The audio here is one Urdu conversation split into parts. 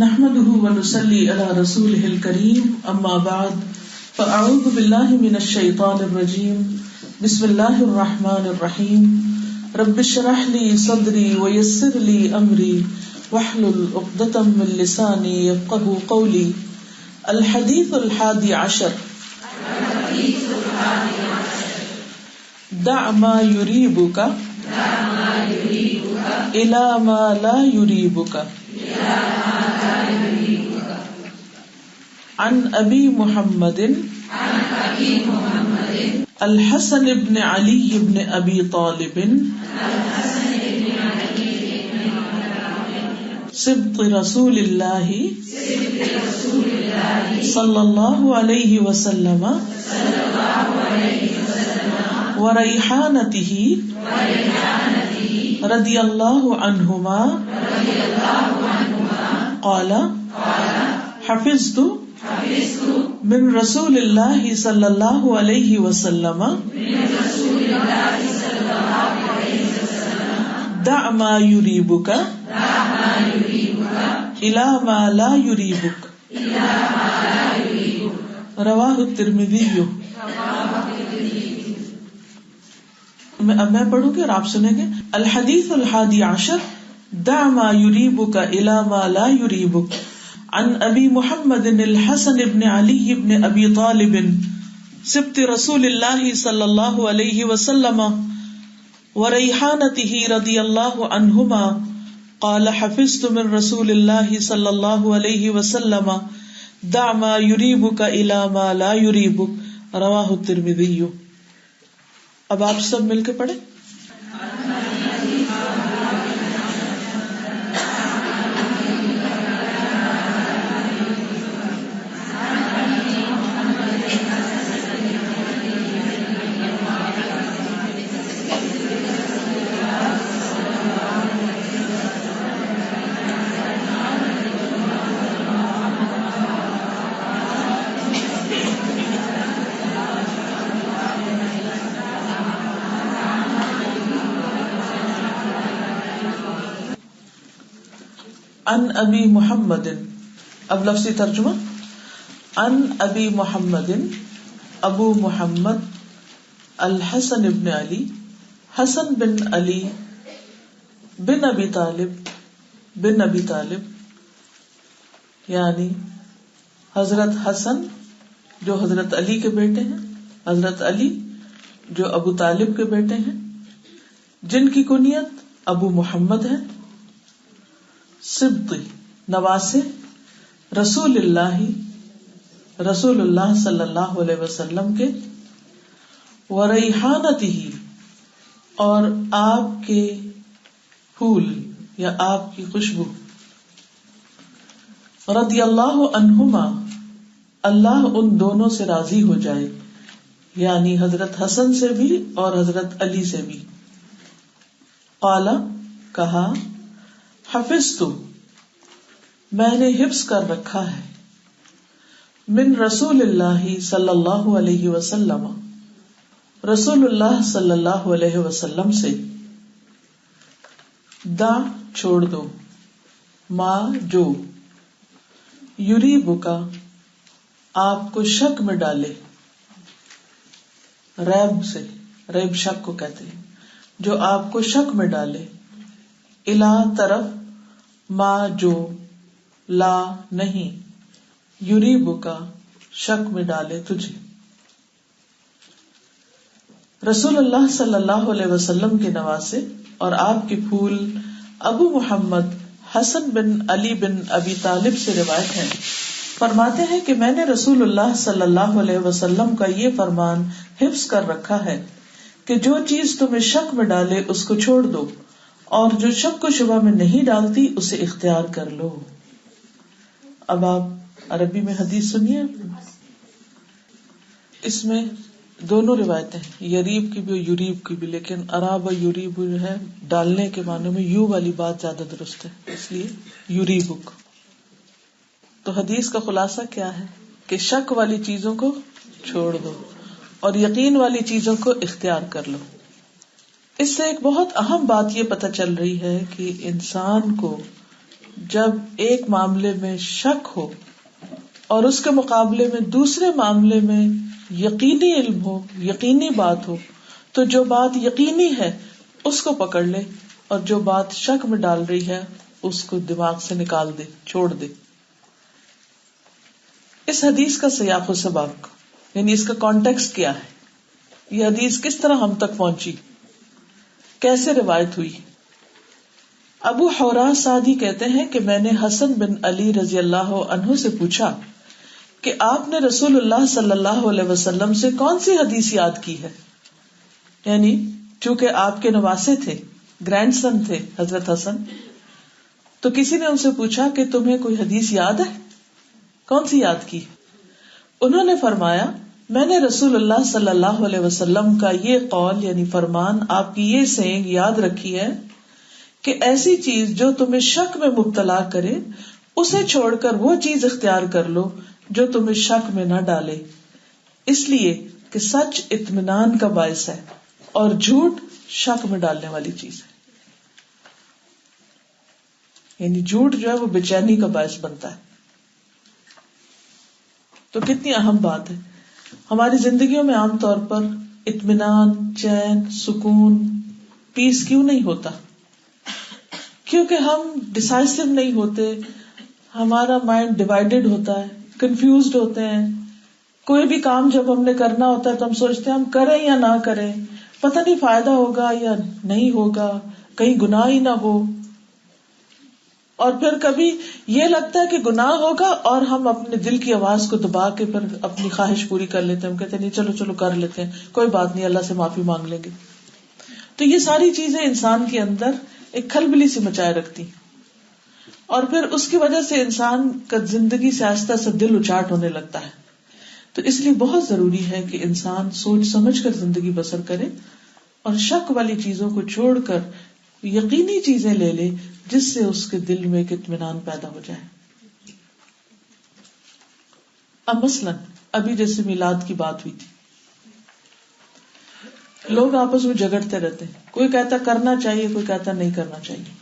نحمده ونصلي على رسوله الكريم اما بعد فاعوذ بالله من الشيطان الرجيم بسم الله الرحمن الرحيم رب اشرح لي صدري ويسر لي امري واحلل عقدة من لساني يفقهوا قولي. الحديث الحادي عشر دع ما يريبك الى ما لا يريبك. عن ابی محمد الحسن بن علی بن ابی طالب سبط رسول اللہ صلی اللہ علیہ وسلم وریحانتہ رضی اللہ عنہما قال حفظت من رسول اللہ صلی اللہ علیہ وسلم دع ما یریبک الی ما لا یریبک. رواہ الترمذی. اب میں پڑھوں گی اور آپ سنیں گے. الحدیث الحادی عشر دع ما یریبک الی ما لا یریبک. عن ابی محمد الحسن بن علی بن ابی طالب سبط رسول اللہ صلی اللہ علیہ وسلم وریحانتہ رضی اللہ عنہما قال حفظت من رسول اللہ صلی اللہ علیہ وسلم دع ما یریبک الی ما لا یریبک. رواہ الترمذی. اب آپ سب مل کے پڑھیں. ان ابی محمد. اب لفظی ترجمہ. ان ابی محمد ابو محمد الحسن بن علی حسن بن علی بن ابی طالب یعنی حضرت حسن جو حضرت علی کے بیٹے ہیں، حضرت علی جو ابو طالب کے بیٹے ہیں، جن کی کنیت ابو محمد ہے. سبط نواسے رسول اللہ صلی اللہ علیہ وسلم کے، وریحانتہ اور آپ کے پھول یا آپ کی خوشبو، رضی اللہ عنہما اللہ ان دونوں سے راضی ہو جائے، یعنی حضرت حسن سے بھی اور حضرت علی سے بھی. قال کہا حفظت میں نے حفظ کر رکھا ہے، من رسول اللہ صلی اللہ علیہ وسلم رسول اللہ صلی اللہ علیہ وسلم سے، دا چھوڑ دو، ما جو، یریبکا آپ کو شک میں ڈالے، ریب سے، ریب شک کو کہتے ہیں، جو آپ کو شک میں ڈالے، الا طرف، ما جو، لا نہیں، یریبکا شک میں ڈالے تجھے. رسول اللہ صلی اللہ علیہ وسلم کے نواسے اور آپ کے پھول ابو محمد حسن بن علی بن ابی طالب سے روایت ہے. فرماتے ہیں کہ میں نے رسول اللہ صلی اللہ علیہ وسلم کا یہ فرمان حفظ کر رکھا ہے کہ جو چیز تمہیں شک میں ڈالے اس کو چھوڑ دو، اور جو شک کو شبہ میں نہیں ڈالتی اسے اختیار کر لو. اب آپ عربی میں حدیث سنیے. اس میں دونوں روایتیں یریب کی بھی اور یریب کی بھی، لیکن اراب یریب جو ہے ڈالنے کے معنی میں یو والی بات زیادہ درست ہے، اس لیے یریبک. تو حدیث کا خلاصہ کیا ہے کہ شک والی چیزوں کو چھوڑ دو اور یقین والی چیزوں کو اختیار کر لو. اس سے ایک بہت اہم بات یہ پتہ چل رہی ہے کہ انسان کو جب ایک معاملے میں شک ہو اور اس کے مقابلے میں دوسرے معاملے میں یقینی علم ہو، یقینی بات ہو، تو جو بات یقینی ہے اس کو پکڑ لے، اور جو بات شک میں ڈال رہی ہے اس کو دماغ سے نکال دے، چھوڑ دے. اس حدیث کا سیاق و سباق، یعنی اس کا کانٹیکسٹ کیا ہے، یہ حدیث کس طرح ہم تک پہنچی، کیسے روایت ہوئی. ابو حورا سعدی کہتے ہیں کہ میں نے حسن بن علی رضی اللہ عنہ سے پوچھا کہ آپ نے رسول اللہ صلی اللہ علیہ وسلم سے کون سی حدیث یاد کی ہے. یعنی چونکہ آپ کے نواسے تھے، گرینڈ سن تھے حضرت حسن، تو کسی نے ان سے پوچھا کہ تمہیں کوئی حدیث یاد ہے، کون سی یاد کی. انہوں نے فرمایا میں نے رسول اللہ صلی اللہ علیہ وسلم کا یہ قول یعنی فرمان، آپ کی یہ سینگ یاد رکھی ہے کہ ایسی چیز جو تمہیں شک میں مبتلا کرے اسے چھوڑ کر وہ چیز اختیار کر لو جو تمہیں شک میں نہ ڈالے، اس لیے کہ سچ اطمینان کا باعث ہے اور جھوٹ شک میں ڈالنے والی چیز ہے. یعنی جھوٹ جو ہے وہ بے چینی کا باعث بنتا ہے. تو کتنی اہم بات ہے. ہماری زندگیوں میں عام طور پر اطمینان، چین، سکون، پیس کیوں نہیں ہوتا؟ کیونکہ ہم ڈیسائسو نہیں ہوتے، ہمارا مائنڈ ڈیوائیڈڈ ہوتا ہے، کنفیوزڈ ہوتے ہیں. کوئی بھی کام جب ہم نے کرنا ہوتا ہے تو ہم سوچتے ہیں ہم کریں یا نہ کریں، پتہ نہیں فائدہ ہوگا یا نہیں ہوگا، کہیں گناہ ہی نہ ہو. اور پھر کبھی یہ لگتا ہے کہ گناہ ہوگا اور ہم اپنے دل کی آواز کو دبا کے پھر اپنی خواہش پوری کر لیتے ہیں. ہم کہتے ہیں نہیں چلو کر لیتے ہیں، کوئی بات نہیں، اللہ سے معافی مانگ لیں گے. تو یہ ساری چیزیں انسان کے اندر ایک کھلبلی سی مچائے رکھتی، اور پھر اس کی وجہ سے انسان کا زندگی سے آہستہ سے دل اچاٹ ہونے لگتا ہے. تو اس لیے بہت ضروری ہے کہ انسان سوچ سمجھ کر زندگی بسر کرے اور شک والی چیزوں کو چھوڑ کر یقینی چیزیں لے لے جس سے اس کے دل میں ایک اطمینان پیدا ہو جائے. اب مثلاً ابھی جیسے میلاد کی بات ہوئی تھی، لوگ آپس میں جھگڑتے رہتے ہیں، کوئی کہتا کرنا چاہیے، کوئی کہتا نہیں کرنا چاہیے.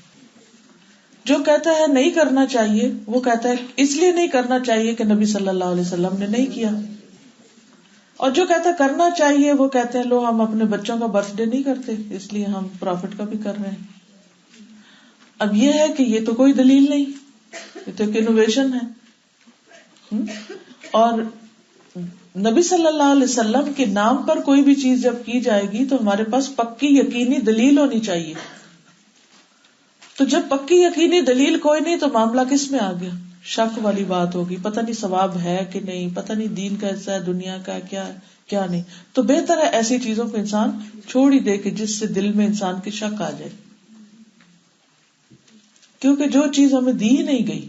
جو کہتا ہے نہیں کرنا چاہیے وہ کہتا ہے اس لیے نہیں کرنا چاہیے کہ نبی صلی اللہ علیہ وسلم نے نہیں کیا، اور جو کہتا ہے کرنا چاہیے وہ کہتے ہیں لو ہم اپنے بچوں کا برتھ ڈے نہیں کرتے اس لیے ہم پروفٹ کا بھی کر رہے ہیں. اب یہ ہے کہ یہ تو کوئی دلیل نہیں، یہ تو ایک انوویشن ہے. اور نبی صلی اللہ علیہ وسلم کے نام پر کوئی بھی چیز جب کی جائے گی تو ہمارے پاس پکی یقینی دلیل ہونی چاہیے. تو جب پکی یقینی دلیل کوئی نہیں تو معاملہ کس میں آ گیا؟ شک والی بات ہوگی، پتہ نہیں ثواب ہے کہ نہیں، پتہ نہیں دین کا حصہ ہے، دنیا کا کیا نہیں. تو بہتر ہے ایسی چیزوں کو انسان چھوڑ ہی دے کہ جس سے دل میں انسان کی شک آ جائے، کیونکہ جو چیز ہمیں دی ہی نہیں گئی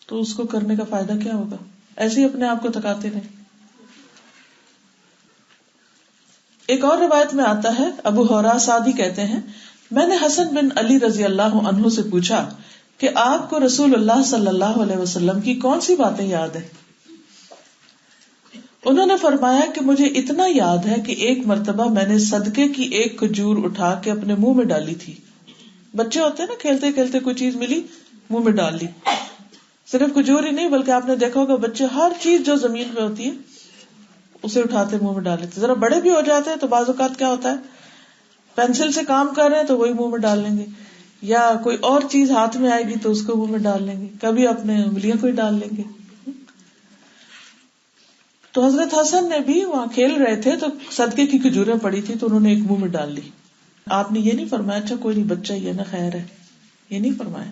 تو اس کو کرنے کا فائدہ کیا ہوگا؟ ایسے ہی اپنے آپ کو تھکاتے رہے. ایک اور روایت میں آتا ہے، ابو حورا سعدی کہتے ہیں میں نے حسن بن علی رضی اللہ عنہ سے پوچھا کہ آپ کو رسول اللہ صلی اللہ علیہ وسلم کی کون سی باتیں یاد ہیں؟ انہوں نے فرمایا کہ مجھے اتنا یاد ہے کہ ایک مرتبہ میں نے صدقے کی ایک کھجور اٹھا کے اپنے منہ میں ڈالی تھی. بچے ہوتے ہیں نا، کھیلتے کھیلتے کوئی چیز ملی منہ میں ڈال لی. صرف کھجور ہی نہیں بلکہ آپ نے دیکھا ہوگا بچے ہر چیز جو زمین پہ ہوتی ہے اسے اٹھاتے منہ میں ڈال لیتے. ذرا بڑے بھی ہو جاتے ہیں تو بعض اوقات کیا ہوتا ہے، پینسل سے کام کر رہے ہیں تو وہی منہ میں ڈال لیں گے، یا کوئی اور چیز ہاتھ میں آئے گی تو اس کو منہ میں ڈال لیں گے، کبھی اپنے انگلیاں کو ہی ڈال لیں گے. تو حضرت حسن نے بھی وہاں کھیل رہے تھے تو صدقے کی کھجوریں پڑی تھی تو انہوں نے ایک منہ میں ڈال لی. آپ نے یہ نہیں فرمایا اچھا کوئی نہیں بچہ ہی ہے نا خیر ہے، یہ نہیں فرمایا.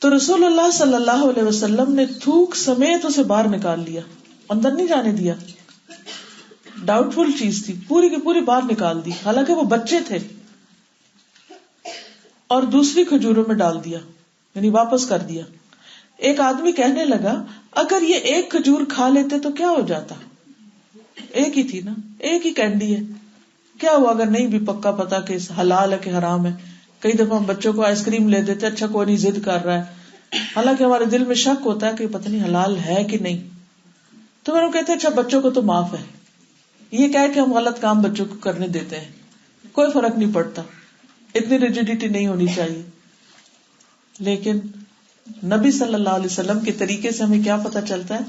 تو رسول اللہ صلی اللہ علیہ وسلم نے تھوک سمیت اسے باہر نکال لیا، اندر نہیں جانے دیا. ڈاؤٹ فل چیز تھی، پوری کی پوری باہر نکال دی، حالانکہ وہ بچے تھے. اور دوسری کھجوروں میں ڈال دیا، یعنی واپس کر دیا. ایک آدمی کہنے لگا اگر یہ ایک کھجور کھا لیتے تو کیا ہو جاتا؟ ایک ہی تھی نا، ایک ہی کینڈی ہے، کیا ہوا اگر نہیں بھی پکا پتا کہ حلال ہے کہ حرام ہے. کئی دفعہ ہم بچوں کو آئس کریم لے دیتے، اچھا کوئی نہیں ضد کر رہا ہے، حالانکہ ہمارے دل میں شک ہوتا ہے کہ پتہ نہیں حلال ہے کہ نہیں. تو ہم کہتے ہیں اچھا بچوں کو تو معاف ہے. یہ کہہ کہ ہم غلط کام بچوں کو کرنے دیتے ہیں، کوئی فرق نہیں پڑتا، اتنی ریجیڈیٹی نہیں ہونی چاہیے. لیکن نبی صلی اللہ علیہ وسلم کے طریقے سے ہمیں کیا پتہ چلتا ہے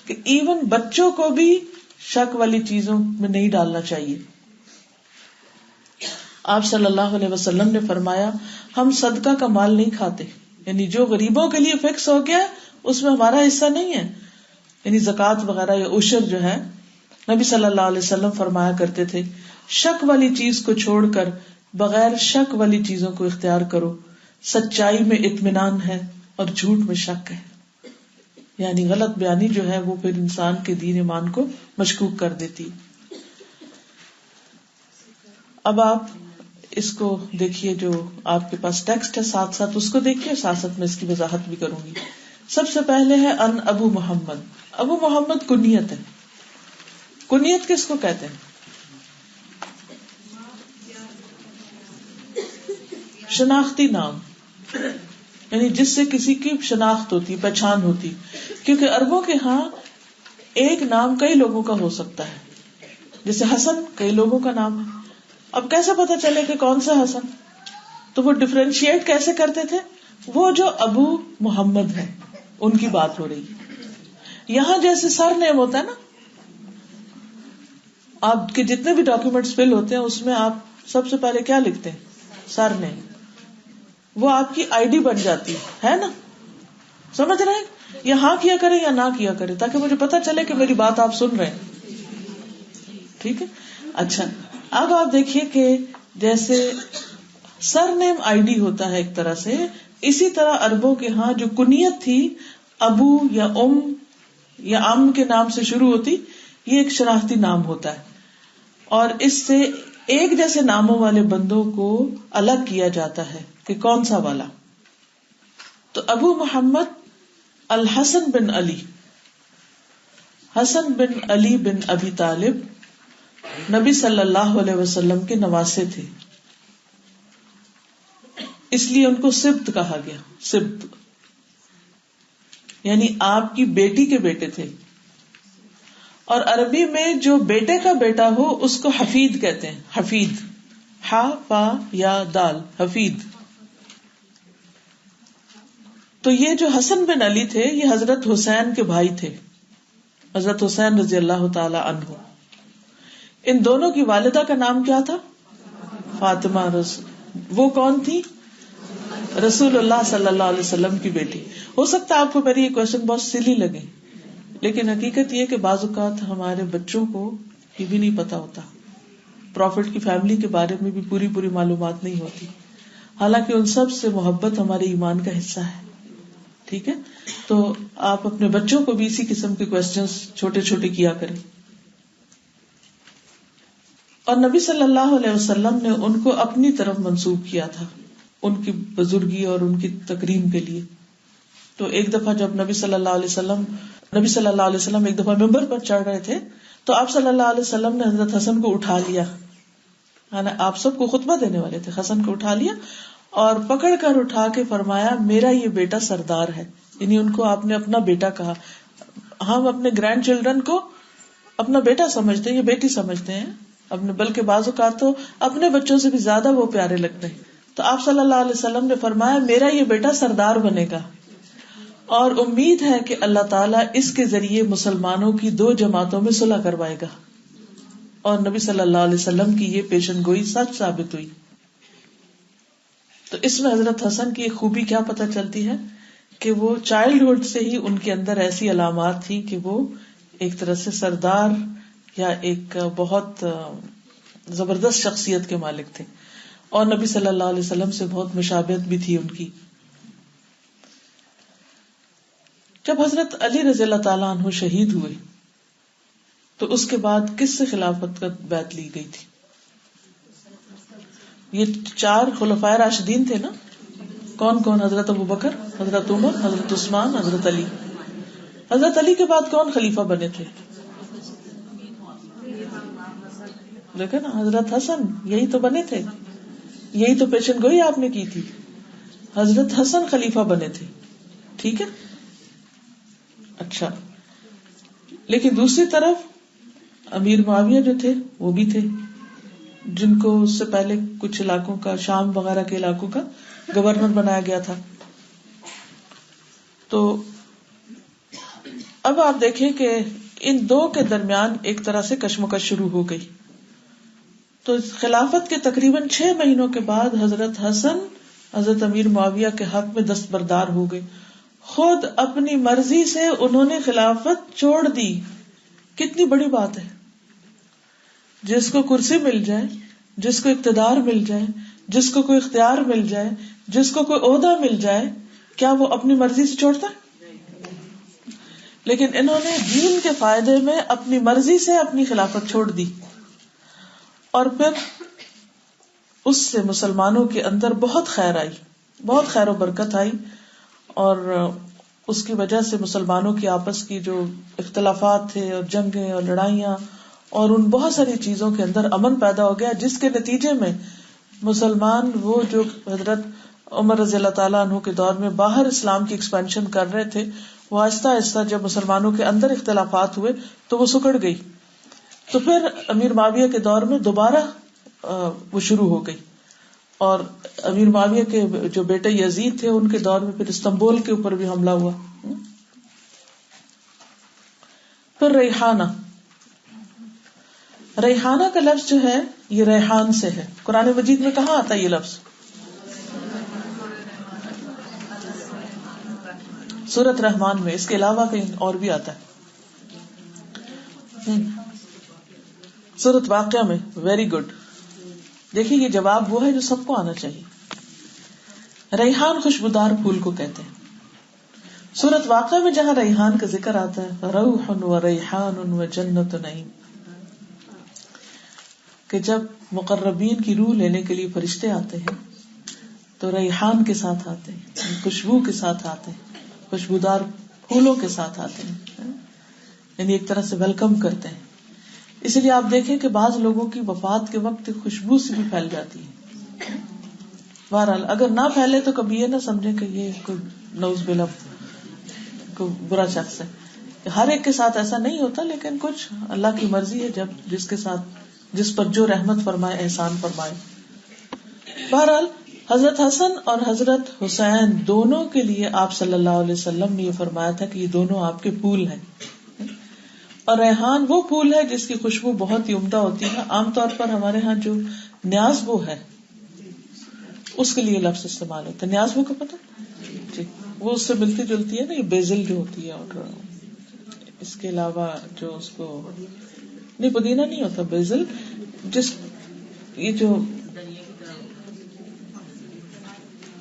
کہ ایون بچوں کو بھی شک والی چیزوں میں نہیں ڈالنا چاہیے. آپ صلی اللہ علیہ وسلم نے فرمایا ہم صدقہ کا مال نہیں کھاتے، یعنی جو غریبوں کے لیے فکس ہو گیا اس میں ہمارا حصہ نہیں ہے، یعنی زکوٰۃ وغیرہ یا عشر جو ہے. نبی صلی اللہ علیہ وسلم فرمایا کرتے تھے شک والی چیز کو چھوڑ کر بغیر شک والی چیزوں کو اختیار کرو، سچائی میں اطمینان ہے اور جھوٹ میں شک ہے. یعنی غلط بیانی جو ہے وہ پھر انسان کے دین ایمان کو مشکوک کر دیتی. اب آپ اس کو دیکھیے، جو آپ کے پاس ٹیکسٹ ہے ساتھ ساتھ اس کو دیکھیے، ساتھ ساتھ میں اس کی وضاحت بھی کروں گی. سب سے پہلے ہے ان ابو محمد. ابو محمد کنیت ہے. کنیت کس کو کہتے ہیں؟ شناختی نام، یعنی جس سے کسی کی شناخت ہوتی، پہچان ہوتی. کیونکہ عربوں کے ہاں ایک نام کئی لوگوں کا ہو سکتا ہے. جیسے حسن کئی لوگوں کا نام ہے. اب کیسے پتا چلے کہ کون سا حسن؟ تو وہ ڈفرینشیٹ کیسے کرتے تھے؟ وہ جو ابو محمد ہے ان کی بات ہو رہی ہے. یہاں جیسے سر نیم ہوتا ہے نا، آپ کے جتنے بھی ڈاکیومنٹس فل ہوتے ہیں اس میں آپ سب سے پہلے کیا لکھتے ہیں؟ سر نیم. وہ آپ کی آئی ڈی بن جاتی ہے نا. سمجھ رہے ہیں؟ یا ہاں کیا کرے یا نہ کیا کرے، تاکہ مجھے پتا چلے کہ میری بات آپ سن رہے ہیں. ٹھیک ہے. اچھا، اب آپ دیکھیے کہ جیسے سر نیم آئی ڈی ہوتا ہے ایک طرح سے، اسی طرح عربوں کے ہاں جو کنیت تھی ابو یا ام یا ام کے نام سے شروع ہوتی، یہ ایک شناختی نام ہوتا ہے. اور اس سے ایک جیسے ناموں والے بندوں کو الگ کیا جاتا ہے کہ کون سا والا. تو ابو محمد الحسن بن علی، حسن بن علی بن ابی طالب نبی صلی اللہ علیہ وسلم کے نواسے تھے، اس لیے ان کو سبط کہا گیا. سبط یعنی آپ کی بیٹی کے بیٹے تھے. اور عربی میں جو بیٹے کا بیٹا ہو اس کو حفید کہتے ہیں. حفید، ہا فا یا دال، حفید. تو یہ جو حسن بن علی تھے یہ حضرت حسین کے بھائی تھے، حضرت حسین رضی اللہ تعالی عنہ. ان دونوں کی والدہ کا نام کیا تھا؟ فاطمہ. وہ کون تھی؟ رسول اللہ صلی اللہ علیہ وسلم کی بیٹی. ہو سکتا ہے آپ کو میری یہ کوشچن بہت سلی لگے، لیکن حقیقت یہ کہ بعض اوقات ہمارے بچوں کو یہ بھی نہیں پتا ہوتا، پروفٹ کی فیملی کے بارے میں بھی پوری معلومات نہیں ہوتی، حالانکہ ان سب سے محبت ہمارے ایمان کا حصہ ہے. ٹھیک ہے. تو آپ اپنے بچوں کو بھی اسی قسم کے کوشچنس چھوٹے چھوٹے کیا کریں. اور نبی صلی اللہ علیہ وسلم نے ان کو اپنی طرف منسوب کیا تھا ان کی بزرگی اور ان کی تکریم کے لیے. تو ایک دفعہ جب نبی صلی اللہ علیہ وسلم ایک دفعہ ممبر پر چڑھ رہے تھے تو آپ صلی اللہ علیہ وسلم نے حضرت حسن کو اٹھا لیا. آپ سب کو خطبہ دینے والے تھے، حسن کو اٹھا لیا اور پکڑ کر اٹھا کے فرمایا میرا یہ بیٹا سردار ہے. یعنی ان کو آپ نے اپنا بیٹا کہا. ہم اپنے گرینڈ چلڈرن کو اپنا بیٹا سمجھتے ہیں، یہ بیٹی سمجھتے ہیں اپنے، بلکہ بعض اوقات تو اپنے بچوں سے بھی زیادہ وہ پیارے لگتے ہیں. تو آپ صلی اللہ علیہ وسلم نے فرمایا میرا یہ بیٹا سردار بنے گا اور امید ہے کہ اللہ تعالیٰ اس کے ذریعے مسلمانوں کی 2 جماعتوں میں صلح کروائے گا. اور نبی صلی اللہ علیہ وسلم کی یہ پیشن گوئی سچ ثابت ہوئی. تو اس میں حضرت حسن کی ایک خوبی کیا پتہ چلتی ہے کہ وہ چائلڈہڈ سے ہی ان کے اندر ایسی علامات تھی کہ وہ ایک طرح سے سردار یا ایک بہت زبردست شخصیت کے مالک تھے، اور نبی صلی اللہ علیہ وسلم سے بہت مشابہت بھی تھی ان کی. جب حضرت علی رضی اللہ تعالیٰ عنہ شہید ہوئے تو اس کے بعد کس سے خلافت کا بیعت لی گئی تھی؟ یہ 4 خلفائے راشدین تھے نا. کون کون؟ حضرت ابوبکر، حضرت عمر، حضرت عثمان، حضرت علی. حضرت علی کے بعد کون خلیفہ بنے تھے؟ دیکھا نا، حضرت حسن. یہی تو بنے تھے، یہی تو پیشن گوئی آپ نے کی تھی. حضرت حسن خلیفہ بنے تھے. ٹھیک ہے. اچھا، لیکن دوسری طرف امیر معاویہ جو تھے وہ بھی تھے، جن کو اس سے پہلے کچھ علاقوں کا، شام وغیرہ کے علاقوں کا گورنر بنایا گیا تھا. تو اب آپ دیکھیں کہ ان دو کے درمیان ایک طرح سے کشمکش شروع ہو گئی. تو خلافت کے تقریباً 6 مہینوں کے بعد حضرت حسن حضرت امیر معاویہ کے حق میں دستبردار ہو گئے. خود اپنی مرضی سے انہوں نے خلافت چھوڑ دی. کتنی بڑی بات ہے. جس کو کرسی مل جائے، جس کو اقتدار مل جائے، جس کو کوئی اختیار مل جائے، جس کو کوئی عہدہ مل جائے، کیا وہ اپنی مرضی سے چھوڑتا ہے؟ لیکن انہوں نے دین کے فائدے میں اپنی مرضی سے اپنی خلافت چھوڑ دی، اور پھر اس سے مسلمانوں کے اندر بہت خیر آئی، بہت خیر و برکت آئی، اور اس کی وجہ سے مسلمانوں کی آپس کی جو اختلافات تھے اور جنگیں اور لڑائیاں اور ان بہت ساری چیزوں کے اندر امن پیدا ہو گیا، جس کے نتیجے میں مسلمان وہ جو حضرت عمر رضی اللہ تعالیٰ عنہ کے دور میں باہر اسلام کی ایکسپینشن کر رہے تھے، وہ آہستہ آہستہ جب مسلمانوں کے اندر اختلافات ہوئے تو وہ سکڑ گئی. تو پھر امیر معاویہ کے دور میں دوبارہ وہ شروع ہو گئی، اور امیر معاویہ کے جو بیٹے یزید تھے ان کے دور میں پھر استنبول کے اوپر بھی حملہ ہوا. پھر ریحانہ کا لفظ جو ہے یہ ریحان سے ہے. قرآن مجید میں کہاں آتا ہے یہ لفظ؟ سورۃ رحمان میں. اس کے علاوہ کہیں اور بھی آتا ہے. سورۃ واقعہ میں. Very good. دیکھیے یہ جواب وہ ہے جو سب کو آنا چاہیے. ریحان خوشبودار پھول کو کہتے ہیں. سورۃ واقعہ میں جہاں ریحان کا ذکر آتا ہے، روح و ریحان و جنت نعیم، کہ جب مقربین کی روح لینے کے لیے فرشتے آتے ہیں تو ریحان کے ساتھ آتے ہیں، خوشبو کے ساتھ آتے ہیں، خوشبودار پھولوں کے ساتھ آتے ہیں، یعنی ایک طرح سے ویلکم کرتے ہیں. اس لیے آپ دیکھیں کہ بعض لوگوں کی وفات کے وقت خوشبو سے بھی پھیل جاتی ہے. بہرحال اگر نہ پھیلے تو کبھی یہ نہ سمجھے کہ یہ کوئی نعوذ باللہ کوئی برا شخص ہے. ہر ایک کے ساتھ ایسا نہیں ہوتا، لیکن کچھ اللہ کی مرضی ہے، جب جس پر جو رحمت فرمائے، احسان فرمائے. بہرحال حضرت حسن اور حضرت حسین دونوں کے لیے آپ صلی اللہ علیہ وسلم نے یہ فرمایا تھا کہ یہ دونوں آپ کے پھول ہیں. اور ریحان وہ پھول ہے جس کی خوشبو بہت ہی عمدہ ہوتی ہے. عام طور پر ہمارے ہاں جو نیازبو ہے اس کے لیے لفظ استعمال ہوتا ہے. نیازبو کو پتہ جی، وہ اس سے ملتی جلتی ہے نا، یہ بیزل جو ہوتی ہے. اور اس کے علاوہ جو اس کو نہیں، پودینہ نہیں ہوتا، بیزل، جس یہ جو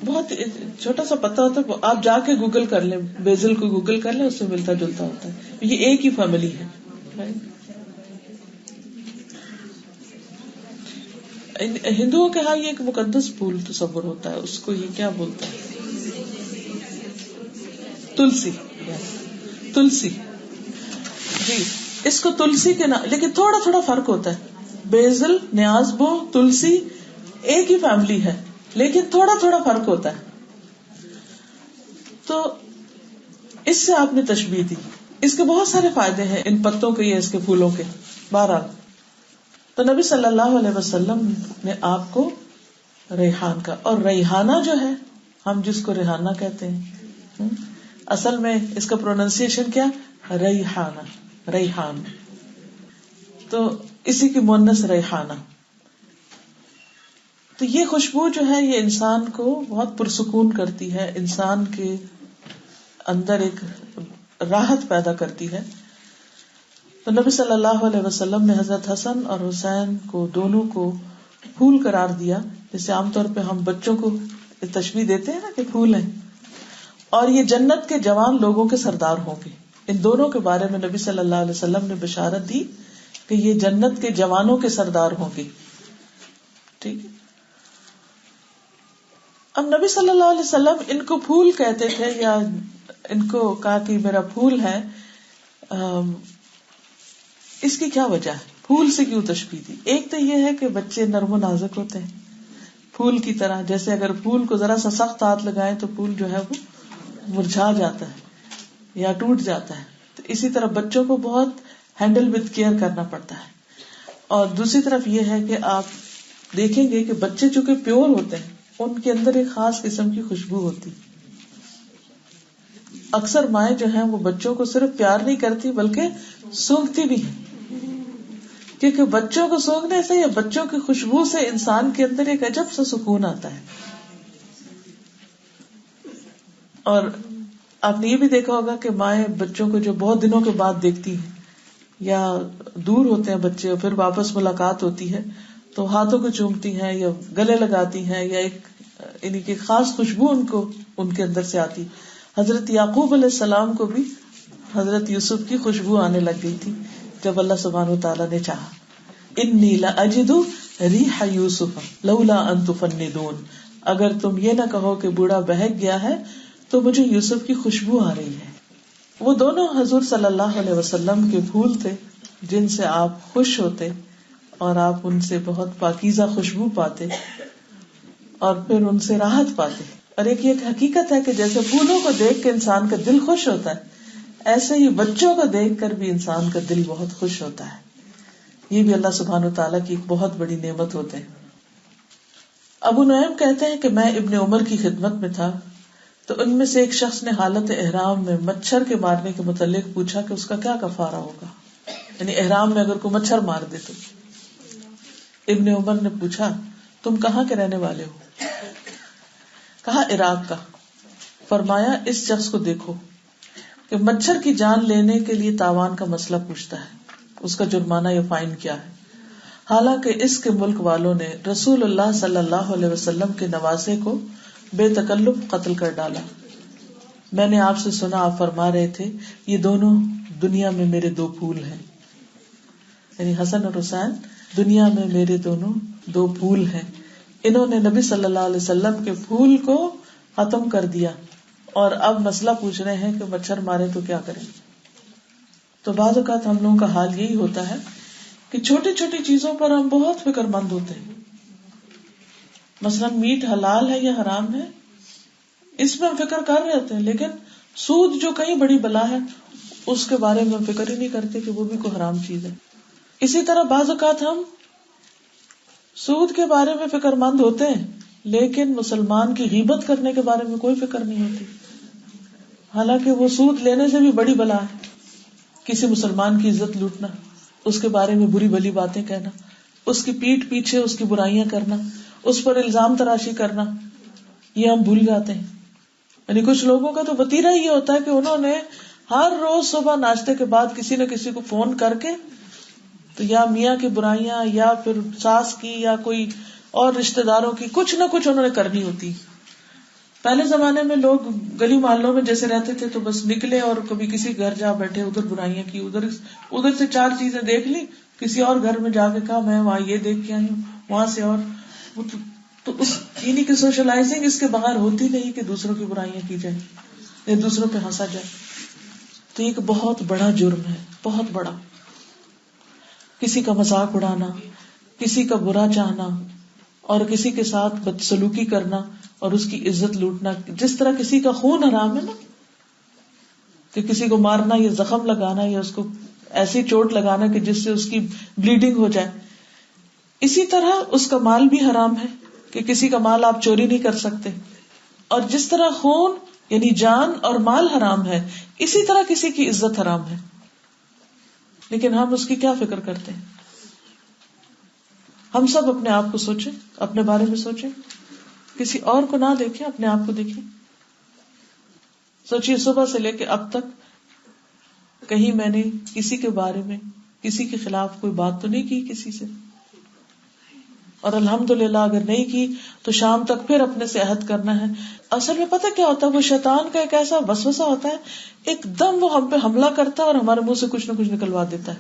بہت چھوٹا سا پتا ہوتا ہے، آپ جا کے گوگل کر لیں، بیزل کو گوگل کر لیں، اس سے ملتا جلتا ہوتا ہے. یہ ایک ہی فیملی ہے. ہندوؤں کے ہاں یہ ایک مقدس پھول تصور ہوتا ہے، اس کو یہ کیا بولتا ہے؟ تلسی. تلسی جی، اس کو تلسی کے نام، لیکن تھوڑا تھوڑا فرق ہوتا ہے. بیزل، نیازبو، تلسی ایک ہی فیملی ہے، لیکن تھوڑا تھوڑا فرق ہوتا ہے. تو اس سے آپ نے تشبیہ دی. اس کے بہت سارے فائدے ہیں ان پتوں کے یا اس کے پھولوں کے. بہرحال تو نبی صلی اللہ علیہ وسلم نے آپ کو ریحان کا، اور ریحانہ جو ہے ہم جس کو ریحانہ کہتے ہیں، اصل میں اس کا پروننسیشن کیا؟ ریحانہ، ریحان. تو اسی کی مؤنث ریحانہ. تو یہ خوشبو جو ہے یہ انسان کو بہت پرسکون کرتی ہے، انسان کے اندر ایک راحت پیدا کرتی ہے. تو نبی صلی اللہ علیہ وسلم نے حضرت حسن اور حسین کو دونوں کو پھول قرار دیا، جیسے عام طور پہ ہم بچوں کو تشبیہ دیتے ہیں نا کہ پھول ہیں. اور یہ جنت کے جوان لوگوں کے سردار ہوں گے. ان دونوں کے بارے میں نبی صلی اللہ علیہ وسلم نے بشارت دی کہ یہ جنت کے جوانوں کے سردار ہوں گے. ٹھیک ہے. اب نبی صلی اللہ علیہ وسلم ان کو پھول کہتے تھے، یا ان کو کہا کہ میرا پھول ہے، اس کی کیا وجہ ہے؟ پھول سے کیوں تشبیہ دی؟ ایک تو یہ ہے کہ بچے نرم و نازک ہوتے ہیں پھول کی طرح، جیسے اگر پھول کو ذرا سا سخت ہاتھ لگائیں تو پھول جو ہے وہ مرجھا جاتا ہے یا ٹوٹ جاتا ہے. تو اسی طرح بچوں کو بہت ہینڈل وتھ کیئر کرنا پڑتا ہے. اور دوسری طرف یہ ہے کہ آپ دیکھیں گے کہ بچے چونکہ پیور ہوتے ہیں، ان کے اندر ایک خاص قسم کی خوشبو ہوتی. اکثر مائیں جو ہیں وہ بچوں کو صرف پیار نہیں کرتی بلکہ سونگتی بھی ہیں، کیونکہ بچوں کو سونگنے سے یا بچوں کی خوشبو سے انسان کے اندر ایک عجب سا سکون آتا ہے. اور آپ نے یہ بھی دیکھا ہوگا کہ مائیں بچوں کو جو بہت دنوں کے بعد دیکھتی ہیں یا دور ہوتے ہیں بچے اور پھر واپس ملاقات ہوتی ہے تو ہاتھوں کو چومتی ہیں یا گلے لگاتی ہیں یا ایک یعنی کہ خاص خوشبو ان کے اندر سے آتی. حضرت یعقوب علیہ السلام کو بھی حضرت یوسف کی خوشبو آنے لگ گئی تھی جب اللہ سبحانہ وتعالیٰ نے چاہا. انی لاجد ریح یوسف لولا ان تفندون، اگر تم یہ نہ کہو کہ بوڑھا بہک گیا ہے تو مجھے یوسف کی خوشبو آ رہی ہے. وہ دونوں حضور صلی اللہ علیہ وسلم کے پھول تھے جن سے آپ خوش ہوتے اور آپ ان سے بہت پاکیزہ خوشبو پاتے اور پھر ان سے راحت پاتے. اور ایک یہ حقیقت ہے کہ جیسے پھولوں کو دیکھ کے انسان کا دل خوش ہوتا ہے، ایسے ہی بچوں کو دیکھ کر بھی انسان کا دل بہت خوش ہوتا ہے. یہ بھی اللہ سبحانہ وتعالیٰ کی ایک بہت بڑی نعمت ہوتے ہیں. ابو نعیم کہتے ہیں کہ میں ابن عمر کی خدمت میں تھا تو ان میں سے ایک شخص نے حالت احرام میں مچھر کے مارنے کے متعلق پوچھا کہ اس کا کیا کفارہ ہوگا، یعنی احرام میں اگر کوئی مچھر مار دے تو. ابن عمر نے پوچھا تم کہاں کے رہنے والے ہو؟ کہا عراق کا. فرمایا اس شخص کو دیکھو کہ مچھر کی جان لینے کے لیے تاوان کا مسئلہ پوچھتا ہے، اس کا جرمانہ یا فائن کیا ہے، حالانکہ اس کے ملک والوں نے رسول اللہ صلی اللہ علیہ وسلم کے نواسے کو بے تکلف قتل کر ڈالا. میں نے آپ سے سنا آپ فرما رہے تھے یہ دونوں دنیا میں میرے دو پھول ہیں، یعنی حسن اور حسین دنیا میں میرے دونوں دو پھول ہیں. انہوں نے نبی صلی اللہ علیہ وسلم کے پھول کو ختم کر دیا اور اب مسئلہ پوچھ رہے ہیں کہ مچھر مارے تو کیا کریں. تو بعض اوقات ہم لوگوں کا حال یہی ہوتا ہے کہ چھوٹی چھوٹی چیزوں پر ہم بہت فکر مند ہوتے ہیں. مثلا میٹ حلال ہے یا حرام ہے اس میں ہم فکر کر رہے ہوتے ہیں، لیکن سود جو کہیں بڑی بلا ہے اس کے بارے میں ہم فکر ہی نہیں کرتے کہ وہ بھی کوئی حرام چیز ہے. اسی طرح بعض اوقات ہم سود کے بارے میں فکر مند ہوتے ہیں لیکن مسلمان کی غیبت کرنے کے بارے میں کوئی فکر نہیں ہوتی، حالانکہ وہ سود لینے سے بھی بڑی بلا ہے. کسی مسلمان کی عزت لوٹنا، اس کے بارے میں بری بلی باتیں کہنا، اس کی پیٹھ پیچھے اس کی برائیاں کرنا، اس پر الزام تراشی کرنا، یہ ہم بھول جاتے ہیں. یعنی کچھ لوگوں کا تو وتیرہ یہ ہوتا ہے کہ انہوں نے ہر روز صبح ناشتے کے بعد کسی نہ کسی کو فون کر کے تو یا میاں کی برائیاں یا پھر ساس کی یا کوئی اور رشتہ داروں کی کچھ نہ کچھ انہوں نے کرنی ہوتی. پہلے زمانے میں لوگ گلی محلوں میں جیسے رہتے تھے تو بس نکلے اور کبھی کسی گھر جا بیٹھے، ادھر برائیاں کی، ادھر سے چار چیزیں دیکھ لی، کسی اور گھر میں جا کے کہا میں وہاں یہ دیکھ کے آئی ہوں، وہاں سے اور تو اس یعنی کہ سوشلائزنگ اس کے بغیر ہوتی نہیں کہ دوسروں کی برائیاں کی جائیں یا دوسروں پہ ہنسا جائے. تو یہ ایک بہت بڑا جرم ہے، بہت بڑا. کسی کا مذاق اڑانا، کسی کا برا چاہنا اور کسی کے ساتھ بدسلوکی کرنا اور اس کی عزت لوٹنا. جس طرح کسی کا خون حرام ہے نا، کہ کسی کو مارنا یا زخم لگانا یا اس کو ایسی چوٹ لگانا کہ جس سے اس کی بلیڈنگ ہو جائے، اسی طرح اس کا مال بھی حرام ہے کہ کسی کا مال آپ چوری نہیں کر سکتے. اور جس طرح خون یعنی جان اور مال حرام ہے، اسی طرح کسی کی عزت حرام ہے. لیکن ہم اس کی کیا فکر کرتے ہیں؟ ہم سب اپنے آپ کو سوچیں، اپنے بارے میں سوچیں، کسی اور کو نہ دیکھیں، اپنے آپ کو دیکھیں. سوچیے صبح سے لے کے اب تک کہیں میں نے کسی کے بارے میں کسی کے خلاف کوئی بات تو نہیں کی کسی سے، اور الحمدللہ اگر نہیں کی تو شام تک پھر اپنے سے عہد کرنا ہے. اصل میں پتہ کیا ہوتا ہے، وہ شیطان کا ایک ایسا وسوسہ ہوتا ہے، ایک دم وہ ہم پہ حملہ کرتا ہے اور ہمارے منہ سے کچھ نہ کچھ نکلوا دیتا ہے.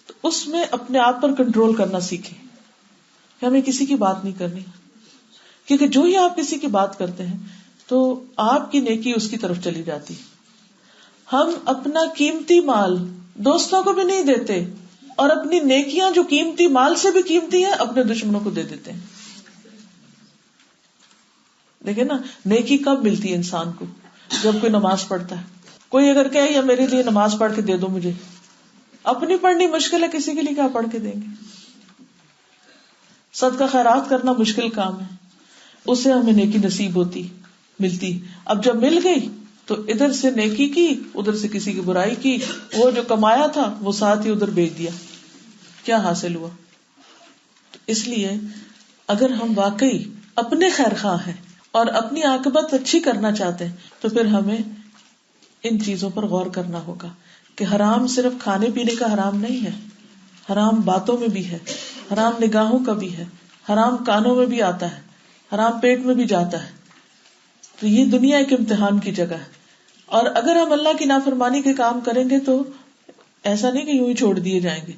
تو اس میں اپنے آپ پر کنٹرول کرنا سیکھیں کہ ہمیں کسی کی بات نہیں کرنی، کیونکہ جو ہی آپ کسی کی بات کرتے ہیں تو آپ کی نیکی اس کی طرف چلی جاتی. ہم اپنا قیمتی مال دوستوں کو بھی نہیں دیتے اور اپنی نیکیاں جو قیمتی مال سے بھی قیمتی ہیں اپنے دشمنوں کو دے دیتے ہیں. دیکھیں نا، نیکی کب ملتی ہے انسان کو؟ جب کوئی نماز پڑھتا ہے. کوئی اگر کہے یا میرے لیے نماز پڑھ کے دے دو مجھے، اپنی پڑھنی مشکل ہے، کسی کے لیے کیا پڑھ کے دیں گے؟ صدقہ خیرات کرنا مشکل کام ہے، اسے ہمیں نیکی نصیب ہوتی ملتی. اب جب مل گئی تو ادھر سے نیکی کی, ادھر سے کسی کی برائی کی, وہ جو کمایا تھا وہ ساتھ ہی ادھر بیچ دیا, کیا حاصل ہوا؟ تو اس لیے اگر ہم واقعی اپنے خیر خواہ ہیں اور اپنی عاقبت اچھی کرنا چاہتے ہیں تو پھر ہمیں ان چیزوں پر غور کرنا ہوگا کہ حرام صرف کھانے پینے کا حرام نہیں ہے, حرام باتوں میں بھی ہے, حرام نگاہوں کا بھی ہے, حرام کانوں میں بھی آتا ہے, حرام پیٹ میں بھی جاتا ہے. تو یہ دنیا ایک امتحان کی جگہ ہے, اور اگر ہم اللہ کی نافرمانی کے کام کریں گے تو ایسا نہیں کہ یوں ہی چھوڑ دیے جائیں گے.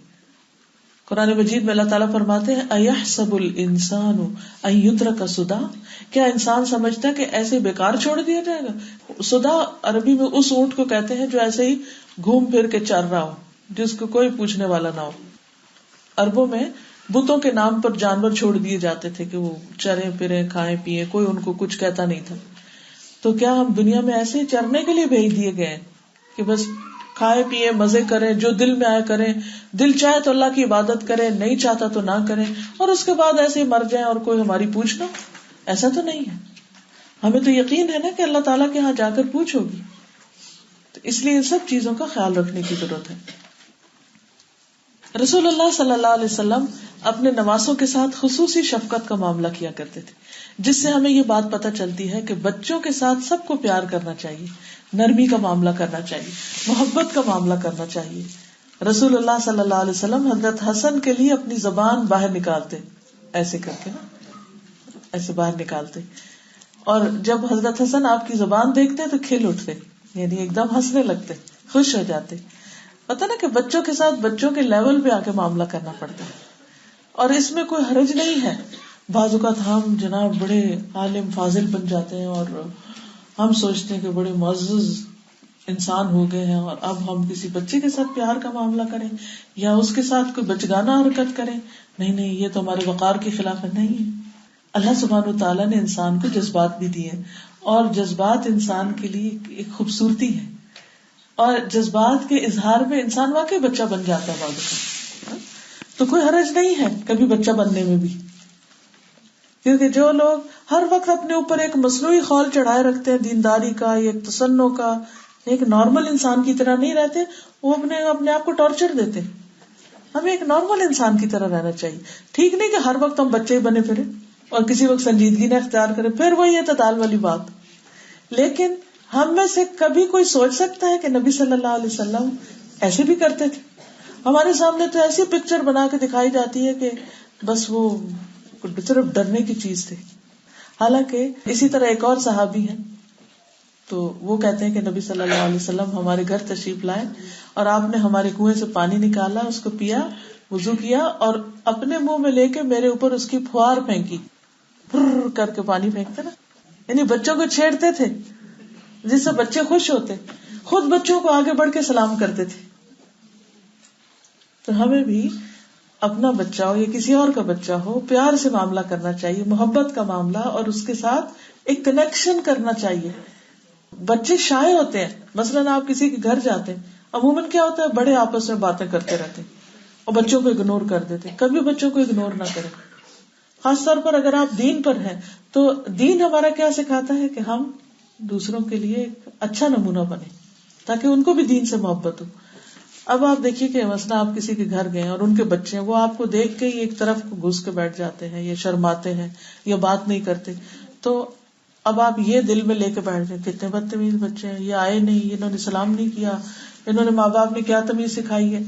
قرآن مجید میں اللہ تعالیٰ فرماتے ہیں اَيَحْسَبُ الْإِنسَانُ أَن يُتْرَكَ سُدًى, کیا انسان سمجھتا ہے کہ ایسے بیکار چھوڑ دیا جائے گا؟ سدا عربی میں اس اونٹ کو کہتے ہیں جو ایسے ہی گھوم پھر کے چر رہا ہو, جس کو کوئی پوچھنے والا نہ ہو. عربوں میں بتوں کے نام پر جانور چھوڑ دیے جاتے تھے کہ وہ چریں پھریں کھائیں پیئیں, کوئی ان کو کچھ کہتا نہیں تھا. تو کیا ہم دنیا میں ایسے ہی چرنے کے لیے بھیج دیے گئے کہ بس کھائے پیئے مزے کریں, جو دل میں آئے کریں, دل چاہے تو اللہ کی عبادت کریں, نہیں چاہتا تو نہ کریں, اور اس کے بعد ایسے ہی مر جائیں اور کوئی ہماری پوچھ نہ؟ ایسا تو نہیں ہے. ہمیں تو یقین ہے نا کہ اللہ تعالیٰ کے ہاں جا کر پوچھ ہوگی. تو اس لیے ان سب چیزوں کا خیال رکھنے کی ضرورت ہے. رسول اللہ صلی اللہ علیہ وسلم اپنے نواسوں کے ساتھ خصوصی شفقت کا معاملہ کیا کرتے تھے, جس سے ہمیں یہ بات پتہ چلتی ہے کہ بچوں کے ساتھ سب کو پیار کرنا چاہیے, نرمی کا معاملہ کرنا چاہیے, محبت کا معاملہ کرنا چاہیے. رسول اللہ صلی اللہ علیہ وسلم حضرت حسن کے لیے اپنی زبان باہر نکالتے, ایسے کر کے نا, ایسے باہر نکالتے, اور جب حضرت حسن آپ کی زبان دیکھتے تو کھل اٹھتے, یعنی ایک دم ہنسنے لگتے, خوش ہو جاتے. پتا نا کہ بچوں کے ساتھ بچوں کے لیول پہ آ کے معاملہ کرنا پڑتا ہے, اور اس میں کوئی حرج نہیں ہے. بعض اوقات ہم جناب بڑے عالم فاضل بن جاتے ہیں اور ہم سوچتے ہیں کہ بڑے معزز انسان ہو گئے ہیں, اور اب ہم کسی بچے کے ساتھ پیار کا معاملہ کریں یا اس کے ساتھ کوئی بچگانہ حرکت کریں. نہیں, یہ تو ہمارے وقار کے خلاف ہے. نہیں, اللہ سبحانہ و تعالیٰ نے انسان کو جذبات بھی دیے, اور جذبات انسان کے لیے ایک خوبصورتی ہے, اور جذبات کے اظہار میں انسان واقعی بچہ بن جاتا ہے بعض اوقات. تو کوئی حرج نہیں ہے کبھی بچہ بننے میں بھی, کیونکہ جو لوگ ہر وقت اپنے اوپر ایک مصنوعی خول چڑھائے رکھتے ہیں دینداری کا, ایک تسنو کا, ایک نارمل انسان کی طرح نہیں رہتے, وہ اپنے آپ کو ٹارچر دیتے. ہمیں ایک نارمل انسان کی طرح رہنا چاہیے. ٹھیک نہیں کہ ہر وقت ہم بچے ہی بنے پھرے اور کسی وقت سنجیدگی نہ اختیار کرے, پھر وہی اعتدال والی بات. لیکن ہم میں سے کبھی کوئی سوچ سکتا ہے کہ نبی صلی اللہ علیہ وسلم ایسے بھی کرتے تھے؟ ہمارے سامنے تو ایسی پکچر بنا کے دکھائی جاتی ہے کہ بس وہ صرف ڈرنے کی چیز تھی. حالانکہ اسی طرح ایک اور صحابی ہیں, تو وہ کہتے ہیں کہ نبی صلی اللہ علیہ وسلم ہمارے گھر تشریف لائے اور آپ نے ہمارے کنویں سے پانی نکالا, اس کو پیا, وضو کیا, اور اپنے منہ میں لے کے میرے اوپر اس کی پھوار پھینکی, کر کے پانی پھینکتے نا, یعنی بچوں کو چھیڑتے تھے جس سے بچے خوش ہوتے, خود بچوں کو آگے بڑھ کے سلام کرتے تھے. تو ہمیں بھی اپنا بچہ ہو یا کسی اور کا بچہ ہو پیار سے معاملہ کرنا چاہیے, محبت کا معاملہ, اور اس کے ساتھ ایک کنیکشن کرنا چاہیے. بچے شائع ہوتے ہیں, مثلاً آپ کسی کے گھر جاتے ہیں, عموماً کیا ہوتا ہے بڑے آپس میں باتیں کرتے رہتے ہیں اور بچوں کو اگنور کر دیتے. کبھی بچوں کو اگنور نہ کریں, خاص طور پر اگر آپ دین پر ہیں. تو دین ہمارا کیا سکھاتا ہے کہ ہم دوسروں کے لیے ایک اچھا نمونہ بنے تاکہ ان کو بھی دین سے محبت ہو. اب آپ دیکھیے کہ مثلا آپ کسی کے گھر گئے اور ان کے بچے ہیں, وہ آپ کو دیکھ کے ہی ایک طرف کو گھس کے بیٹھ جاتے ہیں یا شرماتے ہیں یا بات نہیں کرتے, تو اب آپ یہ دل میں لے کے بیٹھ جائیں کتنے بدتمیز بچے ہیں, یہ آئے نہیں, انہوں نے سلام نہیں کیا, انہوں نے ماں باپ نے کیا تمیز سکھائی ہے.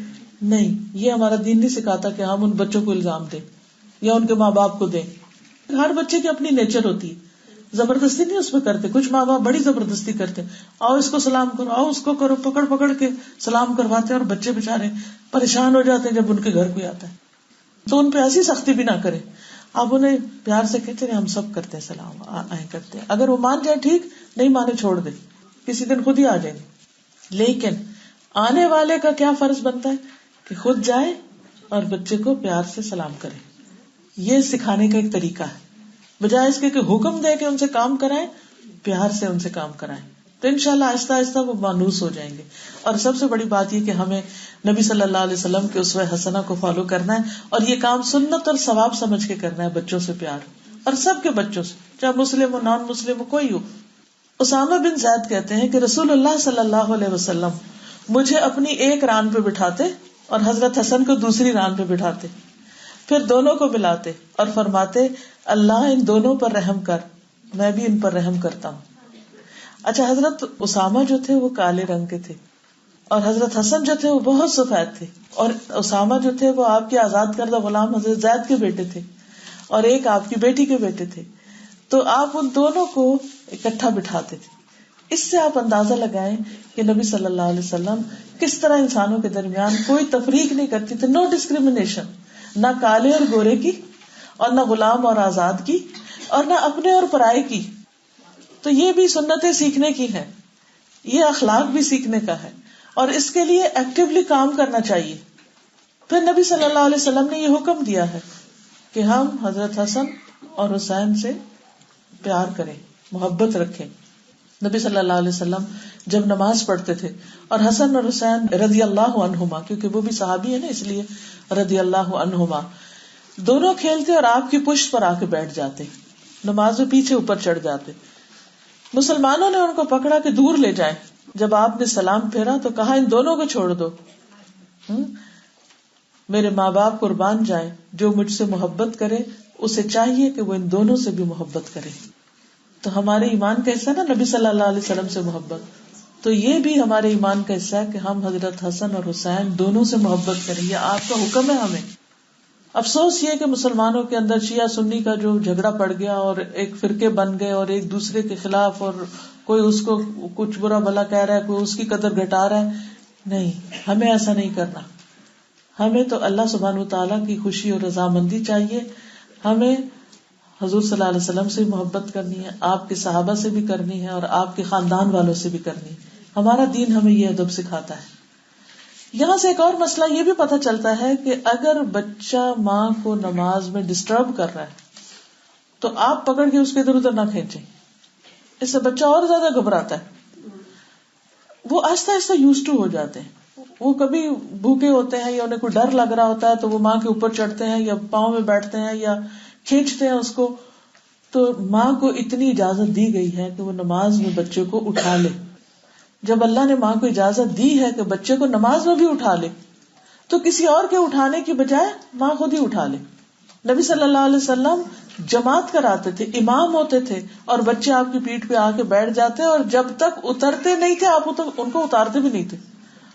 نہیں, یہ ہمارا دین نہیں سکھاتا کہ ہم ان بچوں کو الزام دیں یا ان کے ماں باپ کو دیں. ہر بچے کی اپنی نیچر ہوتی ہے, زبردستی نہیں اس میں کرتے. کچھ ماں باپ بڑی زبردستی کرتے, آؤ اس کو سلام کرو, آؤ اس کو کرو, پکڑ پکڑ کے سلام کرواتے ہیں, اور بچے بےچارے پریشان ہو جاتے ہیں جب ان کے گھر کوئی آتا ہے. تو ان پہ ایسی سختی بھی نہ کرے, آپ انہیں پیار سے کہتے ہیں ہم سب کرتے ہیں سلام, آئیں کرتے ہیں. اگر وہ مان جائے ٹھیک, نہیں مانے چھوڑ دے, کسی دن خود ہی آ جائیں گے. لیکن آنے والے کا کیا فرض بنتا ہے کہ خود جائے اور بچے کو پیار سے سلام کرے. یہ سکھانے کا ایک طریقہ ہے, بجائے اس کے کہ حکم دے کے ان سے کام کرائیں, پیار سے ان سے کام کرائیں. تو انشاءاللہ آہستہ آہستہ وہ مانوس ہو جائیں گے. اور سب سے بڑی بات یہ کہ ہمیں نبی صلی اللہ علیہ وسلم کے اسوہ حسنہ کو فالو کرنا ہے, اور یہ کام سنت اور ثواب سمجھ کے کرنا ہے. بچوں سے پیار, اور سب کے بچوں سے, چاہے مسلم ہو نان مسلم ہو کوئی ہو. اسامہ بن زید کہتے ہیں کہ رسول اللہ صلی اللہ علیہ وسلم مجھے اپنی ایک ران پہ بٹھاتے اور حضرت حسن کو دوسری ران پہ بٹھاتے، پھر دونوں کو ملاتے اور فرماتے اللہ ان دونوں پر رحم کر، میں بھی ان پر رحم کرتا ہوں. اچھا، حضرت اسامہ جو تھے وہ کالے رنگ کے تھے اور حضرت حسن جو تھے وہ بہت سفید تھے، اور اسامہ جو تھے وہ آپ کے آزاد کردہ غلام حضرت زید کے بیٹے تھے اور ایک آپ کی بیٹی کے بیٹے تھے. تو آپ ان دونوں کو اکٹھا بٹھاتے تھے. اس سے آپ اندازہ لگائیں کہ نبی صلی اللہ علیہ وسلم کس طرح انسانوں کے درمیان کوئی تفریق نہیں کرتی تھے، نو ڈسکریمنیشن، نہ کالے اور گورے کی اور نہ غلام اور آزاد کی اور نہ اپنے اور پرائے کی. تو یہ بھی سنتیں سیکھنے کی ہے، یہ اخلاق بھی سیکھنے کا ہے، اور اس کے لیے ایکٹیولی کام کرنا چاہیے. پھر نبی صلی اللہ علیہ وسلم نے یہ حکم دیا ہے کہ ہم حضرت حسن اور حسین سے پیار کریں، محبت رکھیں. نبی صلی اللہ علیہ وسلم جب نماز پڑھتے تھے اور حسن اور حسین رضی اللہ عنہما، کیونکہ وہ بھی صحابی ہے نا اس لیے رضی اللہ عنہما، دونوں کھیلتے اور آپ کی پشت پر آ کے بیٹھ جاتے، نماز میں پیچھے اوپر چڑھ جاتے. مسلمانوں نے ان کو پکڑا کہ دور لے جائیں. جب آپ نے سلام پھیرا تو کہا ان دونوں کو چھوڑ دو، میرے ماں باپ قربان جائیں، جو مجھ سے محبت کرے اسے چاہیے کہ وہ ان دونوں سے بھی محبت کرے. تو ہمارے ایمان کا حصہ نا نبی صلی اللہ علیہ وسلم سے محبت، تو یہ بھی ہمارے ایمان کا حصہ ہے کہ ہم حضرت حسن اور حسین دونوں سے محبت کریں. یہ آپ کا حکم ہے ہمیں. افسوس یہ کہ مسلمانوں کے اندر شیعہ سنی کا جو جھگڑا پڑ گیا اور ایک فرقے بن گئے اور ایک دوسرے کے خلاف، اور کوئی اس کو کچھ برا بھلا کہہ رہا ہے، کوئی اس کی قدر گھٹا رہا ہے. نہیں، ہمیں ایسا نہیں کرنا. ہمیں تو اللہ سبحانہ وتعالیٰ کی خوشی اور رضامندی چاہیے. ہمیں حضور صلی اللہ علیہ وسلم سے محبت کرنی ہے، آپ کے صحابہ سے بھی کرنی ہے اور آپ کے خاندان والوں سے بھی کرنی ہے. ہمارا دین ہمیں یہ ادب سکھاتا ہے. یہاں سے ایک اور مسئلہ یہ بھی پتہ چلتا ہے کہ اگر بچہ ماں کو نماز میں ڈسٹرب کر رہا ہے تو آپ پکڑ کے اس کے ادھر ادھر نہ کھینچیں، اس سے بچہ اور زیادہ گھبراتا ہے. وہ آہستہ آہستہ یوز ٹو ہو جاتے ہیں. وہ کبھی بھوکے ہوتے ہیں یا انہیں کوئی ڈر لگ رہا ہوتا ہے تو وہ ماں کے اوپر چڑھتے ہیں یا پاؤں میں بیٹھتے ہیں یا کھینچتے ہیں اس کو. تو ماں کو اتنی اجازت دی گئی ہے کہ وہ نماز میں بچے کو اٹھا لے. جب اللہ نے ماں کو اجازت دی ہے کہ بچے کو نماز میں بھی اٹھا لے تو کسی اور کے اٹھانے کی بجائے ماں خود ہی اٹھا لے. نبی صلی اللہ علیہ وسلم جماعت کراتے تھے، امام ہوتے تھے اور بچے آپ کی پیٹھ پہ آ کے بیٹھ جاتے اور جب تک اترتے نہیں تھے آپ ان کو اتارتے بھی نہیں تھے.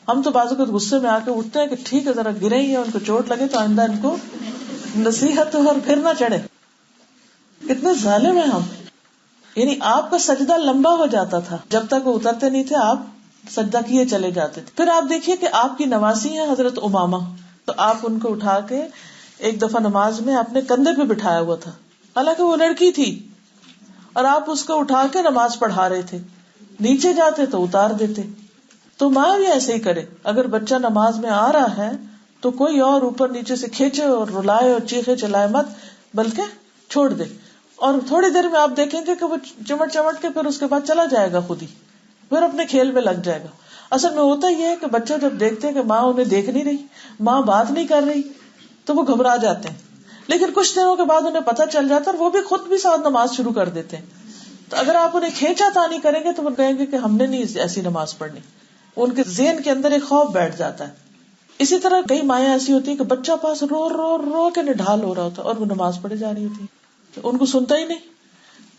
ہم تو بعض اوقات غصے میں آ کے اٹھتے ہیں کہ ٹھیک ہے ذرا گرے ہی ان کو چوٹ لگے تو آئندہ ان کو نصیحت ہو اور پھر نہ چڑھے. کتنے ظالم ہیں ہم. یعنی آپ کا سجدہ لمبا ہو جاتا تھا، جب تک وہ اترتے نہیں تھے آپ سجدہ کیے چلے جاتے تھے. پھر آپ دیکھیے کہ آپ کی نواسی ہیں حضرت امامہ، تو آپ ان کو اٹھا کے ایک دفعہ نماز میں اپنے کندھے پہ بٹھایا ہوا تھا، حالانکہ وہ لڑکی تھی، اور آپ اس کو اٹھا کے نماز پڑھا رہے تھے. نیچے جاتے تو اتار دیتے. تو ماں بھی ایسے ہی کرے. اگر بچہ نماز میں آ رہا ہے تو کوئی اور اوپر نیچے سے کھینچے اور رلائے اور چیخے چلائے مت، بلکہ چھوڑ دے. اور تھوڑی دیر میں آپ دیکھیں گے کہ وہ چمٹ چمٹ کے پھر اس کے بعد چلا جائے گا، خود ہی پھر اپنے کھیل میں لگ جائے گا. اصل میں ہوتا یہ ہے کہ بچے جب دیکھتے ہیں کہ ماں انہیں دیکھ نہیں رہی، ماں بات نہیں کر رہی، تو وہ گھبرا جاتے ہیں. لیکن کچھ دنوں کے بعد انہیں پتہ چل جاتا ہے اور وہ بھی خود بھی ساتھ نماز شروع کر دیتے ہیں. تو اگر آپ انہیں کھینچا تانی کریں گے تو وہ کہیں گے کہ ہم نے نہیں ایسی نماز پڑھنی. ان کے ذہن کے اندر ایک خوف بیٹھ جاتا ہے. اسی طرح کئی مائیں ایسی ہوتی ہیں کہ بچہ پاس رو رو رو کے نڈھال ہو رہا ہوتا ہے اور وہ نماز پڑھے جا رہی ہوتی ہے، تو ان کو سنتا ہی نہیں.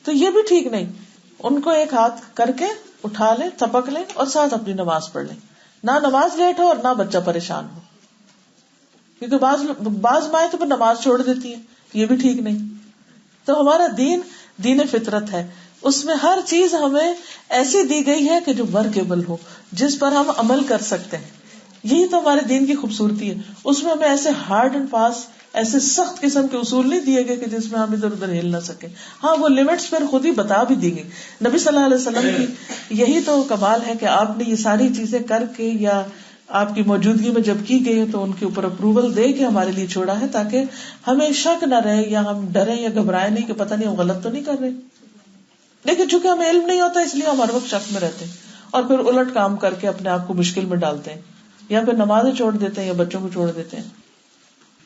تو یہ بھی ٹھیک نہیں. ان کو ایک ہاتھ کر کے اٹھا لیں، تھپک لیں اور ساتھ اپنی نماز پڑھ لیں. نہ نماز لیٹ ہو اور نہ بچہ پریشان ہو. کیونکہ بعض مائیں تو نماز چھوڑ دیتی ہیں، یہ بھی ٹھیک نہیں. تو ہمارا دین فطرت ہے، اس میں ہر چیز ہمیں ایسی دی گئی ہے کہ جو ورکیبل ہو، جس پر ہم عمل کر سکتے ہیں. یہی تو ہمارے دین کی خوبصورتی ہے. اس میں ہمیں ایسے ہارڈ اینڈ فاسٹ، ایسے سخت قسم کے اصول نہیں دیے گئے کہ جس میں ہم ادھر ادھر ہل نہ سکیں. ہاں، وہ لمٹس پر خود ہی بتا بھی دی گئی. نبی صلی اللہ علیہ وسلم کی یہی تو کمال ہے کہ آپ نے یہ ساری چیزیں کر کے یا آپ کی موجودگی میں جب کی گئی ہے تو ان کے اوپر اپروول دے کے ہمارے لیے چھوڑا ہے، تاکہ ہمیں شک نہ رہے یا ہم ڈریں یا گھبرائیں نہیں کہ پتہ نہیں ہم غلط تو نہیں کر رہے. لیکن چونکہ ہمیں علم نہیں ہوتا اس لیے ہم ہر وقت شک میں رہتے ہیں اور پھر الٹ کام کر کے اپنے آپ کو مشکل میں ڈالتے ہیں، یا پھر نمازیں چھوڑ دیتے ہیں یا بچوں کو چھوڑ دیتے ہیں.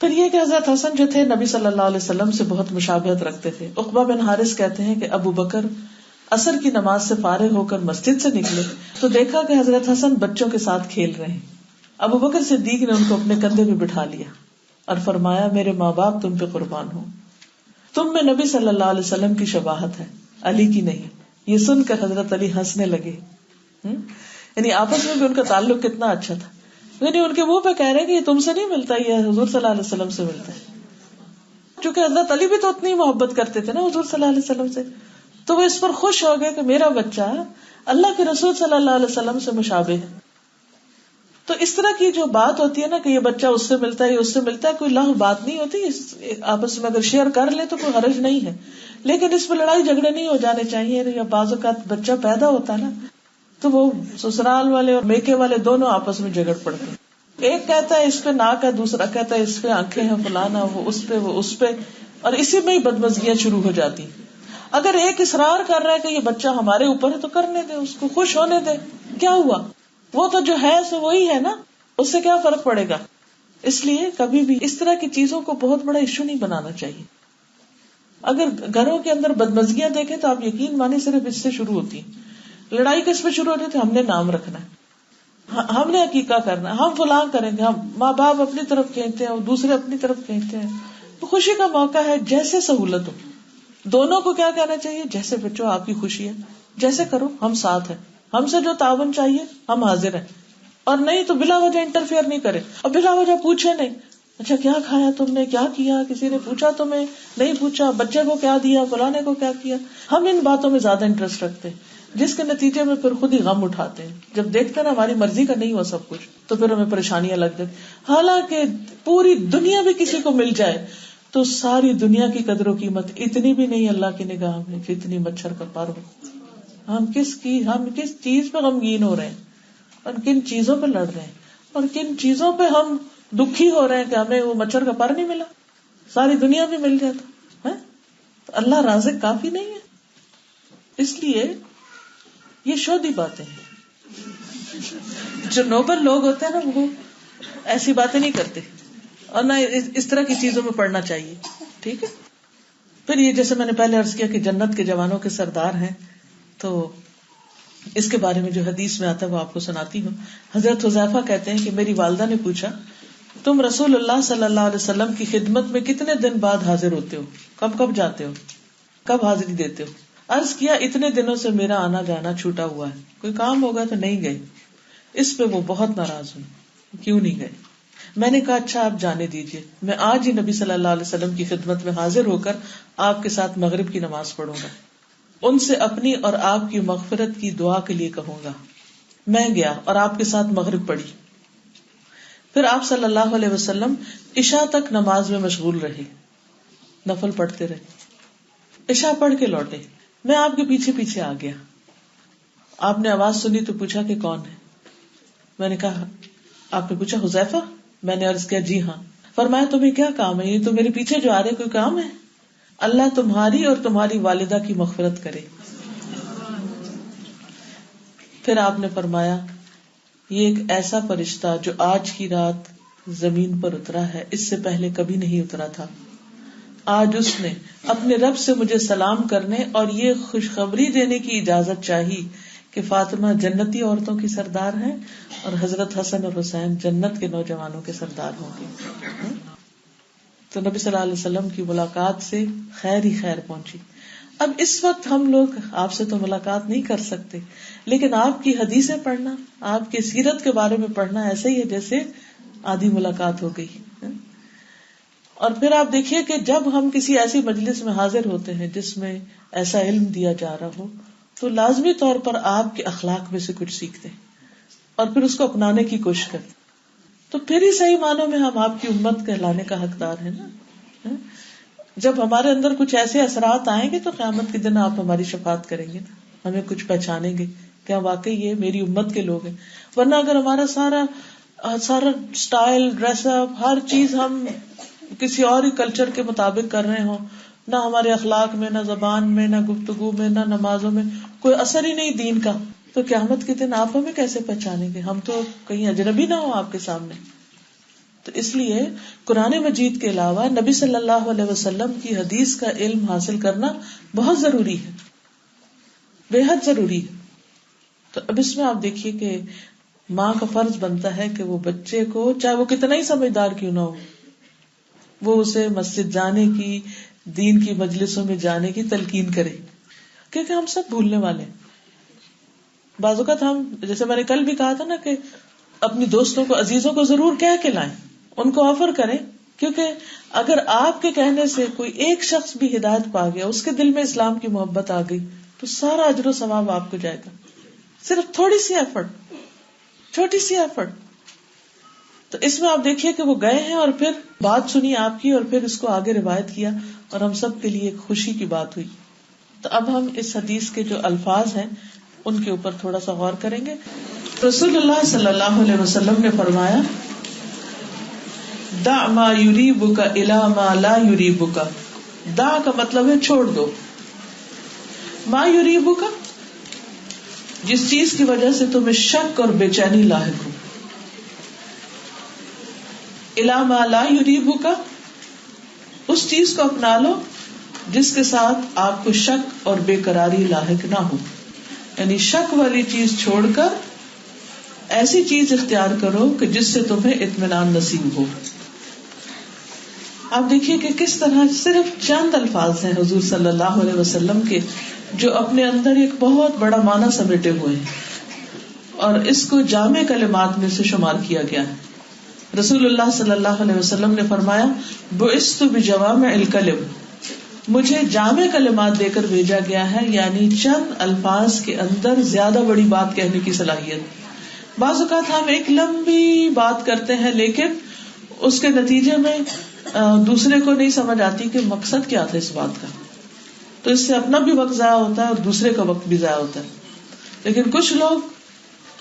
پھر یہ کہ حضرت حسن جو تھے نبی صلی اللہ علیہ وسلم سے بہت مشابہت رکھتے تھے. عقبہ بن حارث کہتے ہیں کہ ابو بکر عصر کی نماز سے فارغ ہو کر مسجد سے نکلے تو دیکھا کہ حضرت حسن بچوں کے ساتھ کھیل رہے ہیں. ابو بکر صدیق نے ان کو اپنے کندھے پہ بٹھا لیا اور فرمایا میرے ماں باپ تم پہ قربان ہو، تم میں نبی صلی اللہ علیہ وسلم کی شباہت ہے، علی کی نہیں. یہ سن کر حضرت علی ہنسنے لگے. یعنی آپس میں بھی ان کا تعلق کتنا اچھا تھا. یعنی ان کے منہ پہ کہہ رہے ہیں کہ یہ تم سے نہیں ملتا، یہ حضور صلی اللہ علیہ وسلم سے ملتا ہے. چونکہ حضرت علی بھی تو اتنی محبت کرتے تھے نا حضور صلی اللہ علیہ وسلم سے، تو وہ اس پر خوش ہو گئے کہ میرا بچہ اللہ کے رسول صلی اللہ علیہ وسلم سے مشابہ ہے. تو اس طرح کی جو بات ہوتی ہے نا کہ یہ بچہ اس سے ملتا ہے، یہ اس سے ملتا ہے، کوئی لغو بات نہیں ہوتی. آپس میں اگر شیئر کر لے تو کوئی حرج نہیں ہے، لیکن اس پہ لڑائی جھگڑے نہیں ہو جانے چاہیے. یا بعض اوقات بچہ پیدا ہوتا ہے نا تو وہ سسرال والے اور میکے والے دونوں آپس میں جھگڑ پڑتے ہیں. ایک کہتا ہے اس پہ ناک ہے، دوسرا کہتا ہے اس پہ آنکھیں ہیں، فلانا، وہ اس پہ، اور اسی میں ہی بدمزگیاں شروع ہو جاتی. اگر ایک اصرار کر رہا ہے کہ یہ بچہ ہمارے اوپر ہے تو کرنے دے، اس کو خوش ہونے دے. کیا ہوا؟ وہ تو جو ہے سو وہی ہے نا، اس سے کیا فرق پڑے گا. اس لیے کبھی بھی اس طرح کی چیزوں کو بہت بڑا ایشو نہیں بنانا چاہیے. اگر گھروں کے اندر بدمزگیاں دیکھیں تو آپ یقین مانیں صرف اس سے شروع ہوتی ہیں. لڑائی کس پہ شروع ہوتی ہے؟ ہم نے نام رکھنا ہے، ہم نے عقیقہ کرنا ہے، ہم فلاں کریں گے. ہم ماں باپ اپنی طرف کھینچتے ہیں اور دوسرے اپنی طرف کھینچتے ہیں. تو خوشی کا موقع ہے، جیسے سہولت ہو. دونوں کو کیا کہنا چاہیے؟ جیسے بچوں آپ کی خوشی ہے جیسے کرو، ہم ساتھ ہیں، ہم سے جو تعاون چاہیے ہم حاضر ہیں. اور نہیں تو بلا وجہ انٹرفیئر نہیں کرے اور بلا وجہ پوچھے نہیں. اچھا کیا کھایا تم نے، کیا کیا، کسی نے پوچھا تمہیں؟ نہیں پوچھا. بچے کو کیا دیا، فلانے کو کیا کیا. ہم ان باتوں میں زیادہ انٹرسٹ رکھتے ہیں جس کے نتیجے میں پھر خود ہی غم اٹھاتے ہیں. جب دیکھتے ہیں نا ہماری مرضی کا نہیں ہوا سب کچھ تو پھر ہمیں پریشانیاں لگ جاتی. حالانکہ پوری دنیا بھی کسی کو مل جائے تو ساری دنیا کی قدر و قیمت اتنی بھی نہیں اللہ کی نگاہ میں جتنی مچھر کا پر ہو. ہم کس چیز پہ غمگین ہو رہے ہیں اور کن چیزوں پہ لڑ رہے ہیں اور کن چیزوں پہ ہم دکھی ہو رہے ہیں کہ ہمیں وہ مچھر کا پر نہیں ملا، ساری دنیا میں مل جاتا ہے. تو اللہ رازق کافی نہیں ہے. اس لیے یہ شودھی باتیں ہیں. جو نوبل لوگ ہوتے ہیں نا وہ ایسی باتیں نہیں کرتے اور نہ اس طرح کی چیزوں میں پڑنا چاہیے. ٹھیک ہے. پھر یہ جیسے میں نے پہلے عرض کیا کہ جنت کے جوانوں کے سردار ہیں، تو اس کے بارے میں جو حدیث میں آتا ہے وہ آپ کو سناتی ہوں. حضرت حذیفہ کہتے ہیں کہ میری والدہ نے پوچھا تم رسول اللہ صلی اللہ علیہ وسلم کی خدمت میں کتنے دن بعد حاضر ہوتے ہو، کب جاتے ہو، کب حاضری دیتے ہو؟ عرض کیا اتنے دنوں سے میرا آنا جانا چھوٹا ہوا ہے، کوئی کام ہوگا تو نہیں گئی. اس پہ وہ بہت ناراض ہوئی، کیوں نہیں گئے؟ میں نے کہا اچھا آپ جانے دیجیے، میں آج ہی نبی صلی اللہ علیہ وسلم کی خدمت میں حاضر ہو کر آپ کے ساتھ مغرب کی نماز پڑھوں گا، ان سے اپنی اور آپ کی مغفرت کی دعا کے لیے کہوں گا. میں گیا اور آپ کے ساتھ مغرب پڑھی. پھر آپ صلی اللہ علیہ وسلم عشاء تک نماز میں مشغول رہے، نفل پڑھتے رہے. عشاء پڑھ کے لوٹے، میں آپ کے پیچھے پیچھے آ گیا. آپ نے آواز سنی تو پوچھا کہ کون ہے؟ میں نے کہا، آپ نے پوچھا حذیفہ؟ میں نے عرض کیا جی ہاں. فرمایا تمہیں کیا کام ہے؟ یہ تو میرے پیچھے جو آ رہے کوئی کام ہے؟ اللہ تمہاری اور تمہاری والدہ کی مغفرت کرے. پھر آپ نے فرمایا یہ ایک ایسا فرشتہ جو آج کی رات زمین پر اترا ہے، اس سے پہلے کبھی نہیں اترا تھا. آج اس نے اپنے رب سے مجھے سلام کرنے اور یہ خوشخبری دینے کی اجازت چاہی کہ فاطمہ جنتی عورتوں کی سردار ہیں اور حضرت حسن اور حسین جنت کے نوجوانوں کے سردار ہوں گے. تو نبی صلی اللہ علیہ وسلم کی ملاقات سے خیر ہی خیر پہنچی. اب اس وقت ہم لوگ آپ سے تو ملاقات نہیں کر سکتے، لیکن آپ کی حدیثیں پڑھنا، آپ کی سیرت کے بارے میں پڑھنا ایسے ہی ہے جیسے آدھی ملاقات ہو گئی. اور پھر آپ دیکھیے کہ جب ہم کسی ایسی مجلس میں حاضر ہوتے ہیں جس میں ایسا علم دیا جا رہا ہو تو لازمی طور پر آپ کے اخلاق میں سے کچھ سیکھتے ہیں اور پھر اس کو اپنانے کی کوشش کرتے. تو پھر ہی صحیح معنوں میں ہم آپ کی امت کہلانے کا حقدار ہیں نا. جب ہمارے اندر کچھ ایسے اثرات آئیں گے تو قیامت کے دن آپ ہماری شفاعت کریں گے نا، ہمیں کچھ پہچانیں گے کیا واقعی یہ میری امت کے لوگ ہیں. ورنہ اگر ہمارا سارا سٹائل، ڈریس اپ، ہر چیز ہم کسی اور ہی کلچر کے مطابق کر رہے ہوں، نہ ہمارے اخلاق میں، نہ زبان میں، نہ گفتگو میں، نہ نمازوں میں کوئی اثر ہی نہیں دین کا، تو قیامت کے دن آپ ہمیں کیسے پہچانیں گے؟ ہم تو کہیں اجنبی نہ ہو آپ کے سامنے. تو اس لیے قرآن مجید کے علاوہ نبی صلی اللہ علیہ وسلم کی حدیث کا علم حاصل کرنا بہت ضروری ہے. بے حد ضروری ہے. تو اب اس میں آپ دیکھیے کہ ماں کا فرض بنتا ہے کہ وہ بچے کو چاہے وہ کتنا ہی سمجھدار کیوں نہ ہو، وہ اسے مسجد جانے کی، دین کی مجلسوں میں جانے کی تلقین کرے، کیونکہ ہم سب بھولنے والے ہیں. بعض اوقات ہم، جیسے میں نے کل بھی کہا تھا نا، کہ اپنی دوستوں کو، عزیزوں کو ضرور کہہ کے لائیں، ان کو آفر کریں، کیونکہ اگر آپ کے کہنے سے کوئی ایک شخص بھی ہدایت پا گیا، اس کے دل میں اسلام کی محبت آ گئی، تو سارا اجر و ثواب آپ کو جائے گا. صرف تھوڑی سی ایفرٹ، چھوٹی سی ایفرٹ. تو اس میں آپ دیکھیے کہ وہ گئے ہیں اور پھر بات سنی آپ کی، اور پھر اس کو آگے روایت کیا، اور ہم سب کے لیے ایک خوشی کی بات ہوئی. تو اب ہم اس حدیث کے جو الفاظ ہیں ان کے اوپر تھوڑا سا غور کریں گے. رسول اللہ صلی اللہ علیہ وسلم نے فرمایا، دع ما یریبک الی ما لا یریبک. دع کا مطلب ہے چھوڑ دو. ما یریبک، جس چیز کی وجہ سے تمہیں شک اور بے چینی لاحق ہو. الی ما لا یریبک، اس چیز کو اپنا لو جس کے ساتھ آپ کو شک اور بے قراری لاحق نہ ہو. یعنی شک والی چیز چھوڑ کر ایسی چیز اختیار کرو کہ جس سے تمہیں اطمینان نصیب ہو. آپ دیکھیے کہ کس طرح صرف چند الفاظ ہیں حضور صلی اللہ علیہ وسلم کے، جو اپنے اندر ایک بہت بڑا معنی سمیٹے ہوئے ہیں، اور اس کو جامع کلمات میں سے شمار کیا گیا ہے. رسول اللہ صلی اللہ علیہ وسلم نے فرمایا، بعثت بجوامع الکلم، مجھے جامع کلمات دے کر بھیجا گیا ہے، یعنی چند الفاظ کے اندر زیادہ بڑی بات کہنے کی صلاحیت. بعض اوقات ہم ایک لمبی بات کرتے ہیں، لیکن اس کے نتیجے میں دوسرے کو نہیں سمجھ آتی کہ مقصد کیا تھا اس بات کا، تو اس سے اپنا بھی وقت ضائع ہوتا ہے اور دوسرے کا وقت بھی ضائع ہوتا ہے. لیکن کچھ لوگ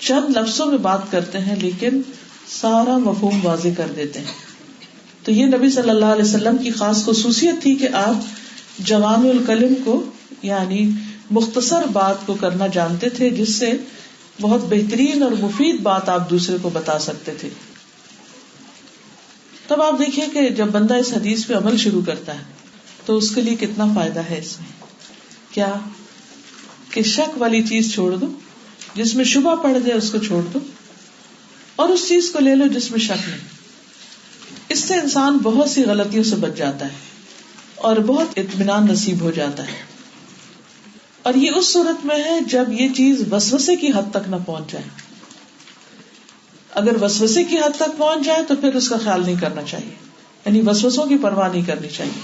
چند لفظوں میں بات کرتے ہیں لیکن سارا مفہوم واضح کر دیتے ہیں. تو یہ نبی صلی اللہ علیہ وسلم کی خاص خصوصیت تھی کہ آپ جوامع الکلم کو، یعنی مختصر بات کو کرنا جانتے تھے، جس سے بہت بہترین اور مفید بات آپ دوسرے کو بتا سکتے تھے. تب آپ دیکھیں کہ جب بندہ اس حدیث پہ عمل شروع کرتا ہے تو اس کے لیے کتنا فائدہ ہے اس میں. کیا کہ شک والی چیز چھوڑ دو، جس میں شبہ پڑ جائے اس کو چھوڑ دو، اور اس چیز کو لے لو جس میں شک نہیں. اس سے انسان بہت سی غلطیوں سے بچ جاتا ہے اور بہت اطمینان نصیب ہو جاتا ہے. اور یہ اس صورت میں ہے جب یہ چیز وسوسے کی حد تک نہ پہنچ جائے. اگر وسوسے کی حد تک پہنچ جائے تو پھر اس کا خیال نہیں کرنا چاہیے، یعنی وسوسوں کی پرواہ نہیں کرنی چاہیے.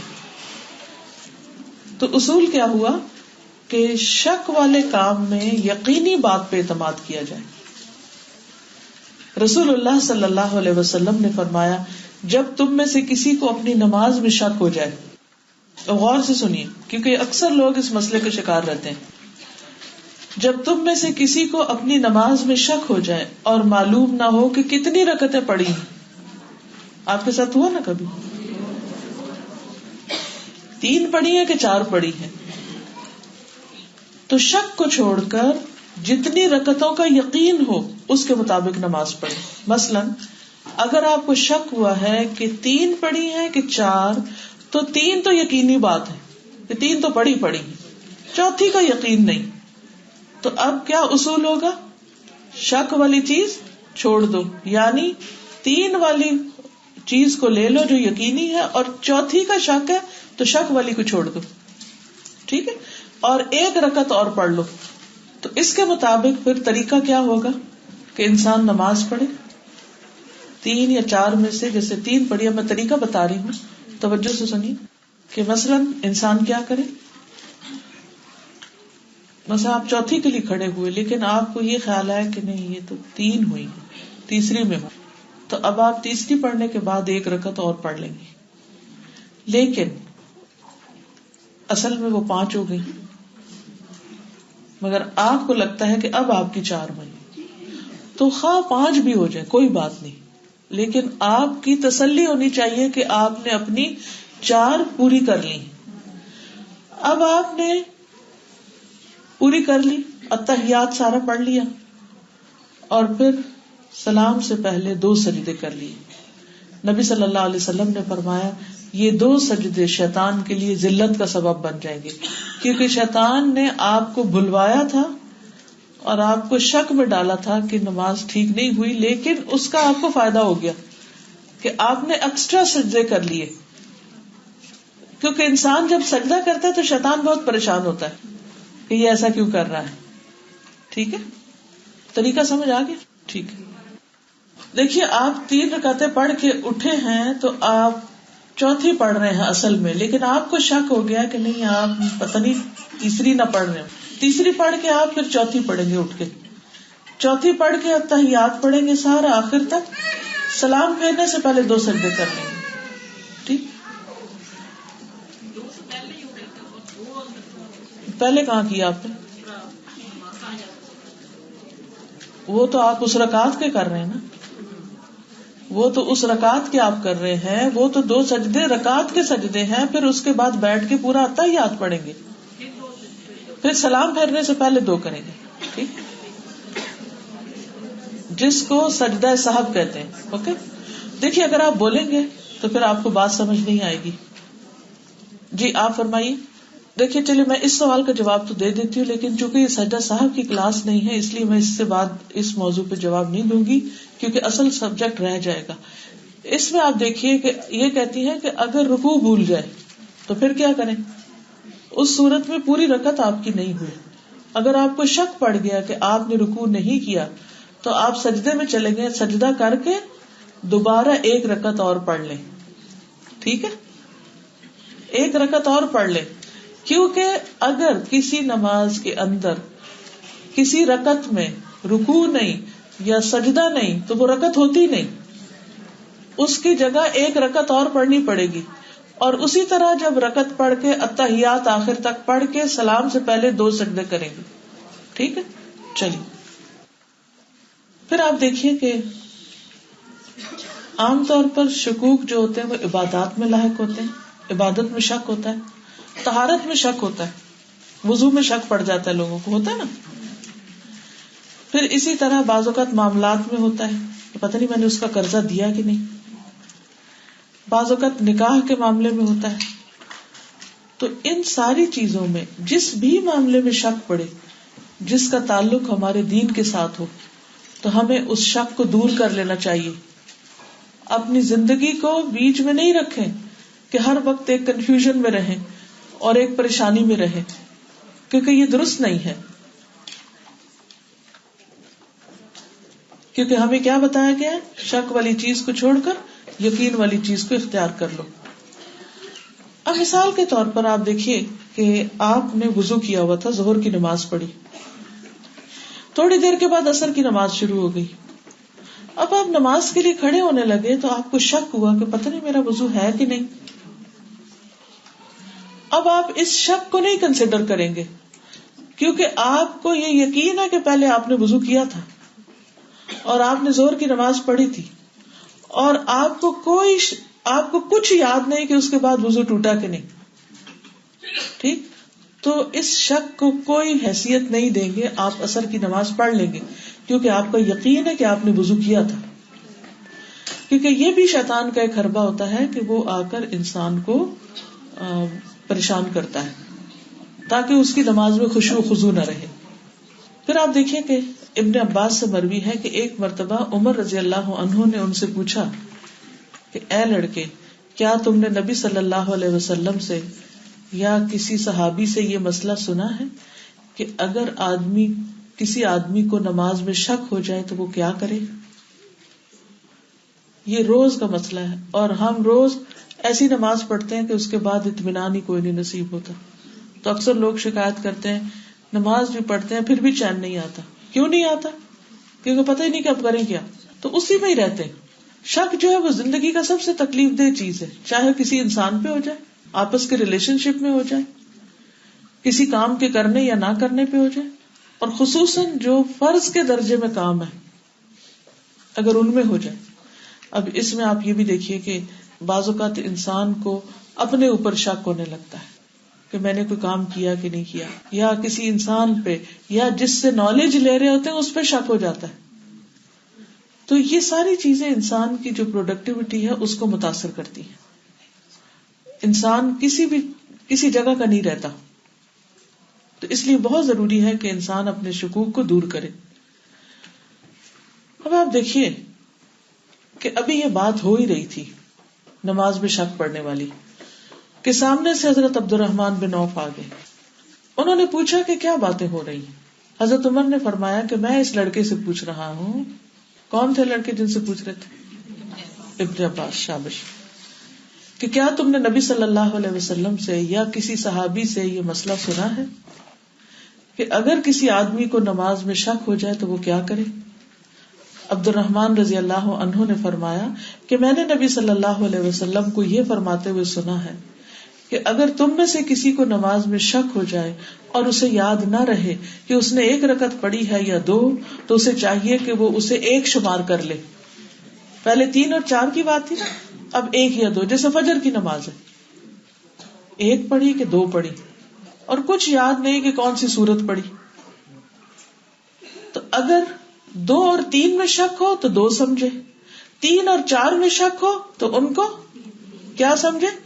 تو اصول کیا ہوا کہ شک والے کام میں یقینی بات پہ اعتماد کیا جائے. رسول اللہ صلی اللہ علیہ وسلم نے فرمایا، جب تم میں سے کسی کو اپنی نماز میں شک ہو جائے، تو غور سے سنیے کیونکہ اکثر لوگ اس مسئلے کا شکار رہتے ہیں. جب تم میں سے کسی کو اپنی نماز میں شک ہو جائے اور معلوم نہ ہو کہ کتنی رکعتیں پڑھی ہیں. آپ کے ساتھ ہوا نا کبھی 3 پڑھی ہیں کہ 4 پڑھی ہیں، تو شک کو چھوڑ کر جتنی رکعتوں کا یقین ہو اس کے مطابق نماز پڑھے. مثلا اگر آپ کو شک ہوا ہے کہ 3 پڑھی ہیں کہ 4، تو 3 تو یقینی بات ہے کہ 3 تو پڑھی پڑھی، چوتھی کا یقین نہیں. تو اب کیا اصول ہوگا؟ شک والی چیز چھوڑ دو، یعنی 3 والی چیز کو لے لو جو یقینی ہے، اور چوتھی کا شک ہے تو شک والی کو چھوڑ دو. ٹھیک ہے، اور 1 رکعت اور پڑھ لو. تو اس کے مطابق پھر طریقہ کیا ہوگا کہ انسان نماز پڑھے 3 یا 4 میں سے. جیسے 3 پڑھی ہے، میں طریقہ بتا رہی ہوں، توجہ سے سنیے. کہ مثلا انسان کیا کرے، مثلا آپ چوتھی کے لیے کھڑے ہوئے لیکن آپ کو یہ خیال ہے کہ نہیں یہ تو 3 ہوئی، تیسری میں ہو، تو اب آپ تیسری پڑھنے کے بعد 1 رکعت اور پڑھ لیں گے. لیکن اصل میں وہ 5 ہو گئی، مگر آپ کو لگتا ہے کہ اب آپ کی 4 ہوئی، تو خواہ 5 بھی ہو جائے کوئی بات نہیں، لیکن آپ کی تسلی ہونی چاہیے کہ آپ نے اپنی 4 پوری کر لی. اب آپ نے پوری کر لی، التحیات سارا پڑھ لیا، اور پھر سلام سے پہلے 2 سجدے کر لیے. نبی صلی اللہ علیہ وسلم نے فرمایا یہ 2 سجدے شیطان کے لیے ذلت کا سبب بن جائیں گے. کیونکہ شیطان نے آپ کو بھلوایا تھا اور آپ کو شک میں ڈالا تھا کہ نماز ٹھیک نہیں ہوئی، لیکن اس کا آپ کو فائدہ ہو گیا کہ آپ نے ایکسٹرا سجدے کر لیے. کیونکہ انسان جب سجدہ کرتا ہے تو شیطان بہت پریشان ہوتا ہے کہ یہ ایسا کیوں کر رہا ہے. ٹھیک ہے، طریقہ سمجھ آ گیا؟ ٹھیک ہے. دیکھیے، آپ 3 رکعتیں پڑھ کے اٹھے ہیں تو آپ چوتھی پڑھ رہے ہیں اصل میں، لیکن آپ کو شک ہو گیا کہ نہیں آپ پتہ نہیں تیسری نہ پڑھ رہے ہو. تیسری پڑھ کے آپ پھر چوتھی پڑھیں گے اٹھ کے، چوتھی پڑھ کے اتحیات پڑھیں گے سارا آخر تک، سلام پھیرنے سے پہلے 2 سجدے کر لیں گے. ٹھیک، پہلے کہاں کیا آپ نے؟ وہ تو آپ اس رکعت کے کر رہے ہیں نا، وہ تو اس رکعت کے آپ کر رہے ہیں، وہ تو 2 سجدے رکعت کے سجدے ہیں، پھر اس کے بعد بیٹھ کے پورا اتحیات پڑھیں گے، پھر سلام پھیرنے سے پہلے 2 کریں گے. ٹھیک، جس کو سجدہ سہو کہتے ہیں. اوکے، دیکھیے اگر آپ بولیں گے تو پھر آپ کو بات سمجھ نہیں آئے گی. جی آپ فرمائیے. دیکھیے چلیے میں اس سوال کا جواب تو دے دیتی ہوں، لیکن چونکہ یہ سجدہ سہو کی کلاس نہیں ہے اس لیے میں اس سے بعد اس موضوع پہ جواب نہیں دوں گی، کیونکہ اصل سبجیکٹ رہ جائے گا. اس میں آپ دیکھیے کہ یہ کہتی ہے کہ اگر رکوع بھول جائے تو پھر کیا کریں. اس صورت میں پوری رکعت آپ کی نہیں ہوئی. اگر آپ کو شک پڑ گیا کہ آپ نے رکوع نہیں کیا تو آپ سجدے میں چلے گئے، سجدہ کر کے دوبارہ 1 رکعت اور پڑھ لیں. ٹھیک ہے، 1 رکعت اور پڑھ لیں، کیونکہ اگر کسی نماز کے اندر کسی رکعت میں رکوع نہیں یا سجدہ نہیں تو وہ رکعت ہوتی نہیں، اس کی جگہ 1 رکعت اور پڑھنی پڑے گی. اور اسی طرح جب رکعت پڑھ کے اتحیات آخر تک پڑھ کے سلام سے پہلے 2 سجدے کریں گے. ٹھیک ہے، چلیے پھر آپ دیکھیے کہ عام طور پر شکوک جو ہوتے ہیں وہ عبادات میں لاحق ہوتے ہیں. عبادت میں شک ہوتا ہے، طہارت میں شک ہوتا ہے، وضو میں شک پڑ جاتا ہے، لوگوں کو ہوتا ہے نا. پھر اسی طرح بعض اوقات معاملات میں ہوتا ہے کہ پتہ نہیں میں نے اس کا قرضہ دیا کہ نہیں. بعض اوقات نکاح کے معاملے میں ہوتا ہے. تو ان ساری چیزوں میں جس بھی معاملے میں شک پڑے جس کا تعلق ہمارے دین کے ساتھ ہو تو ہمیں اس شک کو دور کر لینا چاہیے. اپنی زندگی کو بیچ میں نہیں رکھیں کہ ہر وقت ایک کنفیوژن میں رہیں اور ایک پریشانی میں رہیں، کیونکہ یہ درست نہیں ہے. کیونکہ ہمیں کیا بتایا گیا ہے؟ شک والی چیز کو چھوڑ کر یقین والی چیز کو اختیار کر لو. اب مثال کے طور پر آپ دیکھیے کہ آپ نے وضو کیا ہوا تھا، ظہر کی نماز پڑھی، تھوڑی دیر کے بعد عصر کی نماز شروع ہو گئی. اب آپ نماز کے لیے کھڑے ہونے لگے تو آپ کو شک ہوا کہ پتہ نہیں میرا وضو ہے کہ نہیں. اب آپ اس شک کو نہیں کنسیڈر کریں گے کیونکہ آپ کو یہ یقین ہے کہ پہلے آپ نے وضو کیا تھا اور آپ نے ظہر کی نماز پڑھی تھی اور آپ کو کچھ یاد نہیں کہ اس کے بعد وضو ٹوٹا کہ نہیں. ٹھیک، تو اس شک کو کوئی حیثیت نہیں دیں گے، آپ عصر کی نماز پڑھ لیں گے کیونکہ آپ کا یقین ہے کہ آپ نے وضو کیا تھا. کیونکہ یہ بھی شیطان کا ایک حربہ ہوتا ہے کہ وہ آ کر انسان کو پریشان کرتا ہے تاکہ اس کی نماز میں خشوع و خضوع نہ رہے. پھر آپ دیکھیں کہ ابن عباس سے مروی ہے کہ ایک مرتبہ عمر رضی اللہ عنہ نے ان سے پوچھا کہ اے لڑکے، کیا تم نے نبی صلی اللہ علیہ وسلم سے یا کسی صحابی سے یہ مسئلہ سنا ہے کہ اگر کسی آدمی کو نماز میں شک ہو جائے تو وہ کیا کرے؟ یہ روز کا مسئلہ ہے اور ہم روز ایسی نماز پڑھتے ہیں کہ اس کے بعد اطمینان ہی کوئی نہیں نصیب ہوتا. تو اکثر لوگ شکایت کرتے ہیں نماز بھی پڑھتے ہیں پھر بھی چین نہیں آتا. کیوں نہیں آتا؟ کیونکہ پتہ ہی نہیں کہ اب کریں کیا، تو اسی میں ہی رہتے ہیں. شک جو ہے وہ زندگی کا سب سے تکلیف دہ چیز ہے، چاہے کسی انسان پہ ہو جائے، آپس کے ریلیشن شپ میں ہو جائے، کسی کام کے کرنے یا نہ کرنے پہ ہو جائے، اور خصوصاً جو فرض کے درجے میں کام ہے اگر ان میں ہو جائے. اب اس میں آپ یہ بھی دیکھیے کہ بعض اوقات انسان کو اپنے اوپر شک ہونے لگتا ہے کہ میں نے کوئی کام کیا کہ نہیں کیا، یا کسی انسان پہ یا جس سے نالج لے رہے ہوتے ہیں اس پہ شک ہو جاتا ہے. تو یہ ساری چیزیں انسان کی جو پروڈکٹیوٹی ہے اس کو متاثر کرتی ہیں. انسان کسی جگہ کا نہیں رہتا. تو اس لیے بہت ضروری ہے کہ انسان اپنے شکوک کو دور کرے. اب آپ دیکھیے کہ ابھی یہ بات ہو ہی رہی تھی نماز میں شک پڑنے والی کہ سامنے سے حضرت عبد الرحمن بن عوف آ گئے. انہوں نے پوچھا کہ کیا باتیں ہو رہی ہیں. حضرت عمر نے فرمایا کہ میں اس لڑکے سے پوچھ رہا ہوں. کون تھے لڑکے جن سے پوچھ رہے تھے؟ ابن عباس. شابش. کہ کیا تم نے نبی صلی اللہ علیہ وسلم سے یا کسی صحابی سے یہ مسئلہ سنا ہے کہ اگر کسی آدمی کو نماز میں شک ہو جائے تو وہ کیا کرے؟ عبد الرحمن رضی اللہ عنہ نے فرمایا کہ میں نے نبی صلی اللہ علیہ وسلم کو یہ فرماتے ہوئے سنا ہے کہ اگر تم میں سے کسی کو نماز میں شک ہو جائے اور اسے یاد نہ رہے کہ اس نے 1 رکعت پڑھی ہے یا 2 تو اسے چاہیے کہ وہ اسے 1 شمار کر لے. پہلے 3 اور 4 کی بات تھی نا, اب 1 یا 2. جیسے فجر کی نماز ہے, 1 پڑھی کہ 2 پڑھی اور کچھ یاد نہیں کہ کون سی سورت پڑھی, تو اگر 2 اور 3 میں شک ہو تو 2 سمجھے, 3 اور 4 میں شک ہو تو ان کو کیا سمجھے؟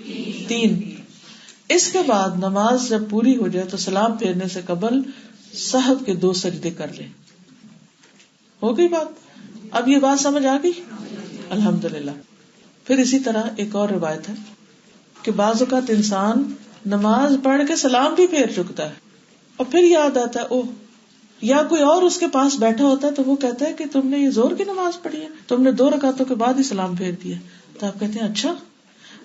3. اس کے بعد نماز جب پوری ہو جائے تو سلام پھیرنے سے قبل سہو کے 2 سجدے کر لے. ہو گئی بات؟ اب یہ بات سمجھ آ گئی الحمدللہ. پھر اسی طرح ایک اور روایت ہے کہ بعض اوقات انسان نماز پڑھ کے سلام بھی پھیر چکتا ہے اور پھر یاد آتا ہے اوہ, یا کوئی اور اس کے پاس بیٹھا ہوتا ہے تو وہ کہتا ہے کہ تم نے یہ زور کی نماز پڑھی ہے, تم نے 2 رکعتوں کے بعد ہی سلام پھیر دیا. تو آپ کہتے ہیں اچھا.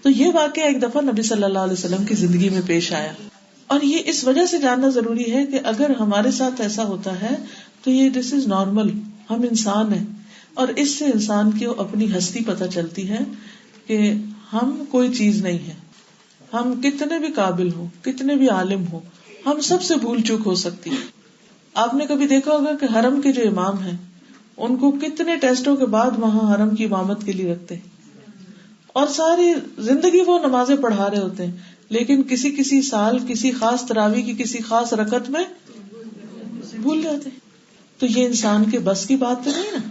تو یہ واقعہ ایک دفعہ نبی صلی اللہ علیہ وسلم کی زندگی میں پیش آیا, اور یہ اس وجہ سے جاننا ضروری ہے کہ اگر ہمارے ساتھ ایسا ہوتا ہے تو یہ دس از نارمل, ہم انسان ہیں, اور اس سے انسان کی اپنی ہستی پتہ چلتی ہے کہ ہم کوئی چیز نہیں ہے. ہم کتنے بھی قابل ہوں, کتنے بھی عالم ہوں, ہم سب سے بھول چوک ہو سکتی ہے. آپ نے کبھی دیکھا ہوگا کہ حرم کے جو امام ہیں ان کو کتنے ٹیسٹوں کے بعد وہاں حرم کی امامت کے لیے رکھتے ہیں, اور ساری زندگی وہ نمازیں پڑھا رہے ہوتے ہیں, لیکن کسی سال کسی خاص تراویح کی کسی خاص رکعت میں بھول جاتے. تو یہ انسان کے بس کی بات تو نہیں نا.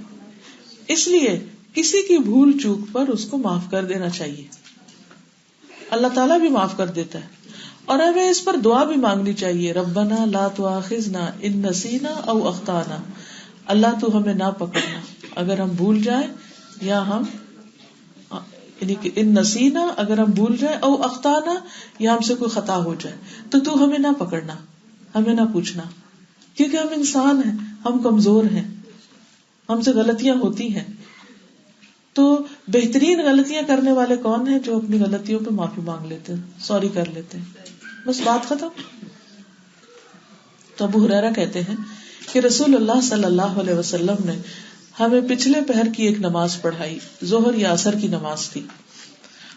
اس لیے کسی کی بھول چوک پر اس کو معاف کر دینا چاہیے, اللہ تعالیٰ بھی معاف کر دیتا ہے. اور ہمیں اس پر دعا بھی مانگنی چاہیے, ربنا لا تؤاخذنا ان نسینا او اخطانا. اللہ تو ہمیں نہ پکڑنا اگر ہم بھول جائیں یا ہم, یعنی کہ ان نسینا اگر ہم بھول جائیں, او اخطانا یا ہم سے کوئی خطا ہو جائے, تو ہمیں نہ پکڑنا, ہمیں نہ پوچھنا, کیونکہ ہم انسان ہیں, ہم کمزور ہیں, ہم سے غلطیاں ہوتی ہیں. تو بہترین غلطیاں کرنے والے کون ہیں؟ جو اپنی غلطیوں پہ معافی مانگ لیتے ہیں, سوری کر لیتے ہیں, بس بات ختم. تو ابو ہریرہ کہتے ہیں کہ رسول اللہ صلی اللہ علیہ وسلم نے ہمیں پچھلے پہر کی ایک نماز پڑھائی, ظہر یا عصر کی نماز تھی,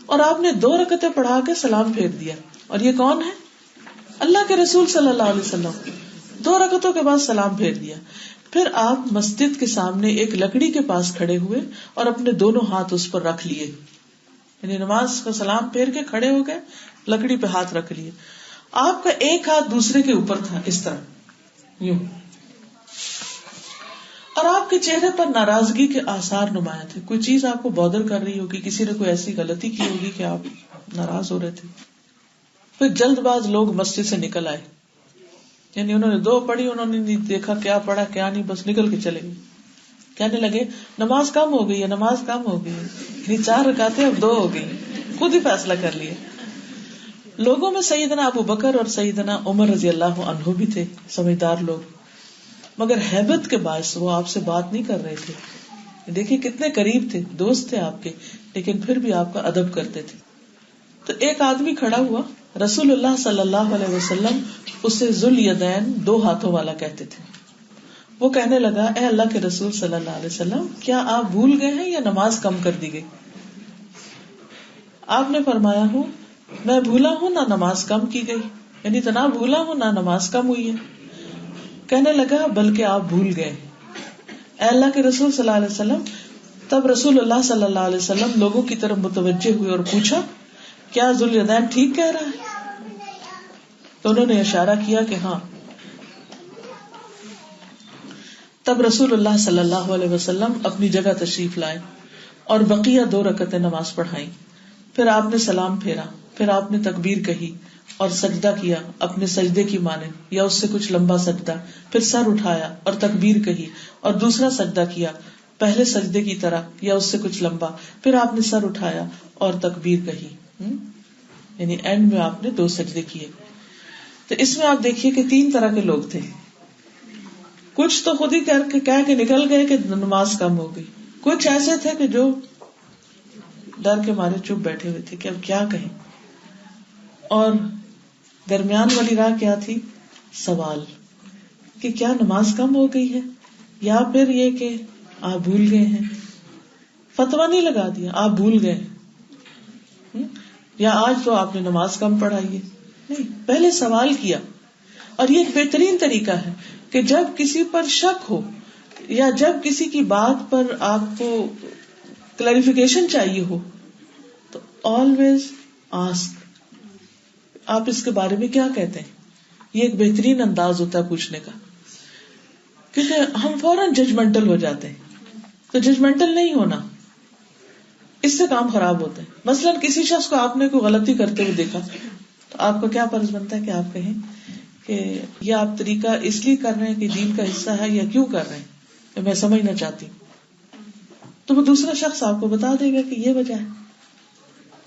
اور آپ نے 2 رکعتیں پڑھا کے سلام پھیر دیا. اور یہ کون ہے؟ اللہ کے رسول صلی اللہ علیہ وسلم. 2 رکعتوں کے بعد سلام پھیر دیا. پھر آپ مسجد کے سامنے ایک لکڑی کے پاس کھڑے ہوئے اور اپنے دونوں ہاتھ اس پر رکھ لیے, یعنی نماز کا سلام پھیر کے کھڑے ہو گئے, لکڑی پہ ہاتھ رکھ لیے. آپ کا ایک ہاتھ دوسرے کے اوپر تھا, اس طرح یوں, اور آپ کے چہرے پر ناراضگی کے آثار نمایاں تھے. کوئی چیز آپ کو بودر کر رہی ہوگی, کسی نے کوئی ایسی غلطی کی ہوگی کہ آپ ناراض ہو رہے تھے. پھر جلد باز لوگ مسجد سے نکل آئے, یعنی انہوں نے 2 پڑھی, انہوں نے نہیں دیکھا کیا پڑھا کیا نہیں, بس نکل کے چلے گئے. کہنے لگے نماز کم ہو گئی ہے, نماز کم ہو گئی ہے, یعنی 4 رکعتیں اب 2 ہو گئی. خود ہی فیصلہ کر لیے. لوگوں میں سیدنا ابو بکر اور سیدنا عمر رضی اللہ عنہ بھی تھے, سمجھدار لوگ, مگر ہیبت کے باعث وہ آپ سے بات نہیں کر رہے تھے. دیکھیے کتنے قریب تھے, دوست تھے آپ کے, لیکن پھر بھی آپ کا ادب کرتے تھے. تو ایک آدمی کھڑا ہوا, رسول اللہ صلی اللہ علیہ وسلم اسے ذل یدین, 2 ہاتھوں والا کہتے تھے. وہ کہنے لگا, اے اللہ کے رسول صلی اللہ علیہ وسلم, کیا آپ بھول گئے ہیں یا نماز کم کر دی گئی؟ آپ نے فرمایا ہوں میں بھولا ہوں, نہ نماز کم کی گئی, یعنی نہ بھولا ہوں نہ نماز کم ہوئی ہے. کہنے لگا بلکہ آپ بھول گئے. اے اللہ کے رسول صلی اللہ علیہ وسلم. تب رسول اللہ صلی اللہ علیہ وسلم لوگوں کی طرف متوجہ ہوئے اور پوچھا, کیا ذل یدین ٹھیک کہہ رہا ہے؟ تو انہوں نے اشارہ کیا کہ ہاں. تب رسول اللہ صلی اللہ علیہ وسلم اپنی جگہ تشریف لائے اور بقیہ 2 رکعتیں نماز پڑھائی. پھر آپ نے سلام پھیرا, پھر آپ نے تکبیر کہی اور سجدہ کیا اپنے سجدے کی مانند یا اس سے کچھ لمبا سجدہ، پھر سر اٹھایا اور تکبیر کہی، اور دوسرا سجدہ کیا پہلے سجدے کی طرح یا اس سے کچھ لمبا، پھر آپ نے سر اٹھایا اور تکبیر کہی، یعنی اینڈ میں آپ نے 2 سجدے کیے. تو اس میں آپ دیکھیے کہ 3 طرح کے لوگ تھے. کچھ تو خود ہی کہہ کے نکل گئے کہ نماز کم ہو گئی، کچھ ایسے تھے کہ جو ڈر کے مارے چپ بیٹھے ہوئے تھے کہ اب کیا کہیں. اور درمیان والی راہ کیا تھی؟ سوال کہ کیا نماز کم ہو گئی ہے، یا پھر یہ کہ آپ بھول گئے ہیں. فتویٰ نہیں لگا دیا، آپ بھول گئے، یا آج تو آپ نے نماز کم پڑھائی ہے. نہیں، پہلے سوال کیا. اور یہ ایک بہترین طریقہ ہے کہ جب کسی پر شک ہو یا جب کسی کی بات پر آپ کو کلیریفیکیشن چاہیے ہو تو آلویز آسک، آپ اس کے بارے میں کیا کہتے ہیں. یہ ایک بہترین انداز ہوتا ہے پوچھنے کا، کیونکہ ہم فوراً ججمنٹل ہو جاتے ہیں. تو ججمنٹل نہیں ہونا، اس سے کام خراب ہوتا ہے. مثلاً کسی شخص کو آپ نے کوئی غلطی کرتے ہوئے دیکھا تو آپ کو کیا فرض بنتا ہے کہ آپ کہیں کہ یہ آپ طریقہ اس لیے کر رہے ہیں کہ دین کا حصہ ہے، یا کیوں کر رہے ہیں، میں سمجھنا چاہتی ہوں. تو وہ دوسرا شخص آپ کو بتا دے گا کہ یہ وجہ ہے.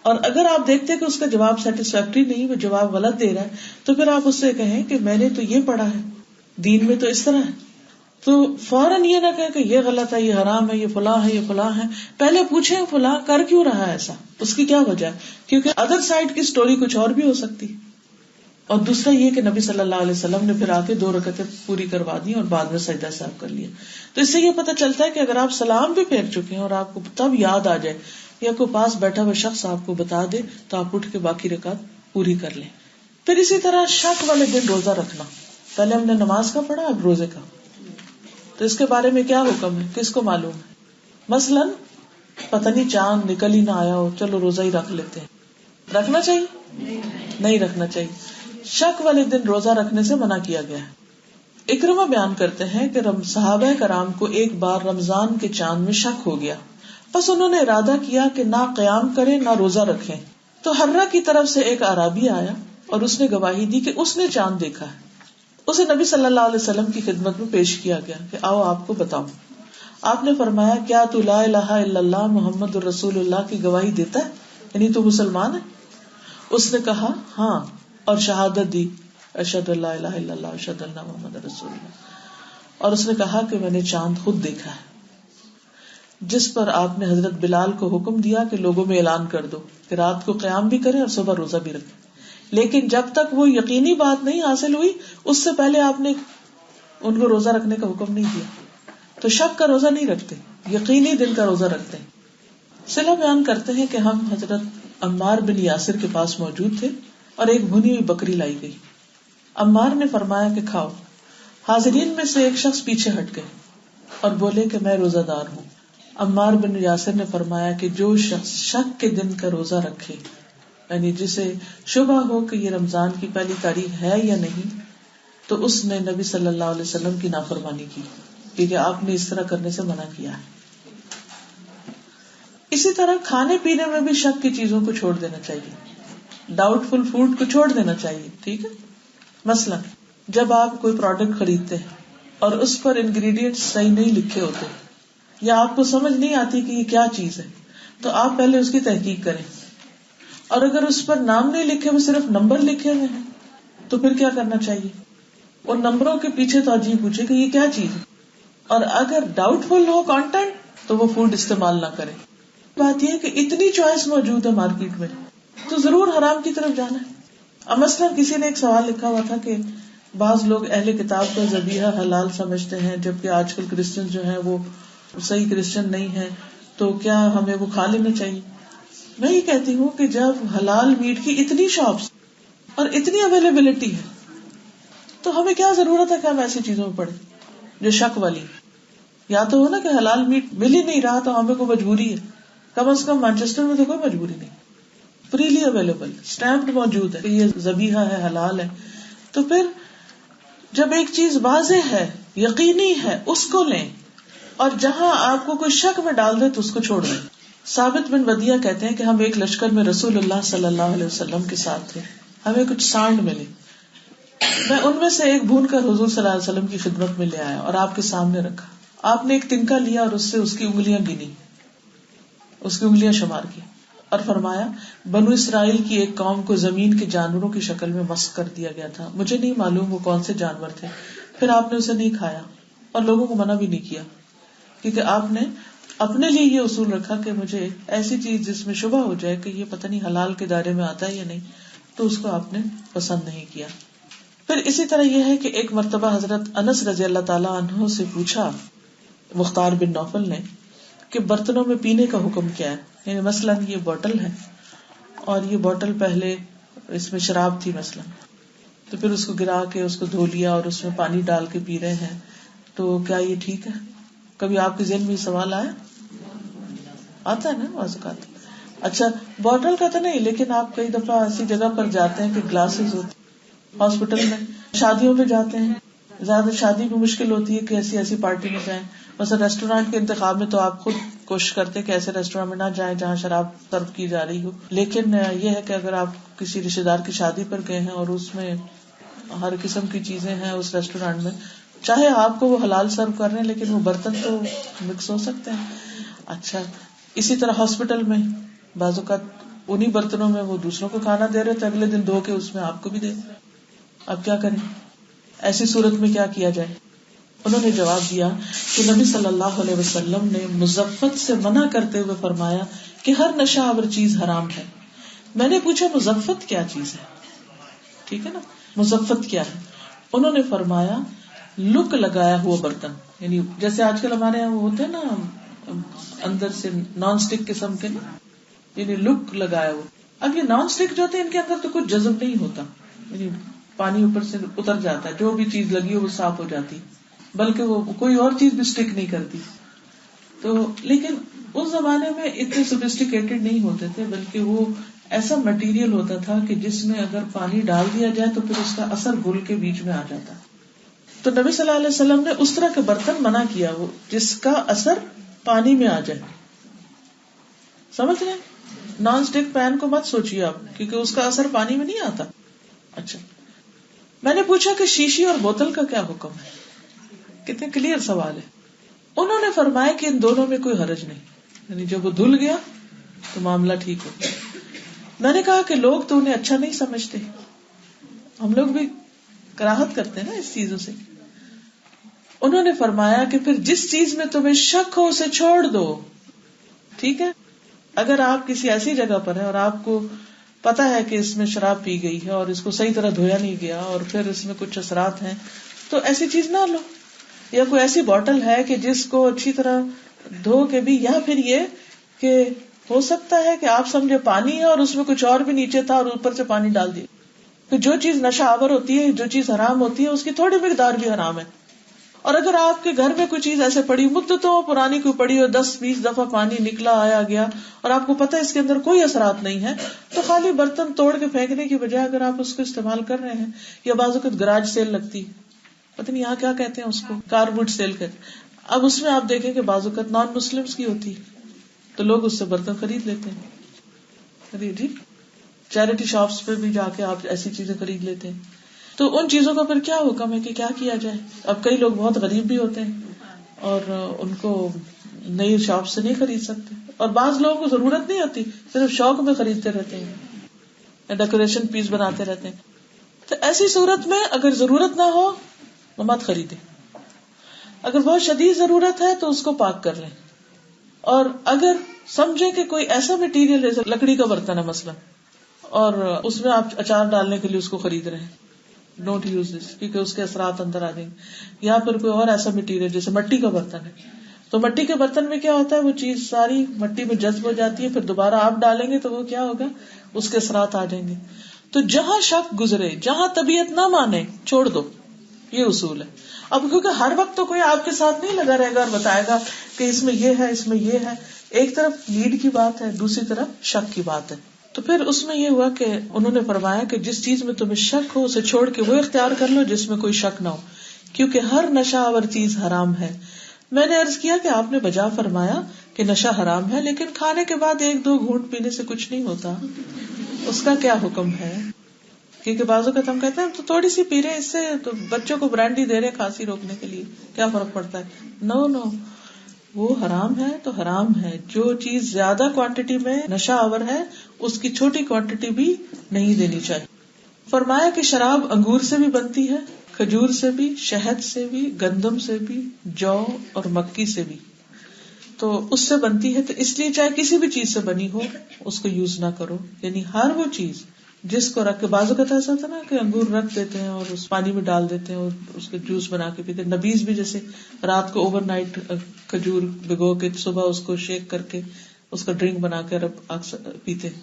اور اگر آپ دیکھتے ہیں کہ اس کا جواب سیٹسفیکٹری نہیں، وہ جواب غلط دے رہا ہے، تو پھر آپ اس سے کہیں کہ میں نے تو یہ پڑھا ہے، دین میں تو اس طرح ہے. تو فوراً یہ نہ کہیں کہ یہ غلط ہے، یہ حرام ہے، یہ فلاں ہے، یہ فلاں ہے. پہلے پوچھیں فلاں کر کیوں رہا ہے ایسا، اس کی کیا وجہ ہے، کیونکہ ادر سائڈ کی سٹوری کچھ اور بھی ہو سکتی. اور دوسرا یہ کہ نبی صلی اللہ علیہ وسلم نے پھر آ کے 2 رکعتیں پوری کروا دی اور بعد میں سجدہ صاحب کر لیا. تو اس سے یہ پتہ چلتا ہے کہ اگر آپ سلام بھی پھیر چکے ہیں اور آپ کو تب یاد آ جائے یا کوئی پاس بیٹھا ہوا شخص آپ کو بتا دے تو آپ اٹھ کے باقی رکعت پوری کر لیں. پھر اسی طرح شک والے دن روزہ رکھنا. پہلے ہم نے نماز کا پڑھا، اب روزے کا. تو اس کے بارے میں کیا حکم ہے، کس کو معلوم ہے؟ مثلاً پتہ نہیں چاند نکل ہی نہ آیا ہو، چلو روزہ ہی رکھ لیتے ہیں. رکھنا چاہیے؟ نہیں رکھنا چاہیے. شک والے دن روزہ رکھنے سے منع کیا گیا ہے. اکرمہ بیان کرتے ہیں کہ صحابہ کرام کو ایک بار رمضان کے چاند میں شک ہو گیا، بس انہوں نے ارادہ کیا کہ نہ قیام کریں نہ روزہ رکھیں. تو حرہ کی طرف سے ایک اعرابی آیا اور اس نے گواہی دی کہ اس نے چاند دیکھا ہے. اسے نبی صلی اللہ علیہ وسلم کی خدمت میں پیش کیا گیا کہ آؤ آپ کو بتاؤں. آپ نے فرمایا کیا تو لا الہ الا اللہ محمد الرسول اللہ کی گواہی دیتا ہے، یعنی تو مسلمان ہے؟ اس نے کہا ہاں، اور شہادت دی اشہد ان لا الہ الا اللہ اشہد ان محمد رسول اللہ. اور اس نے کہا کہ میں نے چاند خود دیکھا ہے. جس پر آپ نے حضرت بلال کو حکم دیا کہ لوگوں میں اعلان کر دو کہ رات کو قیام بھی کریں اور صبح روزہ بھی رکھیں. لیکن جب تک وہ یقینی بات نہیں حاصل ہوئی اس سے پہلے آپ نے ان کو روزہ رکھنے کا حکم نہیں دیا. تو شک کا روزہ نہیں رکھتے، یقینی دن کا روزہ رکھتے ہیں. صلہ بیان کرتے ہیں کہ ہم حضرت عمار بن یاسر کے پاس موجود تھے اور ایک بھنی ہوئی بکری لائی گئی. عمار نے فرمایا کہ کھاؤ. حاضرین میں سے ایک شخص پیچھے ہٹ گئے اور بولے کہ میں روزہ دار ہوں. عمار بن یاسر نے فرمایا کہ جو شخص شک کے دن کا روزہ رکھے، یعنی جسے شبہ ہو کہ یہ رمضان کی پہلی تاریخ ہے یا نہیں، تو اس نے نبی صلی اللہ علیہ وسلم کی نافرمانی کی، کیونکہ آپ نے اس طرح کرنے سے منع کیا ہے. اسی طرح کھانے پینے میں بھی شک کی چیزوں کو چھوڑ دینا چاہیے، ڈاؤٹ فل فوڈ کو چھوڑ دینا چاہیے. ٹھیک ہے، مثلا جب آپ کوئی پروڈکٹ خریدتے ہیں اور اس پر انگریڈینٹ صحیح نہیں لکھے ہوتے یا آپ کو سمجھ نہیں آتی کہ یہ کیا چیز ہے، تو آپ پہلے اس کی تحقیق کریں. اور اگر اس پر نام نہیں لکھے ہوئے صرف نمبر لکھے ہوئے ہیں تو پھر کیا کرنا چاہیے؟ ان نمبروں کے پیچھے توجہ پوچھے کہ یہ کیا چیز ہے. اور اگر ڈاؤٹ فل ہو کانٹینٹ تو وہ فوڈ استعمال نہ کریں. بات یہ کہ اتنی چوائس موجود ہے مارکیٹ میں تو ضرور حرام کی طرف جانا ہے. اب مثلا کسی نے ایک سوال لکھا ہوا تھا کہ بعض لوگ اہل کتاب کا ذبیحہ حلال سمجھتے ہیں جبکہ آج کل کرسچن جو ہیں وہ صحیح کرسچن نہیں ہے، تو کیا ہمیں وہ کھا لینا چاہیے؟ میں یہ کہتی ہوں کہ جب حلال میٹ کی اتنی شاپس اور اتنی اویلیبلٹی ہے تو ہمیں کیا ضرورت ہے کہ ہم ایسی چیزوں میں پڑیں جو شک والی. یا تو ہو نا کہ حلال میٹ مل ہی نہیں رہا تو ہمیں کوئی مجبوری ہے. کم از کم مانچسٹر میں تو کوئی مجبوری نہیں، فریلی اویلیبل، اسٹیمپڈ موجود ہے کہ یہ ذبیحہ ہے، حلال ہے. تو پھر جب ایک چیز واضح ہے، یقینی ہے، اس کو لیں، اور جہاں آپ کو کوئی شک میں ڈال دے تو اس کو چھوڑ دیں. ثابت بن ودیع کہتے ہیں کہ ہم ایک لشکر میں رسول اللہ صلی اللہ علیہ وسلم کے ساتھ تھے. ہمیں کچھ سانڈ ملی. میں ان میں سے ایک بھون کر حضور صلی اللہ علیہ وسلم کی خدمت میں لے آیا اور آپ کے سامنے رکھا. آپ نے ایک تنکا لیا اور اس سے اس کی انگلیاں گنی, اس کی انگلیاں شمار کی, اور فرمایا بنو اسرائیل کی ایک قوم کو زمین کے جانوروں کی شکل میں مسخ کر دیا گیا تھا, مجھے نہیں معلوم وہ کون سے جانور تھے. پھر آپ نے اسے نہیں کھایا اور لوگوں کو منع بھی نہیں کیا, کیونکہ آپ نے اپنے لیے یہ اصول رکھا کہ مجھے ایسی چیز جس میں شبہ ہو جائے کہ یہ پتہ نہیں حلال کے دائرے میں آتا ہے یا نہیں, تو اس کو آپ نے پسند نہیں کیا. پھر اسی طرح یہ ہے کہ ایک مرتبہ حضرت انس رضی اللہ تعالیٰ عنہ سے پوچھا مختار بن نوفل نے کہ برتنوں میں پینے کا حکم کیا ہے. یعنی مثلاً یہ بوٹل ہے اور یہ بوٹل پہلے اس میں شراب تھی مثلاً, تو پھر اس کو گرا کے اس کو دھو لیا اور اس میں پانی ڈال کے پی رہے ہیں, تو کیا یہ ٹھیک ہے؟ کبھی آپ کے ذہن میں یہ سوال آتا ہے نا بعض اوقات. اچھا بوٹل کا تو نہیں, لیکن آپ کئی دفعہ ایسی جگہ پر جاتے ہیں کہ گلاسز ہوتے, ہاسپٹل میں شادیوں پہ جاتے ہیں, زیادہ شادی بھی مشکل ہوتی ہے کہ ایسی پارٹی میں جائیں. مثلا ریسٹورینٹ کے انتخاب میں تو آپ خود کوشش کرتے کہ ایسے ریسٹورینٹ میں نہ جائیں جہاں شراب سرو کی جا رہی ہو, لیکن یہ ہے کہ اگر آپ کسی رشتے دار کی شادی پر گئے ہیں اور اس میں ہر قسم کی چیزیں ہیں اس ریسٹورینٹ میں, چاہے آپ کو وہ حلال سرو کر رہے ہیں لیکن وہ برتن تو مکس ہو سکتے ہیں. اچھا اسی طرح ہاسپٹل میں بعض اوقات انہی برتنوں میں وہ دوسروں کو کھانا دے رہے تو اگلے دن دھو کے اس میں آپ کو بھی دے. اب کیا کریں, ایسی صورت میں کیا کیا جائے؟ انہوں نے جواب دیا کہ نبی صلی اللہ علیہ وسلم نے مزفت سے منع کرتے ہوئے فرمایا کہ ہر نشہ آور چیز حرام ہے. میں نے پوچھا مزفت کیا چیز ہے, ٹھیک ہے نا, مزفت کیا ہے؟ انہوں نے فرمایا لک لگایا ہوا برتن, یعنی جیسے آج کل ہمارے یہاں وہ ہوتے ہیں نا اندر سے نان اسٹک قسم کے نا, یعنی لک لگایا ہوا. اب یہ نان اسٹک جو ہوتے ہیں ان کے اندر تو کچھ جذب نہیں ہوتا, یعنی پانی اوپر سے اتر جاتا ہے, جو بھی چیز لگی ہو وہ صاف ہو جاتی, بلکہ وہ کوئی اور چیز بھی اسٹک نہیں کرتی. تو لیکن اس زمانے میں اتنے سوفسٹیکیٹڈ نہیں ہوتے تھے, بلکہ وہ ایسا مٹیریل ہوتا تھا کہ جس میں اگر پانی ڈال دیا جائے تو پھر اس کا اثر گھل کے بیچ میں آ جاتا. تو نبی صلی اللہ علیہ وسلم نے اس طرح کے برتن منع کیا وہ جس کا اثر پانی میں آ جائے. سمجھ رہے ہیں؟ نان اسٹک پین کو مت سوچیے آپ, کیونکہ اس کا اثر پانی میں نہیں آتا. اچھا میں نے پوچھا کہ شیشی اور بوتل کا کیا حکم ہے؟ کتنے کلیئر سوال ہے. انہوں نے فرمایا کہ ان دونوں میں کوئی حرج نہیں, یعنی جب وہ دھل گیا تو معاملہ ٹھیک ہو. میں نے کہا کہ لوگ تو انہیں اچھا نہیں سمجھتے, ہم لوگ بھی کراہت کرتے ہیں نا اس چیزوں سے. انہوں نے فرمایا کہ پھر جس چیز میں تمہیں شک ہو اسے چھوڑ دو. ٹھیک ہے, اگر آپ کسی ایسی جگہ پر ہیں اور آپ کو پتا ہے کہ اس میں شراب پی گئی ہے اور اس کو صحیح طرح دھویا نہیں گیا اور پھر اس میں کچھ اثرات ہیں, تو ایسی چیز نہ لو. یا کوئی ایسی بوٹل ہے کہ جس کو اچھی طرح دھو کے بھی, یا پھر یہ کہ ہو سکتا ہے کہ آپ سمجھے پانی ہے اور اس میں کچھ اور بھی نیچے تھا اور اوپر سے پانی ڈال دیا. کہ جو چیز نشہ آور ہوتی ہے, جو چیز حرام ہوتی ہے, اس کی تھوڑی مقدار بھی حرام ہے. اور اگر آپ کے گھر میں کوئی چیز ایسے پڑی, مدتوں پرانی کوئی پڑی اور 10-20 دفعہ پانی نکلا آیا گیا اور آپ کو پتا ہے اس کے اندر کوئی اثرات نہیں ہے, تو خالی برتن توڑ کے پھینکنے کی بجائے اگر آپ اس کو استعمال کر رہے ہیں, یا بعض اوقات گراج سیل لگتی, پتہ نہیں یہاں کیا کہتے ہیں اس کو, کاربوڈ سیل کہتے ہیں. اب اس میں آپ دیکھیں کہ بعض اوقات نان مسلمس کی ہوتی, تو لوگ اس سے برتن خرید لیتے ہیں. جی چیریٹی شاپس پہ بھی جا کے آپ ایسی چیزیں خرید لیتے ہیں. تو ان چیزوں کا پھر کیا حکم ہے کہ کیا کیا جائے؟ اب کئی لوگ بہت غریب بھی ہوتے ہیں اور ان کو نئی شاپ سے نہیں خرید سکتے, اور بعض لوگوں کو ضرورت نہیں ہوتی, صرف شوق میں خریدتے رہتے ہیں, ڈیکوریشن پیس بناتے رہتے ہیں. تو ایسی صورت میں اگر ضرورت نہ ہو تو مت خریدیں. اگر بہت شدید ضرورت ہے تو اس کو پاک کر لیں. اور اگر سمجھے کہ کوئی ایسا مٹیریل جیسے لکڑی کا برتن ہے مثلا, اور اس میں آپ اچار ڈالنے کے لیے اس کو خرید رہے ہیں, ڈونٹ یوز دس, کیونکہ اس کے اثرات اندر آ جائیں گے. یا پھر کوئی اور ایسا مٹیریل جیسے مٹی کا برتن ہے, تو مٹی کے برتن میں کیا ہوتا ہے, وہ چیز ساری مٹی میں جذب ہو جاتی ہے, پھر دوبارہ آپ ڈالیں گے تو وہ کیا ہوگا, اس کے اثرات آ جائیں گے. تو جہاں شک گزرے, جہاں طبیعت نہ مانے, چھوڑ دو, یہ اصول ہے. اب کیونکہ ہر وقت تو کوئی آپ کے ساتھ نہیں لگا رہے گا اور بتائے گا کہ اس میں یہ ہے, اس میں یہ ہے. ایک طرف نیڈ کی بات ہے, دوسری طرف شک کی بات ہے. تو پھر اس میں یہ ہوا کہ انہوں نے فرمایا کہ جس چیز میں تمہیں شک ہو اسے چھوڑ کے وہ اختیار کر لو جس میں کوئی شک نہ ہو, کیونکہ ہر نشہ آور چیز حرام ہے. میں نے عرض کیا کہ آپ نے بجا فرمایا کہ نشہ حرام ہے, لیکن کھانے کے بعد 1-2 گھونٹ پینے سے کچھ نہیں ہوتا, اس کا کیا حکم ہے؟ کیونکہ بعض اوقات ہم کہتے ہیں تو تھوڑی سی پی رہے ہیں، اس سے تو بچوں کو برانڈی دے رہے ہیں کھانسی روکنے کے لیے، کیا فرق پڑتا ہے؟ نو، وہ حرام ہے تو حرام ہے. جو چیز زیادہ کوانٹٹی میں نشہ آور ہے اس کی چھوٹی کوانٹٹی بھی نہیں دینی چاہیے. فرمایا کہ شراب انگور سے بھی بنتی ہے، کھجور سے بھی، شہد سے بھی، گندم سے بھی، جو اور مکی سے بھی، تو اس سے بنتی ہے. تو اس لیے چاہے کسی بھی چیز سے بنی ہو اس کو یوز نہ کرو. یعنی ہر وہ چیز جس کو رکھ کے، بعض اوقات ایسا ہوتا ہے نا کہ انگور رکھ دیتے ہیں اور اس پانی میں ڈال دیتے ہیں اور اس کے جوس بنا کے پیتے ہیں. نبیز بھی جیسے رات کو اوور نائٹ کھجور بھگو کے صبح اس کو شیک کر کے اس کا ڈرنک بنا کے پیتے ہیں.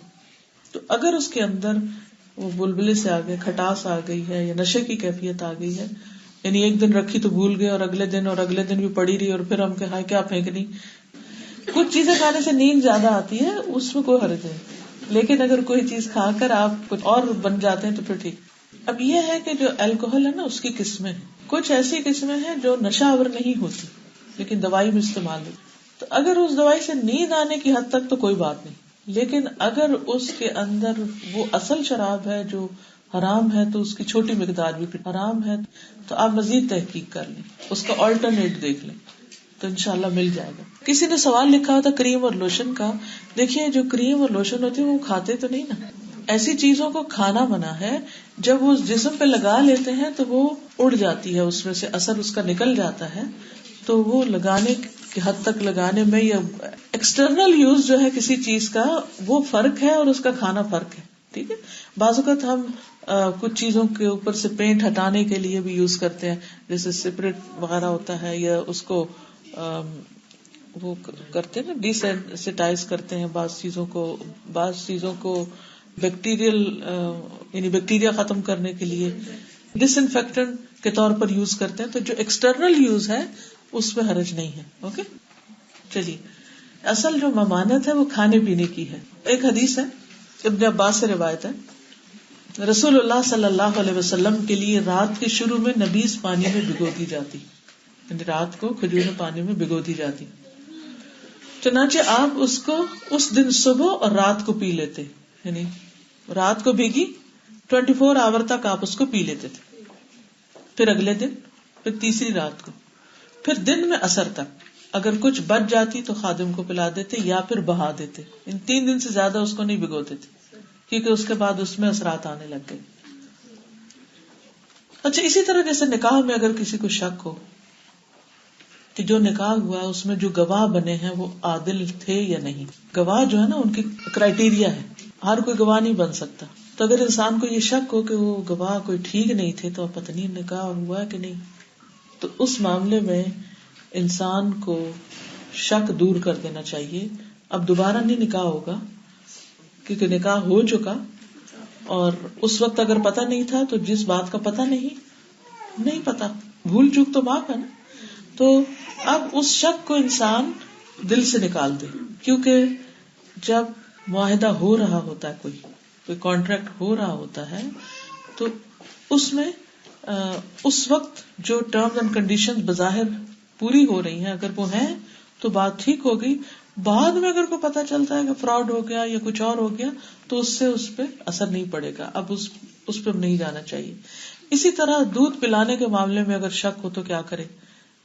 تو اگر اس کے اندر وہ بلبلے سے آ گئے، کھٹاس آ گئی ہے یا نشے کی کیفیت آ گئی ہے، یعنی ایک دن رکھی تو بھول گئے اور اگلے دن بھی پڑی رہی اور پھر ہم کہ ہائے کیا پھینکنی. کچھ چیزیں کھانے سے نیند زیادہ آتی ہے، اس میں کوئی حرج نہیں، لیکن اگر کوئی چیز کھا کر آپ کچھ اور بن جاتے ہیں تو پھر ٹھیک. اب یہ ہے کہ جو الکوہل ہے نا اس کی قسمیں ہیں. کچھ ایسی قسمیں ہیں جو نشہ آور نہیں ہوتی لیکن دوائی میں استعمال ہوتی. تو اگر اس دوائی سے نیند آنے کی حد تک تو کوئی بات نہیں، لیکن اگر اس کے اندر وہ اصل شراب ہے جو حرام ہے تو اس کی چھوٹی مقدار بھی حرام ہے، تو آپ مزید تحقیق کر لیں، اس کا آلٹرنیٹ دیکھ لیں تو انشاءاللہ مل جائے گا. کسی نے سوال لکھا تھا کریم اور لوشن کا. دیکھیے جو کریم اور لوشن ہوتی ہے وہ کھاتے تو نہیں نا، ایسی چیزوں کو کھانا منع ہے. جب وہ جسم پہ لگا لیتے ہیں تو وہ اڑ جاتی ہے، اس میں سے اثر اس کا نکل جاتا ہے. تو وہ لگانے کی حد تک لگانے میں یا ایکسٹرنل یوز جو ہے کسی چیز کا وہ فرق ہے اور اس کا کھانا فرق ہے. ٹھیک ہے. بعض اوقات ہم کچھ چیزوں کے اوپر سے پینٹ ہٹانے کے لیے بھی یوز کرتے ہیں، جیسے سپریٹ وغیرہ ہوتا ہے، یا اس کو وہ کرتے ہیں نا ڈیسینسٹائز کرتے ہیں بعض چیزوں کو بیکٹیریل یعنی بیکٹیریا ختم کرنے کے لیے ڈس انفیکٹنٹ کے طور پر یوز کرتے ہیں. تو جو ایکسٹرنل یوز ہے اس میں حرج نہیں ہے. اوکے چلیے، اصل جو ممانعت ہے وہ کھانے پینے کی ہے. ایک حدیث ہے ابن عباس سے روایت ہے، رسول اللہ صلی اللہ علیہ وسلم کے لیے رات کے شروع میں نبیذ پانی میں بھگو دی جاتی، یعنی رات کو کھجور پانی میں بھگو دی جاتی. چنانچہ آپ اس کو اس دن صبح اور رات کو پی لیتے، یعنی رات کو بھیگی 24 آور تک آپ اس کو پی لیتے تھے، پھر اگلے دن، پھر تیسری رات کو، پھر دن میں عصر تک. اگر کچھ بچ جاتی تو خادم کو پلا دیتے یا پھر بہا دیتے. ان 3 دن سے زیادہ اس کو نہیں بھگوتے تھے کیونکہ اس کے بعد اس میں اثرات آنے لگ گئے. اچھا، اسی طرح جیسے نکاح میں اگر کسی کو شک ہو کہ جو نکاح ہوا اس میں جو گواہ بنے ہیں وہ عادل تھے یا نہیں. گواہ جو ہے نا ان کی کرائیٹیریا ہے، ہر کوئی گواہ نہیں بن سکتا. تو اگر انسان کو یہ شک ہو کہ وہ گواہ کوئی ٹھیک نہیں تھے تو پتہ نہیں نکاح ہوا کہ نہیں، تو اس معاملے میں انسان کو شک دور کر دینا چاہیے. اب دوبارہ نہیں نکاح ہوگا کیونکہ نکاح ہو چکا، اور اس وقت اگر پتہ نہیں تھا تو جس بات کا پتہ نہیں پتا، بھول چوک تو معاف ہے نا. تو اب اس شک کو انسان دل سے نکال دے، کیونکہ جب معاہدہ ہو رہا ہوتا ہے، کوئی کانٹریکٹ ہو رہا ہوتا ہے، تو اس میں اس وقت جو ٹرمز اینڈ کنڈیشن بظاہر پوری ہو رہی ہیں اگر وہ ہیں تو بات ٹھیک ہو گئی. بعد میں اگر کو پتا چلتا ہے کہ فراڈ ہو گیا یا کچھ اور ہو گیا تو اس سے اس پہ اثر نہیں پڑے گا. اب اس پہ نہیں جانا چاہیے. اسی طرح دودھ پلانے کے معاملے میں اگر شک ہو تو کیا کرے.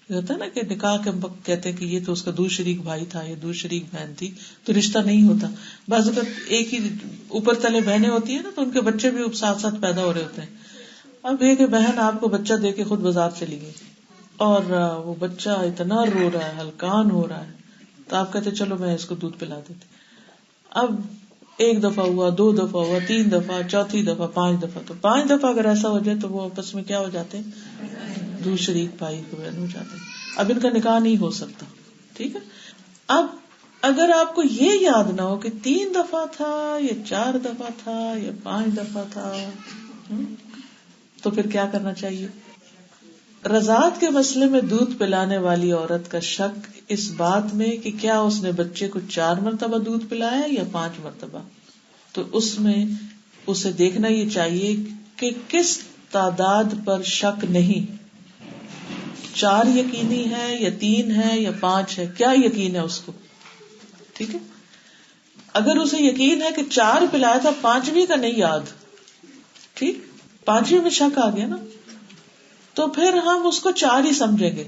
یہ ہوتا ہے نا کہ نکاح کے وقت کہتے ہیں کہ یہ تو اس کا دو شریک بھائی تھا یا دو شریک بہن تھی، تو رشتہ نہیں ہوتا. بعض اوقات ایک ہی اوپر تلے بہنیں ہوتی ہیں نا، تو ان کے بچے بھی ساتھ ساتھ پیدا ہو رہے ہوتے ہیں. اب یہ کہ بہن آپ کو بچہ دے کے خود بازار چلی گئی اور وہ بچہ اتنا رو رہا ہے، ہلکان ہو رہا ہے، تو آپ کہتے چلو میں اس کو دودھ پلا دیتی. اب 1 دفعہ ہوا، 2 دفعہ ہوا، 3 دفعہ، 4تھی دفعہ، 5 دفعہ. تو 5 دفعہ اگر ایسا ہو جائے تو وہ آپس میں کیا ہو جاتے ہیں، دو شریک بھائی کو بہن ہو جاتے ہیں. اب ان کا نکاح نہیں ہو سکتا. ٹھیک ہے. اب اگر آپ کو یہ یاد نہ ہو کہ 3 دفعہ تھا یا 4 دفعہ تھا یا 5 دفعہ تھا، تو پھر کیا کرنا چاہیے. رضاعت کے مسئلے میں دودھ پلانے والی عورت کا شک اس بات میں کہ کیا اس نے بچے کو 4 مرتبہ دودھ پلایا یا 5 مرتبہ، تو اس میں اسے دیکھنا یہ چاہیے کہ کس تعداد پر شک نہیں. 4 یقینی ہے یا 3 ہے یا 5 ہے، کیا یقین ہے اس کو. ٹھیک ہے. اگر اسے یقین ہے کہ 4 پلایا تھا، 5ویں کا نہیں یاد، ٹھیک، 5ویں میں شک آ گیا نا، تو پھر ہم اس کو 4 ہی سمجھیں گے،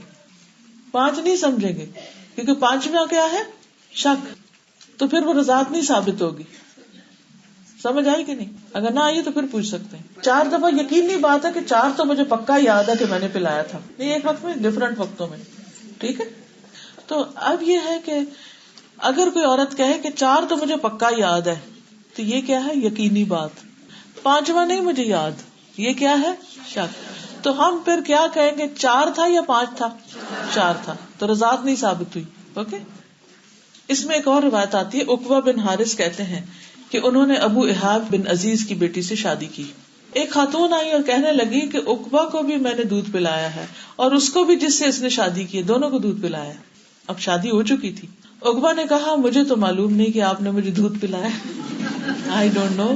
5 نہیں سمجھیں گے، کیونکہ 5واں کیا ہے؟ شک. تو پھر وہ رضاعت نہیں ثابت ہوگی. سمجھ آئی کہ نہیں؟ اگر نہ آئی تو پھر پوچھ سکتے ہیں. 4 دفعہ یقینی بات ہے کہ 4 تو مجھے پکا یاد ہے کہ میں نے پلایا تھا، نہیں ایک وقت میں، ڈفرنٹ وقتوں میں. ٹھیک ہے. تو اب یہ ہے کہ اگر کوئی عورت کہے کہ 4 تو مجھے پکا یاد ہے، تو یہ کیا ہے؟ یقینی بات. 5واں نہیں مجھے یاد، یہ کیا ہے؟ شک. تو ہم پھر کیا کہیں گے؟ 4 تھا یا 5 تھا؟ 4 تھا. تو رضاعت نہیں ثابت ہوئی. اوکے. اس میں ایک اور روایت آتی ہے، عقبہ بن حارث کہتے ہیں کہ انہوں نے ابو احاب بن عزیز کی بیٹی سے شادی کی. ایک خاتون آئی اور کہنے لگی کہ عقبہ کو بھی میں نے دودھ پلایا ہے اور اس کو بھی جس سے اس نے شادی کی، دونوں کو دودھ پلایا. اب شادی ہو چکی تھی. عقبہ نے کہا مجھے تو معلوم نہیں کہ آپ نے مجھے دودھ پلایا، آئی ڈونٹ نو،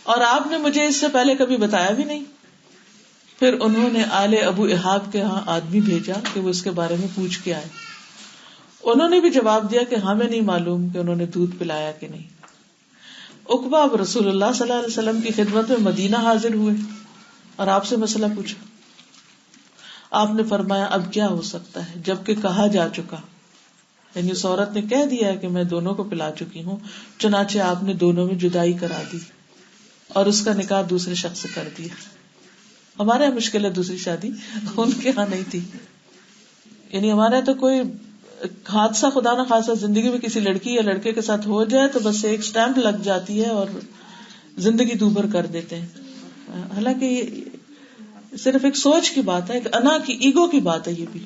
اور آپ نے مجھے اس سے پہلے کبھی بتایا بھی نہیں. پھر انہوں نے آل ابو احاب کے ہاں آدمی بھیجا کہ وہ اس کے بارے میں پوچھ کے آئے. انہوں نے بھی جواب دیا کہ ہمیں نہیں معلوم کہ انہوں نے دودھ پلایا کہ نہیں. عقبہ اب رسول اللہ صلی اللہ علیہ وسلم کی خدمت میں مدینہ حاضر ہوئے اور آپ سے مسئلہ پوچھا. آپ نے فرمایا اب کیا ہو سکتا ہے جبکہ کہا جا چکا، یعنی اس عورت نے کہہ دیا کہ میں دونوں کو پلا چکی ہوں، چنانچہ آپ نے دونوں میں جدائی کرا دی اور اس کا نکاح دوسرے شخص سے کر دیا. ہمارے یہاں مشکل ہے دوسری شادی، ان کے یہاں نہیں تھی. یعنی ہمارے یہاں تو کوئی حادثہ خدا نہ خاصا زندگی میں کسی لڑکی یا لڑکے کے ساتھ ہو جائے تو بس ایک سٹیمپ لگ جاتی ہے اور زندگی دوبھر کر دیتے ہیں. حالانکہ یہ صرف ایک سوچ کی بات ہے، ایک انا کی، ایگو کی بات ہے یہ بھی.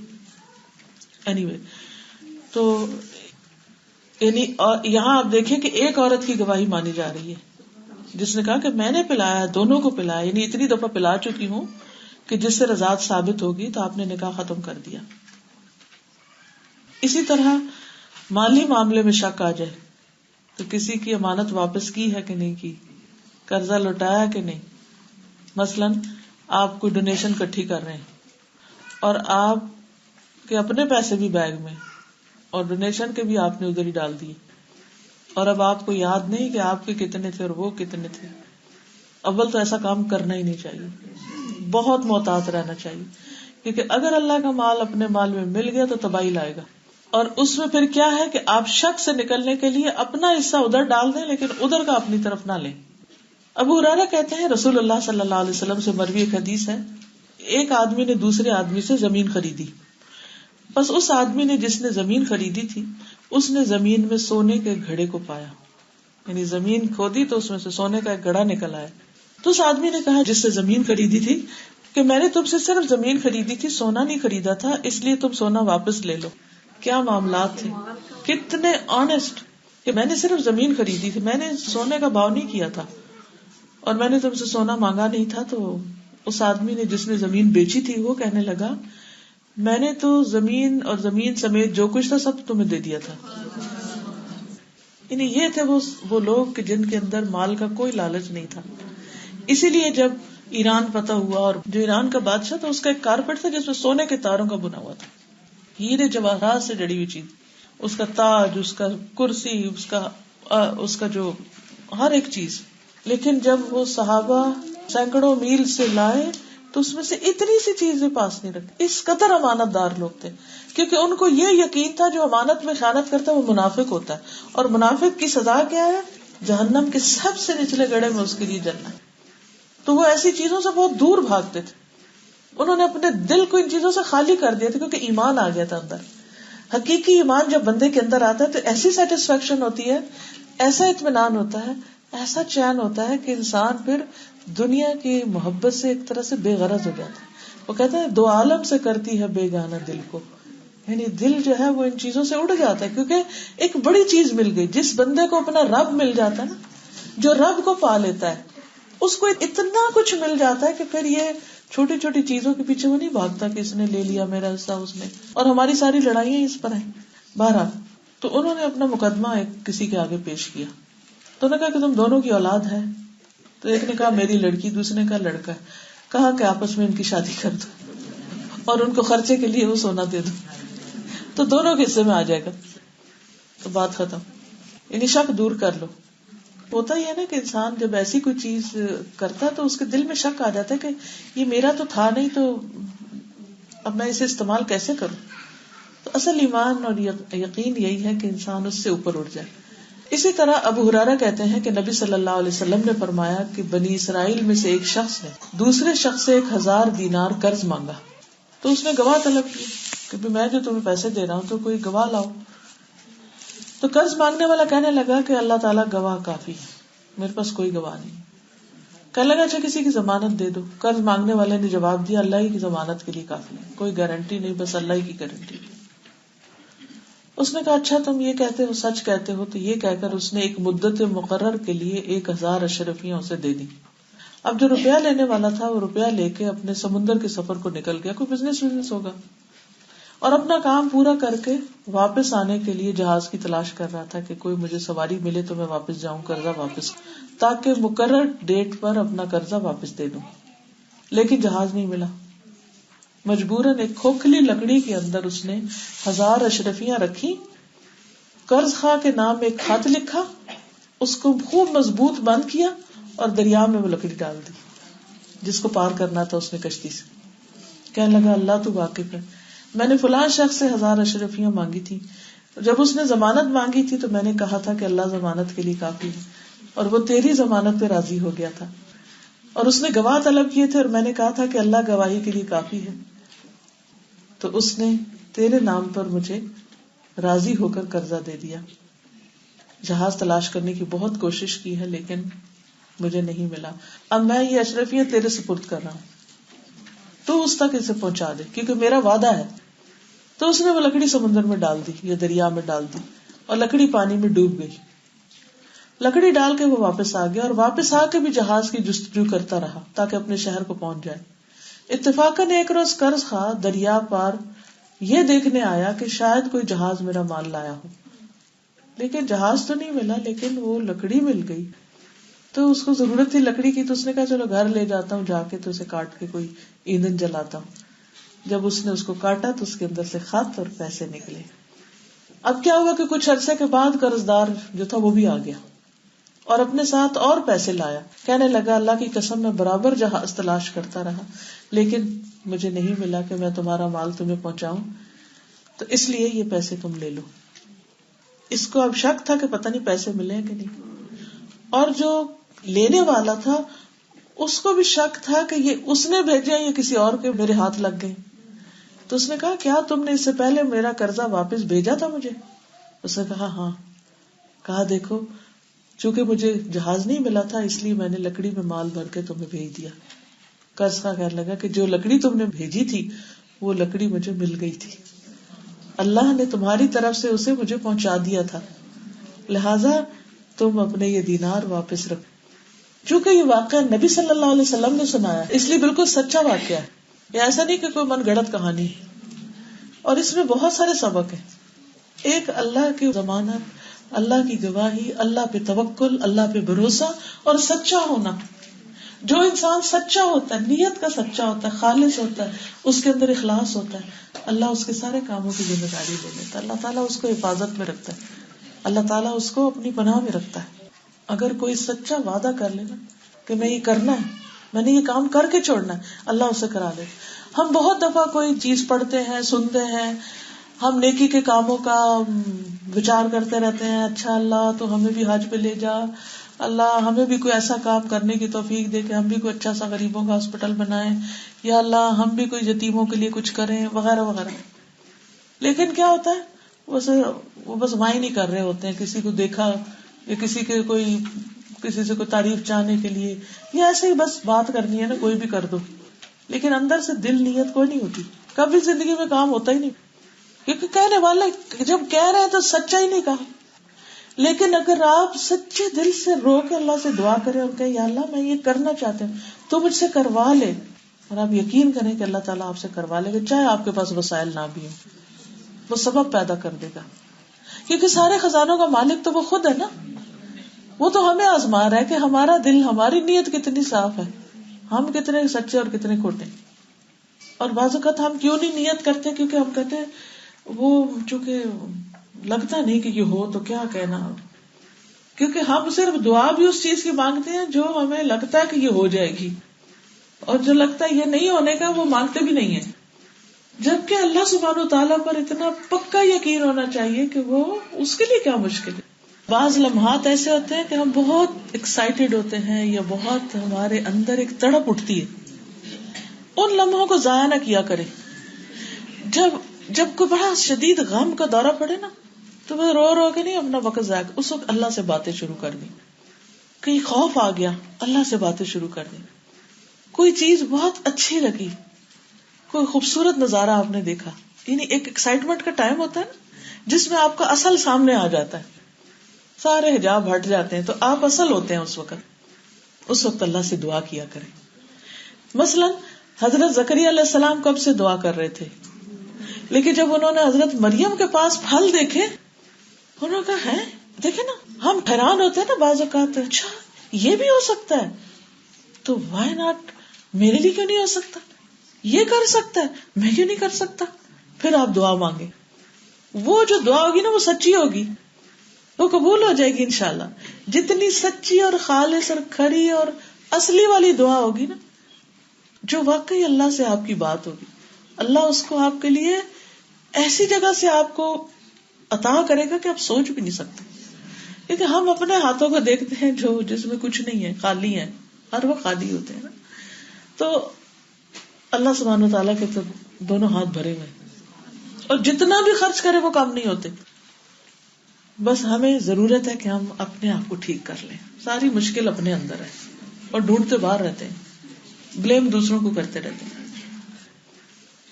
اینی وے، تو یعنی یہاں آپ دیکھیں کہ ایک عورت کی گواہی مانی جا رہی ہے جس نے کہا کہ میں نے پلایا، دونوں کو پلایا، یعنی اتنی دفعہ پلا چکی ہوں کہ جس سے رضاعت ثابت ہوگی، تو آپ نے نکاح ختم کر دیا. اسی طرح مالی معاملے میں شک آ جائے تو کسی کی امانت واپس کی ہے کہ نہیں کی، قرضہ لوٹایا کہ نہیں. مثلاً آپ کوئی ڈونیشن کٹھی کر رہے ہیں اور آپ کے اپنے پیسے بھی بیگ میں اور ڈونیشن کے بھی آپ نے ادھر ہی ڈال دیے، اور اب آپ کو یاد نہیں کہ آپ کے کتنے تھے اور وہ کتنے تھے. اول تو ایسا کام کرنا ہی نہیں چاہیے، بہت محتاط رہنا چاہیے، کیونکہ اگر اللہ کا مال اپنے مال میں مل گیا تو تباہی لائے گا. اور اس میں پھر کیا ہے کہ آپ شک سے نکلنے کے لیے اپنا حصہ ادھر ڈال دیں لیکن ادھر کا اپنی طرف نہ لیں. ابو ہریرہ کہتے ہیں رسول اللہ صلی اللہ علیہ وسلم سے مروی ایک حدیث ہے، ایک آدمی نے دوسرے آدمی سے زمین خریدی، بس اس آدمی نے جس نے زمین خریدی تھی اس نے زمین میں سونے کے گھڑے کو پایا، یعنی زمین کھودی تو اس میں سے سونے کا ایک گھڑا نکل آیا. تو اس آدمی نے کہا جس سے زمین خریدی تھی کہ میں نے تم سے صرف زمین خریدی تھی، سونا نہیں خریدا تھا، اس لیے تم سونا واپس لے لو. کیا معاملات تھے، کتنے آنےسٹ، کہ میں نے صرف زمین خریدی تھی، میں نے سونے کا بھاؤ نہیں کیا تھا اور میں نے تم سے سونا مانگا نہیں تھا. تو اس آدمی نے جس نے زمین بیچی تھی وہ کہنے لگا میں نے تو زمین اور زمین سمیت جو کچھ تھا سب تمہیں دے دیا تھا. یعنی یہ تھے وہ لوگ کہ جن کے اندر مال کا کوئی لالچ نہیں تھا. اسی لیے جب ایران فتح ہوا اور جو ایران کا بادشاہ تھا اس کا ایک کارپیٹ تھا جس میں سونے کے تاروں کا بنا ہوا تھا، ہیرے جواہرات سے جڑی ہوئی چیز، اس کا تاج، اس کا کرسی، اس کا جو ہر ایک چیز. لیکن جب وہ صحابہ سینکڑوں میل سے لائے تو اس میں سے اتنی سی چیزیں پاس نہیں رکھی. اس قدر امانت دار لوگ تھے کیونکہ ان کو یہ یقین تھا جو امانت میں خیانت کرتا ہے وہ منافق ہوتا ہے، اور منافق کی سزا کیا ہے؟ جہنم کے سب سے نچلے گڑھے میں اس کے لیے جلنا ہے. تو وہ ایسی چیزوں سے بہت دور بھاگتے تھے. انہوں نے اپنے دل کو ان چیزوں سے خالی کر دیا تھا کیونکہ ایمان آ گیا تھا اندر. حقیقی ایمان جب بندے کے اندر آتا ہے تو ایسی سیٹسفیکشن ہوتی ہے، ایسا اطمینان ہوتا ہے، ایسا چین ہوتا ہے کہ انسان پھر دنیا کی محبت سے ایک طرح سے بے غرض ہو جاتا ہے. وہ کہتے ہیں 2 عالم سے کرتی ہے بیگانہ دل کو، یعنی دل جو ہے وہ ان چیزوں سے اڑ جاتا ہے کیونکہ ایک بڑی چیز مل گئی. جس بندے کو اپنا رب مل جاتا ہے نا، جو رب کو پا لیتا ہے، اس کو اتنا کچھ مل جاتا ہے کہ پھر یہ چھوٹی چھوٹی چیزوں کے پیچھے وہ نہیں بھاگتا کہ اس نے لے لیا میرا حصہ، اس نے، اور ہماری ساری لڑائیاں اس پر ہیں. بہرحال تو انہوں نے اپنا مقدمہ کسی کے آگے پیش کیا. تو انہوں نے کہا کہ تم دونوں کی اولاد ہے. تو ایک نے کہا میری لڑکی، دوسرے نے کہا لڑکا. کہا کہ آپس میں ان کی شادی کر دو اور ان کو خرچے کے لیے وہ سونا دے دو تو دونوں کے حصے میں آ جائے گا. تو بات ختم. یعنی شک دور کر لو. ہوتا ہی ہے نا کہ انسان جب ایسی کوئی چیز کرتا ہے تو اس کے دل میں شک آ جاتا ہے کہ یہ میرا تو تھا نہیں، تو اب میں اسے استعمال کیسے کروں. تو اصل ایمان اور یقین یہی ہے کہ انسان اس سے اوپر اٹھ جائے. اسی طرح ابو ہریرہ کہتے ہیں کہ نبی صلی اللہ علیہ وسلم نے فرمایا کہ بنی اسرائیل میں سے ایک شخص نے دوسرے شخص سے 1000 دینار قرض مانگا تو اس نے گواہ طلب کی کہ میں جو تمہیں پیسے دے رہا ہوں تو کوئی گواہ لاؤ. تو قرض مانگنے والا کہنے لگا کہ اللہ تعالیٰ گواہ کافی ہے، میرے پاس کوئی گواہ نہیں. کہنے لگا اچھا کسی کی ضمانت دے دو. قرض مانگنے والے نے جواب دیا اللہ ہی کی ضمانت کے لیے کافی ہے، کوئی گارنٹی نہیں، بس اللہ ہی کی گارنٹی. اس نے کہا اچھا تم یہ کہتے ہو، سچ کہتے ہو. تو یہ کہہ کر اس نے ایک مدت مقرر کے لیے 1000 اشرفیاں اسے دے دی. اب جو روپیہ لینے والا تھا وہ روپیہ لے کے اپنے سمندر کے سفر کو نکل گیا، کوئی بزنس ہوگا، اور اپنا کام پورا کر کے واپس آنے کے لیے جہاز کی تلاش کر رہا تھا کہ کوئی مجھے سواری ملے تو میں واپس جاؤں، قرضہ واپس، تاکہ مقرر ڈیٹ پر اپنا قرضہ واپس دے دوں. لیکن جہاز نہیں ملا. مجبوراً ایک کھوکھلی لکڑی کے اندر اس نے 1000 اشرفیاں رکھی، قرض خواہ کے نام ایک خط لکھا، اس کو خوب مضبوط بند کیا اور دریا میں وہ لکڑی ڈال دی جس کو پار کرنا تھا اس نے کشتی سے. کہنے لگا اللہ تو واقف ہے، میں نے فلاں شخص سے 1000 اشرفیاں مانگی تھی، جب اس نے ضمانت مانگی تھی تو میں نے کہا تھا کہ اللہ ضمانت کے لیے کافی ہے، اور وہ تیری ضمانت پہ راضی ہو گیا تھا، اور اس نے گواہ طلب کیے تھے اور میں نے کہا تھا کہ اللہ گواہی کے لیے کافی ہے، تو اس نے تیرے نام پر مجھے راضی ہو کر قرضہ دے دیا. جہاز تلاش کرنے کی بہت کوشش کی ہے لیکن مجھے نہیں ملا. اب میں یہ اشرفیاں تیرے سپرد کر رہا ہوں، تو اس تک اسے پہنچا دے کیونکہ میرا وعدہ ہے. تو اس نے وہ لکڑی سمندر میں ڈال دی یا دریا میں ڈال دی اور لکڑی پانی میں ڈوب گئی. لکڑی ڈال کے وہ واپس آ گیا اور واپس آ کے بھی جہاز کی جستجو کرتا رہا تاکہ اپنے شہر کو پہنچ جائے. اتفاقاً ایک روز قرض خواہ دریا پار یہ دیکھنے آیا کہ شاید کوئی جہاز میرا مال لایا ہو، لیکن جہاز تو نہیں ملا، لیکن وہ لکڑی مل گئی. تو اس کو ضرورت تھی لکڑی کی، تو اس نے کہا چلو گھر لے جاتا ہوں، جا کے تو اسے کاٹ کے کوئی ایندھن جلاتا ہوں. جب اس نے اس کو کاٹا تو اس کے اندر سے خط اور پیسے نکلے. اب کیا ہوا کہ کچھ عرصے کے بعد قرض دار جو تھا وہ بھی آ گیا اور اپنے ساتھ اور پیسے لایا. کہنے لگا اللہ کی قسم میں برابر جہاز تلاش کرتا رہا لیکن مجھے نہیں ملا کہ میں تمہارا مال تمہیں پہنچاؤں، تو اس لیے یہ پیسے تم لے لو. اس کو اب شک تھا کہ پتہ نہیں پیسے ملے ہیں کہ نہیں، اور جو لینے والا تھا اس کو بھی شک تھا کہ یہ اس نے بھیجے یا کسی اور کے میرے ہاتھ لگ گئے. تو اس نے کہا کیا تم نے اس سے پہلے میرا قرضہ واپس بھیجا تھا مجھے؟ اس نے کہا ہاں. کہا دیکھو چونکہ مجھے جہاز نہیں ملا تھا اس لیے میں نے لکڑی میں مال بھر کے تمہیں بھیج دیا. قرض کا کہنے لگا کہ جو لکڑی تم نے بھیجی تھی وہ لکڑی مجھے مل گئی تھی، اللہ نے تمہاری طرف سے اسے مجھے پہنچا دیا تھا، لہذا تم اپنے یہ دینار واپس رکھو. چونکہ یہ واقعہ نبی صلی اللہ علیہ وسلم نے سنایا اس لیے بالکل سچا واقعہ ہے، یہ ایسا نہیں کہ کوئی من گڑت کہانی ہے. اور اس میں بہت سارے سبق ہیں. ایک اللہ کی ضمانت، اللہ کی گواہی، اللہ پہ توکل، اللہ پہ بھروسہ اور سچا ہونا. جو انسان سچا ہوتا ہے، نیت کا سچا ہوتا ہے، خالص ہوتا ہے، اس کے اندر اخلاص ہوتا ہے، اللہ اس کے سارے کاموں کی ذمہ داری لے لیتا ہے. اللہ تعالیٰ اس کو حفاظت میں رکھتا ہے، اللہ تعالیٰ اس کو اپنی پناہ میں رکھتا ہے. اگر کوئی سچا وعدہ کر لے نا کہ میں یہ کرنا ہے، میں نے یہ کام کر کے چھوڑنا ہے، اللہ اسے کرا لے. ہم بہت دفعہ کوئی چیز پڑھتے ہیں، سنتے ہیں، ہم نیکی کے کاموں کا وچار کرتے رہتے ہیں، اچھا اللہ تو ہمیں بھی حج پہ لے جا، اللہ ہمیں بھی کوئی ایسا کام کرنے کی توفیق دے کہ ہم بھی کوئی اچھا سا غریبوں کا ہاسپٹل بنائیں، یا اللہ ہم بھی کوئی یتیموں کے لیے کچھ کریں وغیرہ وغیرہ. لیکن کیا ہوتا ہے وہ بس وائیں نہیں کر رہے ہوتے ہیں، کسی کو دیکھا یا کسی سے کوئی تعریف چاہنے کے لیے، یا ایسے ہی بس بات کرنی ہے نا کوئی بھی کر دو، لیکن اندر سے دل نیت کوئی نہیں ہوتی. کبھی زندگی میں کام ہوتا ہی نہیں، کیونکہ کہنے والے جب کہہ رہے ہیں تو سچا ہی نہیں کہا. لیکن اگر آپ سچے دل سے رو کے اللہ سے دعا کریں اور کہیں یا اللہ میں یہ کرنا چاہتے ہوں تو مجھ سے کروا لے، اور آپ یقین کریں کہ اللہ تعالیٰ آپ سے کروا لے گا، چاہے آپ کے پاس وسائل نہ بھی ہوں، وہ سبب پیدا کر دے گا. کیونکہ سارے خزانوں کا مالک تو وہ خود ہے نا، وہ تو ہمیں آزما رہا ہے کہ ہمارا دل، ہماری نیت کتنی صاف ہے، ہم کتنے سچے اور کتنے کھوٹے. اور بعض اوقات ہم کیوں نہیں نیت کرتے؟ کیونکہ ہم کہتے ہیں وہ چونکہ لگتا نہیں کہ یہ ہو تو کیا کہنا. کیونکہ ہم صرف دعا بھی اس چیز کی مانگتے ہیں جو ہمیں لگتا ہے کہ یہ ہو جائے گی، اور جو لگتا ہے یہ نہیں ہونے کا وہ مانگتے بھی نہیں ہیں. جبکہ اللہ سبحانہ و تعالیٰ پر اتنا پکا یقین ہونا چاہیے کہ وہ اس کے لیے کیا مشکل ہے. بعض لمحات ایسے ہوتے ہیں کہ ہم بہت ایکسائٹیڈ ہوتے ہیں یا بہت ہمارے اندر ایک تڑپ اٹھتی ہے، ان لمحوں کو ضائع نہ کیا کرے. جب کوئی بڑا شدید غم کا دورہ پڑے نا، تو وہ رو رو کے نہیں اپنا وقت ضائع، اس وقت اللہ سے باتیں شروع کر دیں. کہیں خوف آ گیا، اللہ سے باتیں شروع کر دیں. کوئی چیز بہت اچھی لگی، کوئی خوبصورت نظارہ آپ نے دیکھا، یعنی ایک ایکسائٹمنٹ کا ٹائم ہوتا ہے نا جس میں آپ کا اصل سامنے آ جاتا ہے، سارے حجاب ہٹ جاتے ہیں تو آپ اصل ہوتے ہیں. اس وقت اللہ سے دعا کیا کریں. مثلا حضرت زکریا علیہ السلام کب سے دعا کر رہے تھے، لیکن جب انہوں نے حضرت مریم کے پاس پھل دیکھے، انہوں نے کہا ہے دیکھیں نا، ہم حیران ہوتے ہیں نا بعض اوقات، اچھا یہ بھی ہو سکتا ہے تو وائی ناٹ، میرے لیے کیوں نہیں ہو سکتا، یہ کر سکتا ہے میں کیوں نہیں کر سکتا. پھر آپ دعا مانگے، وہ جو دعا ہوگی نا وہ سچی ہوگی، وہ قبول ہو جائے گی انشاءاللہ. جتنی سچی اور خالص اور کھری اور اصلی والی دعا ہوگی نا، جو واقعی اللہ سے آپ کی بات ہوگی، اللہ اس کو آپ کے لیے ایسی جگہ سے آپ کو عطا کرے گا کہ آپ سوچ بھی نہیں سکتے. کیونکہ ہم اپنے ہاتھوں کو دیکھتے ہیں جو جس میں کچھ نہیں ہے، خالی ہے، ہر وہ خالی ہوتے ہیں نا. تو اللہ سبحانہ وتعالیٰ کے تو دونوں ہاتھ بھرے ہوئے ہیں، اور جتنا بھی خرچ کرے وہ کم نہیں ہوتے. بس ہمیں ضرورت ہے کہ ہم اپنے آپ کو ٹھیک کر لیں. ساری مشکل اپنے اندر ہے اور ڈھونڈتے باہر رہتے ہیں، بلیم دوسروں کو کرتے رہتے ہیں.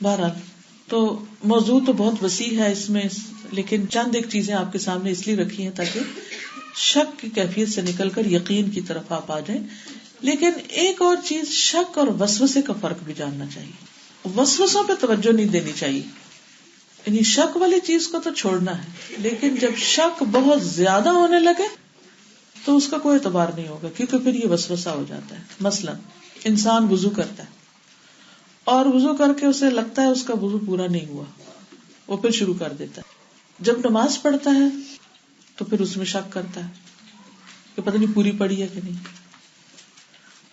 بہرحال تو موضوع تو بہت وسیع ہے اس میں، لیکن چند ایک چیزیں آپ کے سامنے اس لیے رکھی ہیں تاکہ شک کی کیفیت سے نکل کر یقین کی طرف آپ آ جائیں. لیکن ایک اور چیز، شک اور وسوسے کا فرق بھی جاننا چاہیے. وسوسوں پہ توجہ نہیں دینی چاہیے، یعنی شک والی چیز کو تو چھوڑنا ہے، لیکن جب شک بہت زیادہ ہونے لگے تو اس کا کوئی اعتبار نہیں ہوگا، کیونکہ پھر یہ وسوسہ ہو جاتا ہے. مثلا انسان وضو کرتا ہے اور وضو کر کے اسے لگتا ہے اس کا وضو پورا نہیں ہوا، وہ پھر شروع کر دیتا ہے. جب نماز پڑھتا ہے تو پھر اس میں شک کرتا ہے کہ پتہ نہیں پوری پڑی ہے کہ نہیں.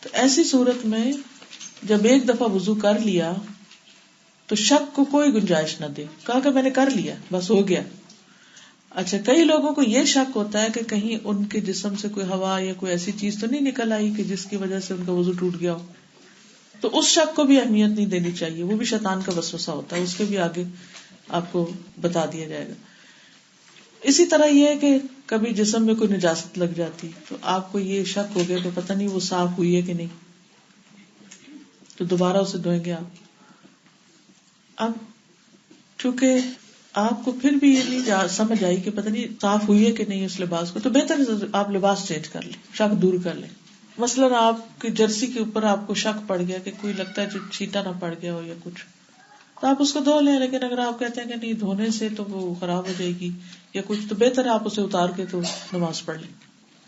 تو ایسی صورت میں جب ایک دفعہ وضو کر لیا تو شک کو کوئی گنجائش نہ دے، کہا کہ میں نے کر لیا بس ہو گیا. اچھا، کئی لوگوں کو یہ شک ہوتا ہے کہ کہیں ان کے جسم سے کوئی ہوا یا کوئی ایسی چیز تو نہیں نکل آئی کہ جس کی وجہ سے ان کا وضو ٹوٹ گیا ہو، تو اس شک کو بھی اہمیت نہیں دینی چاہیے. وہ بھی شیطان کا وسوسہ ہوتا ہے، اس کے بھی آگے آپ کو بتا دیا جائے گا. اسی طرح یہ ہے کہ کبھی جسم میں کوئی نجاست لگ جاتی تو آپ کو یہ شک ہو گیا کہ پتہ نہیں وہ صاف ہوئی ہے کہ نہیں، تو دوبارہ اسے دھوئیں گے آپ. اب چونکہ آپ کو پھر بھی یہ نہیں سمجھ آئی کہ پتہ نہیں صاف ہوئی ہے کہ نہیں اس لباس کو، تو بہتر ہے آپ لباس چینج کر لیں، شک دور کر لیں. مثلاً آپ کی جرسی کے اوپر آپ کو شک پڑ گیا کہ کوئی لگتا ہے چھینٹا نہ پڑ گیا ہو یا کچھ، تو آپ اس کو دھو لیں. لیکن اگر آپ کہتے ہیں کہ نہیں دھونے سے تو وہ خراب ہو جائے گی یا کچھ، تو بہتر ہے آپ اسے اتار کے تو نماز پڑھ لیں.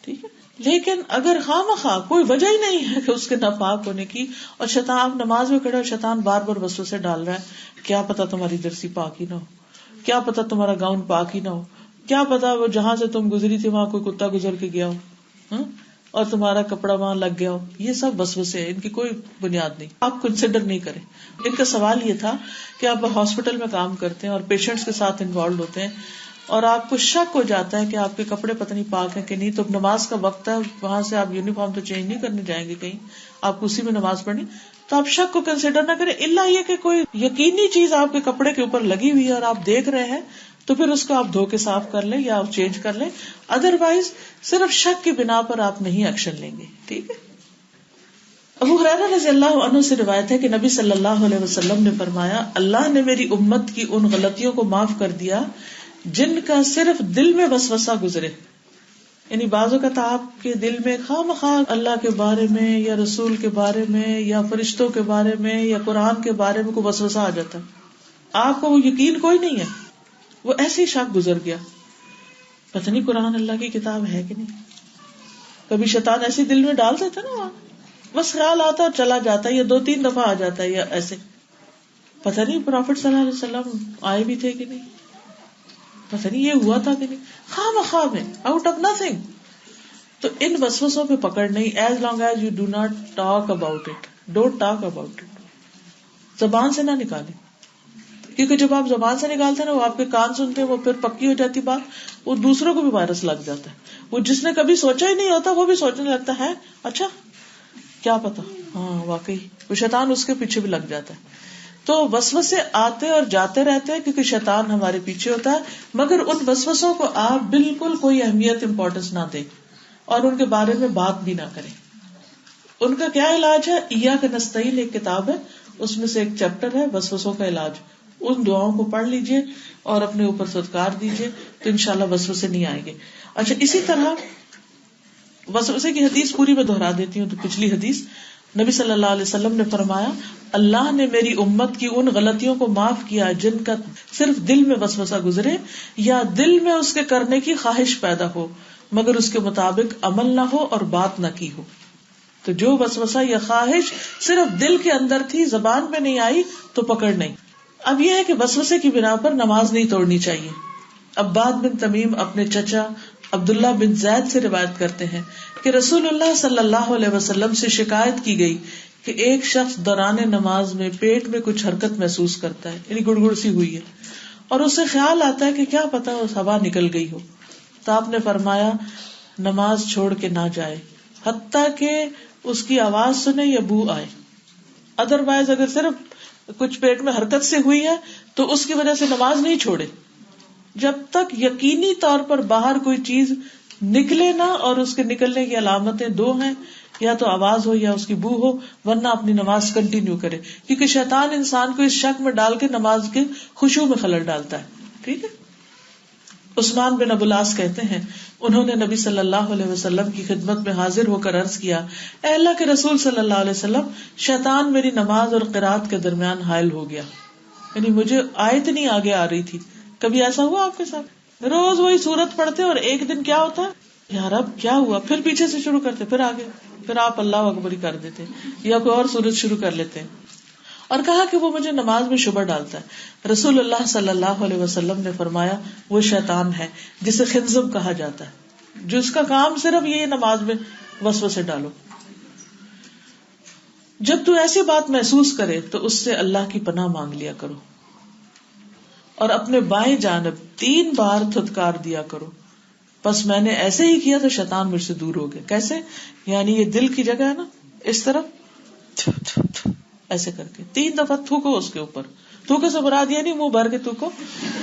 ٹھیک ہے. لیکن اگر خواہ کوئی وجہ ہی نہیں ہے کہ اس کے ناپاک ہونے کی، اور شیطان، آپ نماز میں کھڑے اور شیطان بار بار وسوسے ڈال رہا ہے، کیا پتا تمہاری جرسی پاک ہی نہ ہو، کیا پتا تمہارا گاؤن پاک ہی نہ ہو، کیا پتا وہ جہاں سے تم گزری تھی وہاں کوئی کتا گزر کے گیا ہو اور تمہارا کپڑا وہاں لگ گیا ہو. یہ سب وسوسے ہیں، ان کی کوئی بنیاد نہیں، آپ کنسیڈر نہیں کریں. ان کا سوال یہ تھا کہ آپ ہاسپٹل میں کام کرتے ہیں اور پیشنٹس کے ساتھ انوالوڈ ہوتے ہیں اور آپ کو شک ہو جاتا ہے کہ آپ کے کپڑے پتہ نہیں پاک ہیں کہ نہیں، تو نماز کا وقت ہے، وہاں سے آپ یونیفارم تو چینج نہیں کرنے جائیں گے کہیں، آپ اسی میں نماز پڑھنی، تو آپ شک کو کنسیڈر نہ کریں، الا یہ کہ کوئی یقینی چیز آپ کے کپڑے کے اوپر لگی ہوئی ہے اور آپ دیکھ رہے ہیں تو پھر اس کو آپ دھو کے صاف کر لیں یا آپ چینج کر لیں. ادروائز صرف شک کی بنا پر آپ نہیں ایکشن لیں گے. ٹھیک ہے. ابو ہریرہ رضی اللہ عنہ سے روایت ہے کہ نبی صلی اللہ علیہ وسلم نے فرمایا، اللہ نے میری امت کی ان غلطیوں کو معاف کر دیا جن کا صرف دل میں وسوسہ گزرے. یعنی بعض اوقات آپ کے دل میں خواہ اللہ کے بارے میں یا رسول کے بارے میں یا فرشتوں کے بارے میں یا قرآن کے بارے میں کوئی وسوسہ آ جاتا، آپ کو وہ یقین کوئی نہیں ہے، وہ ایسے ہی شک گزر گیا، پتہ نہیں قرآن اللہ کی کتاب ہے کہ نہیں. کبھی شیطان ایسے دل میں ڈال دیتا نا، وہاں بس خیال آتا اور چلا جاتا ہے، یا 2-3 دفعہ آ جاتا ہے، یا ایسے پتہ نہیں پروفٹ صلی اللہ علیہ وسلم آئے بھی تھے کہ نہیں، پتہ نہیں یہ ہوا تھا کہ نہیں، خواہ میں آؤٹ آف نتھنگ تو ان وسوسوں پہ پکڑ نہیں, as long as you do not talk about it, don't talk about it, زبان سے نہ نکالیں, کیونکہ جب آپ زبان سے نکالتے ہیں نا, وہ آپ کے کان سنتے ہیں, وہ پھر پکی ہو جاتی بات, وہ دوسروں کو بھی وائرس لگ جاتا ہے. وہ جس نے کبھی سوچا ہی نہیں ہوتا وہ بھی سوچنے لگتا ہے اچھا کیا پتا, ہاں واقعی, وہ شیطان اس کے پیچھے بھی لگ جاتا ہے. تو وسوسے آتے اور جاتے رہتے ہیں کیونکہ شیطان ہمارے پیچھے ہوتا ہے, مگر ان وسوسوں کو آپ بالکل کوئی اہمیت امپورٹنس نہ دیں اور ان کے بارے میں بات بھی نہ کریں. ان کا کیا علاج ہے؟ ایاک نستعین ایک کتاب ہے, اس میں سے ایک چیپٹر ہے وسوسوں کا علاج. ان دعاؤں کو پڑھ لیجئے اور اپنے اوپر صدقار دیجئے تو انشاءاللہ وسوسے نہیں آئیں گے. اچھا, اسی طرح وسوسے کی حدیث پوری میں دہرا دیتی ہوں. تو پچھلی حدیث نبی صلی اللہ علیہ وسلم نے فرمایا, اللہ نے میری امت کی ان غلطیوں کو معاف کیا جن کا صرف دل میں وسوسہ گزرے یا دل میں اس کے کرنے کی خواہش پیدا ہو مگر اس کے مطابق عمل نہ ہو اور بات نہ کی ہو. تو جو وسوسہ یا خواہش صرف دل کے اندر تھی, زبان میں نہیں آئی, تو پکڑ نہیں. اب یہ ہے کہ وسوسے کی بنا پر نماز نہیں توڑنی چاہیے. عباد بن تمیم اپنے چچا عبداللہ بن زید سے روایت کرتے ہیں کہ رسول اللہ صلی اللہ علیہ وسلم سے شکایت کی گئی کہ ایک شخص دوران نماز میں پیٹ میں کچھ حرکت محسوس کرتا ہے, یعنی گڑگڑ سی ہوئی ہے, اور اسے خیال آتا ہے کہ کیا پتا اس ہوا نکل گئی ہو. تو آپ نے فرمایا نماز چھوڑ کے نہ جائے حتیٰ کہ اس کی آواز سنے یا بو آئے. ادروائز اگر صرف کچھ پیٹ میں حرکت سے ہوئی ہے تو اس کی وجہ سے نماز نہیں چھوڑے جب تک یقینی طور پر باہر کوئی چیز نکلے نہ, اور اس کے نکلنے کی علامتیں دو ہیں, یا تو آواز ہو یا اس کی بو ہو, ورنہ اپنی نماز کنٹینیو کرے, کیونکہ شیطان انسان کو اس شک میں ڈال کے نماز کے خشوع میں خلل ڈالتا ہے. ٹھیک ہے. عثمان بن ابو العاص کہتے ہیں انہوں نے نبی صلی اللہ علیہ وسلم کی خدمت میں حاضر ہو کر عرض کیا, اے اللہ کے رسول صلی اللہ علیہ وسلم, شیطان میری نماز اور قرات کے درمیان حائل ہو گیا, یعنی مجھے آیت نہیں آگے آ رہی تھی. کبھی ایسا ہوا آپ کے ساتھ؟ روز وہی سورت پڑھتے اور ایک دن کیا ہوتا ہے, یار اب کیا ہوا, پھر پیچھے سے شروع کرتے, پھر آگے, پھر آپ اللہ اکبر کر دیتے یا کوئی اور سورت شروع کر لیتے, اور کہا کہ وہ مجھے نماز میں شبہ ڈالتا ہے. رسول اللہ صلی اللہ علیہ وسلم نے فرمایا وہ شیطان ہے جسے خنزب کہا جاتا ہے, جس کا کام صرف یہ نماز میں وسوسے ڈالو. جب تو ایسی بات محسوس کرے تو اس سے اللہ کی پناہ مانگ لیا کرو اور اپنے بائیں جانب 3 بار تھتکار دیا کرو. بس میں نے ایسے ہی کیا تو شیطان مجھ سے دور ہو گیا. کیسے؟ یعنی یہ دل کی جگہ ہے نا, اس طرف ایسے کر کے 3 دفعہ تھوکو اس کے اوپر. تھوکو سے مراد یہ نہیں منہ بھر کے تھوکو,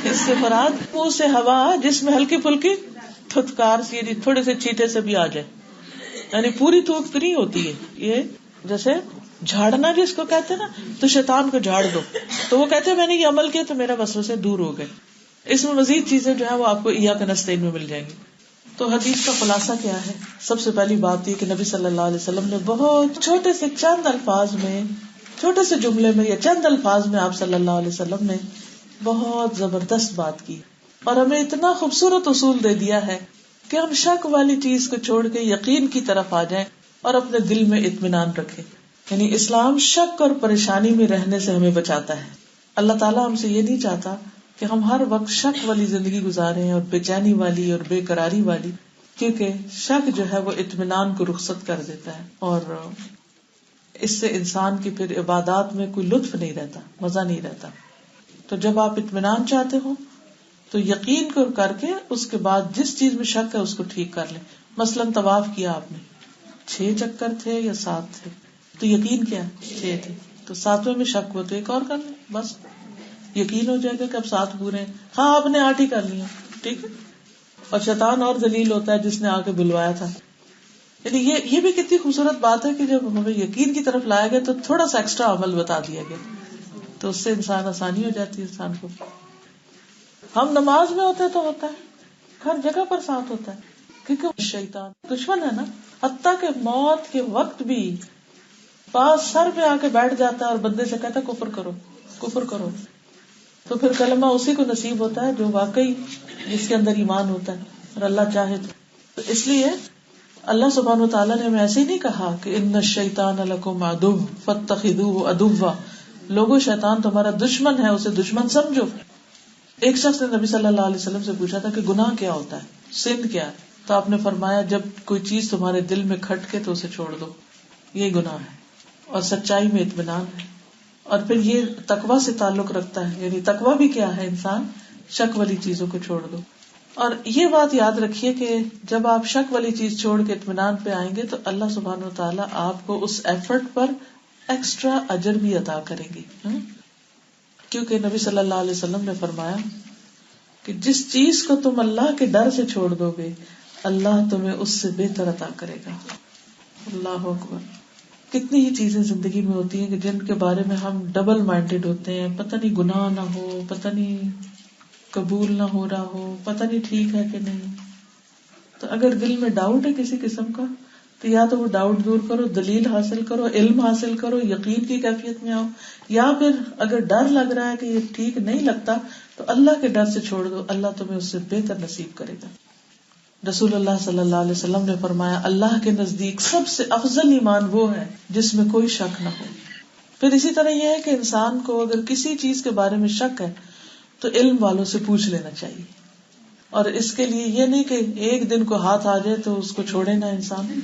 اس سے مراد منہ سے ہوا جس میں ہلکی پھلکی تھتکار سی, تھوڑے سے چیٹے سے بھی آ جائے, یعنی پوری تھوک تو نہیں ہوتی ہے. یہ جیسے جھاڑنا جس کو کہتے ہیں نا, تو شیطان کو جھاڑ دو. تو وہ کہتے ہیں میں نے یہ عمل کیا تو میرا وسوسے دور ہو گئے. اس میں مزید چیزیں جو ہے وہ آپ کو ایاک نستعین میں مل جائیں گی. تو حدیث کا خلاصہ کیا ہے؟ سب سے پہلی بات یہ کہ نبی صلی اللہ علیہ وسلم نے بہت چھوٹے سے چند الفاظ میں, چھوٹے سے جملے میں یا چند الفاظ میں آپ صلی اللہ علیہ وسلم نے بہت زبردست بات کی, اور ہمیں اتنا خوبصورت اصول دے دیا ہے کہ ہم شک والی چیز کو چھوڑ کے یقین کی طرف آ جائیں اور اپنے دل میں اطمینان رکھیں. یعنی اسلام شک اور پریشانی میں رہنے سے ہمیں بچاتا ہے. اللہ تعالیٰ ہم سے یہ نہیں چاہتا کہ ہم ہر وقت شک والی زندگی گزاریں اور بے چینی والی اور بے قراری والی, کیونکہ شک جو ہے وہ اطمینان کو رخصت کر دیتا ہے, اور اس سے انسان کی پھر عبادات میں کوئی لطف نہیں رہتا, مزہ نہیں رہتا. تو جب آپ اطمینان چاہتے ہو تو یقین کو کر کے اس کے بعد جس چیز میں شک ہے اس کو ٹھیک کر لیں. مثلاً طواف کیا آپ نے, 6 چکر تھے یا 7 تھے, تو یقین کیا 6 تھے, تو 7ویں میں شک ہو تو ایک اور کر لیں, بس یقین ہو جائے گا کہ اب 7 پورے ہیں. ہاں آپ نے 8 ہی کر لیا, ٹھیک ہے. اور شیطان اور ذلیل ہوتا ہے جس نے آ کے بلوایا تھا. یعنی یہ بھی کتنی خوبصورت بات ہے کہ جب ہمیں یقین کی طرف لایا گیا تو تھوڑا سا ایکسٹرا عمل بتا دیا گیا, تو اس سے انسان آسانی ہو جاتی ہے انسان کو. ہم نماز میں ہوتے تو ہوتا ہے, ہر جگہ پر ساتھ ہوتا ہے, کیونکہ شیطان دشمن ہے نا. حتیٰ کہ موت کے وقت بھی پاس سر پہ آ کے بیٹھ جاتا ہے اور بندے سے کہتا ہے کفر کرو کفر کرو, تو پھر کلمہ اسی کو نصیب ہوتا ہے جو واقعی جس کے اندر ایمان ہوتا ہے, اور اللہ چاہے تو. اس لیے اللہ سبحانہ و تعالیٰ نے ہمیں ایسے ہی نہیں کہا کہ ان الشیطان لکم عدو فاتخذوہ عدوا, لوگوں شیطان تمہارا دشمن ہے, اسے دشمن سمجھو. ایک شخص نے نبی صلی اللہ علیہ وسلم سے پوچھا تھا کہ گناہ کیا ہوتا ہے, سن کیا ہے؟ تو آپ نے فرمایا جب کوئی چیز تمہارے دل میں کھٹکے تو اسے چھوڑ دو، یہ گناہ ہے. اور سچائی میں اطمینان ہے. اور پھر یہ تقوی سے تعلق رکھتا ہے، یعنی تقوی بھی کیا ہے؟ انسان شک والی چیزوں کو چھوڑ دو. اور یہ بات یاد رکھیے کہ جب آپ شک والی چیز چھوڑ کے اطمینان پہ آئیں گے تو اللہ سبحانہ وتعالیٰ آپ کو اس ایفرٹ پر ایکسٹرا اجر بھی عطا کریں گے. کیونکہ نبی صلی اللہ علیہ وسلم نے فرمایا کہ جس چیز کو تم اللہ کے ڈر سے چھوڑ دو گے اللہ تمہیں اس سے بہتر عطا کرے گا. اللہ اکبر. کتنی ہی چیزیں زندگی میں ہوتی ہیں کہ جن کے بارے میں ہم ڈبل مائنڈیڈ ہوتے ہیں، پتہ نہیں گناہ نہ ہو، پتہ نہیں قبول نہ ہو رہا ہو، پتہ نہیں ٹھیک ہے کہ نہیں. تو اگر دل میں ڈاؤٹ ہے کسی قسم کا تو یا تو وہ ڈاؤٹ دور کرو، دلیل حاصل کرو، علم حاصل کرو، یقین کی کیفیت میں آؤ، یا پھر اگر ڈر لگ رہا ہے کہ یہ ٹھیک نہیں لگتا تو اللہ کے ڈر سے چھوڑ دو، اللہ تمہیں اس سے بہتر نصیب کرے گا. رسول اللہ صلی اللہ علیہ وسلم نے فرمایا اللہ کے نزدیک سب سے افضل ایمان وہ ہے جس میں کوئی شک نہ ہو. پھر اسی طرح یہ ہے کہ انسان کو اگر کسی چیز کے بارے میں شک ہے تو علم والوں سے پوچھ لینا چاہیے. اور اس کے لیے یہ نہیں کہ ایک دن کو ہاتھ آ جائے تو اس کو چھوڑے نہ انسان،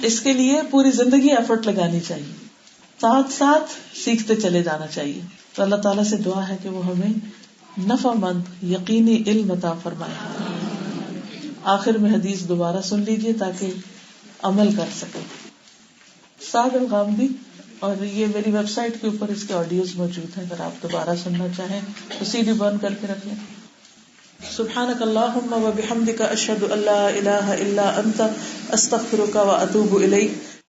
اس کے لیے پوری زندگی ایفرٹ لگانی چاہیے، ساتھ ساتھ سیکھتے چلے جانا چاہیے. تو اللہ تعالیٰ سے دعا ہے کہ وہ ہمیں نفع مند یقینی علم عطا فرمائے. آخر میں حدیث دوبارہ سن لیجیے تاکہ عمل کر سکیں. سعد الغامدی، اور یہ میری ویب سائٹ کے اوپر اس کے آڈیوز موجود ہیں، اگر آپ دوبارہ سننا چاہیں تو CD بند کر کے رکھ لیں. سبحانک اللہم و بحمدک اشہد ان لا الہ الا انت استغفرک و اتوب الیک.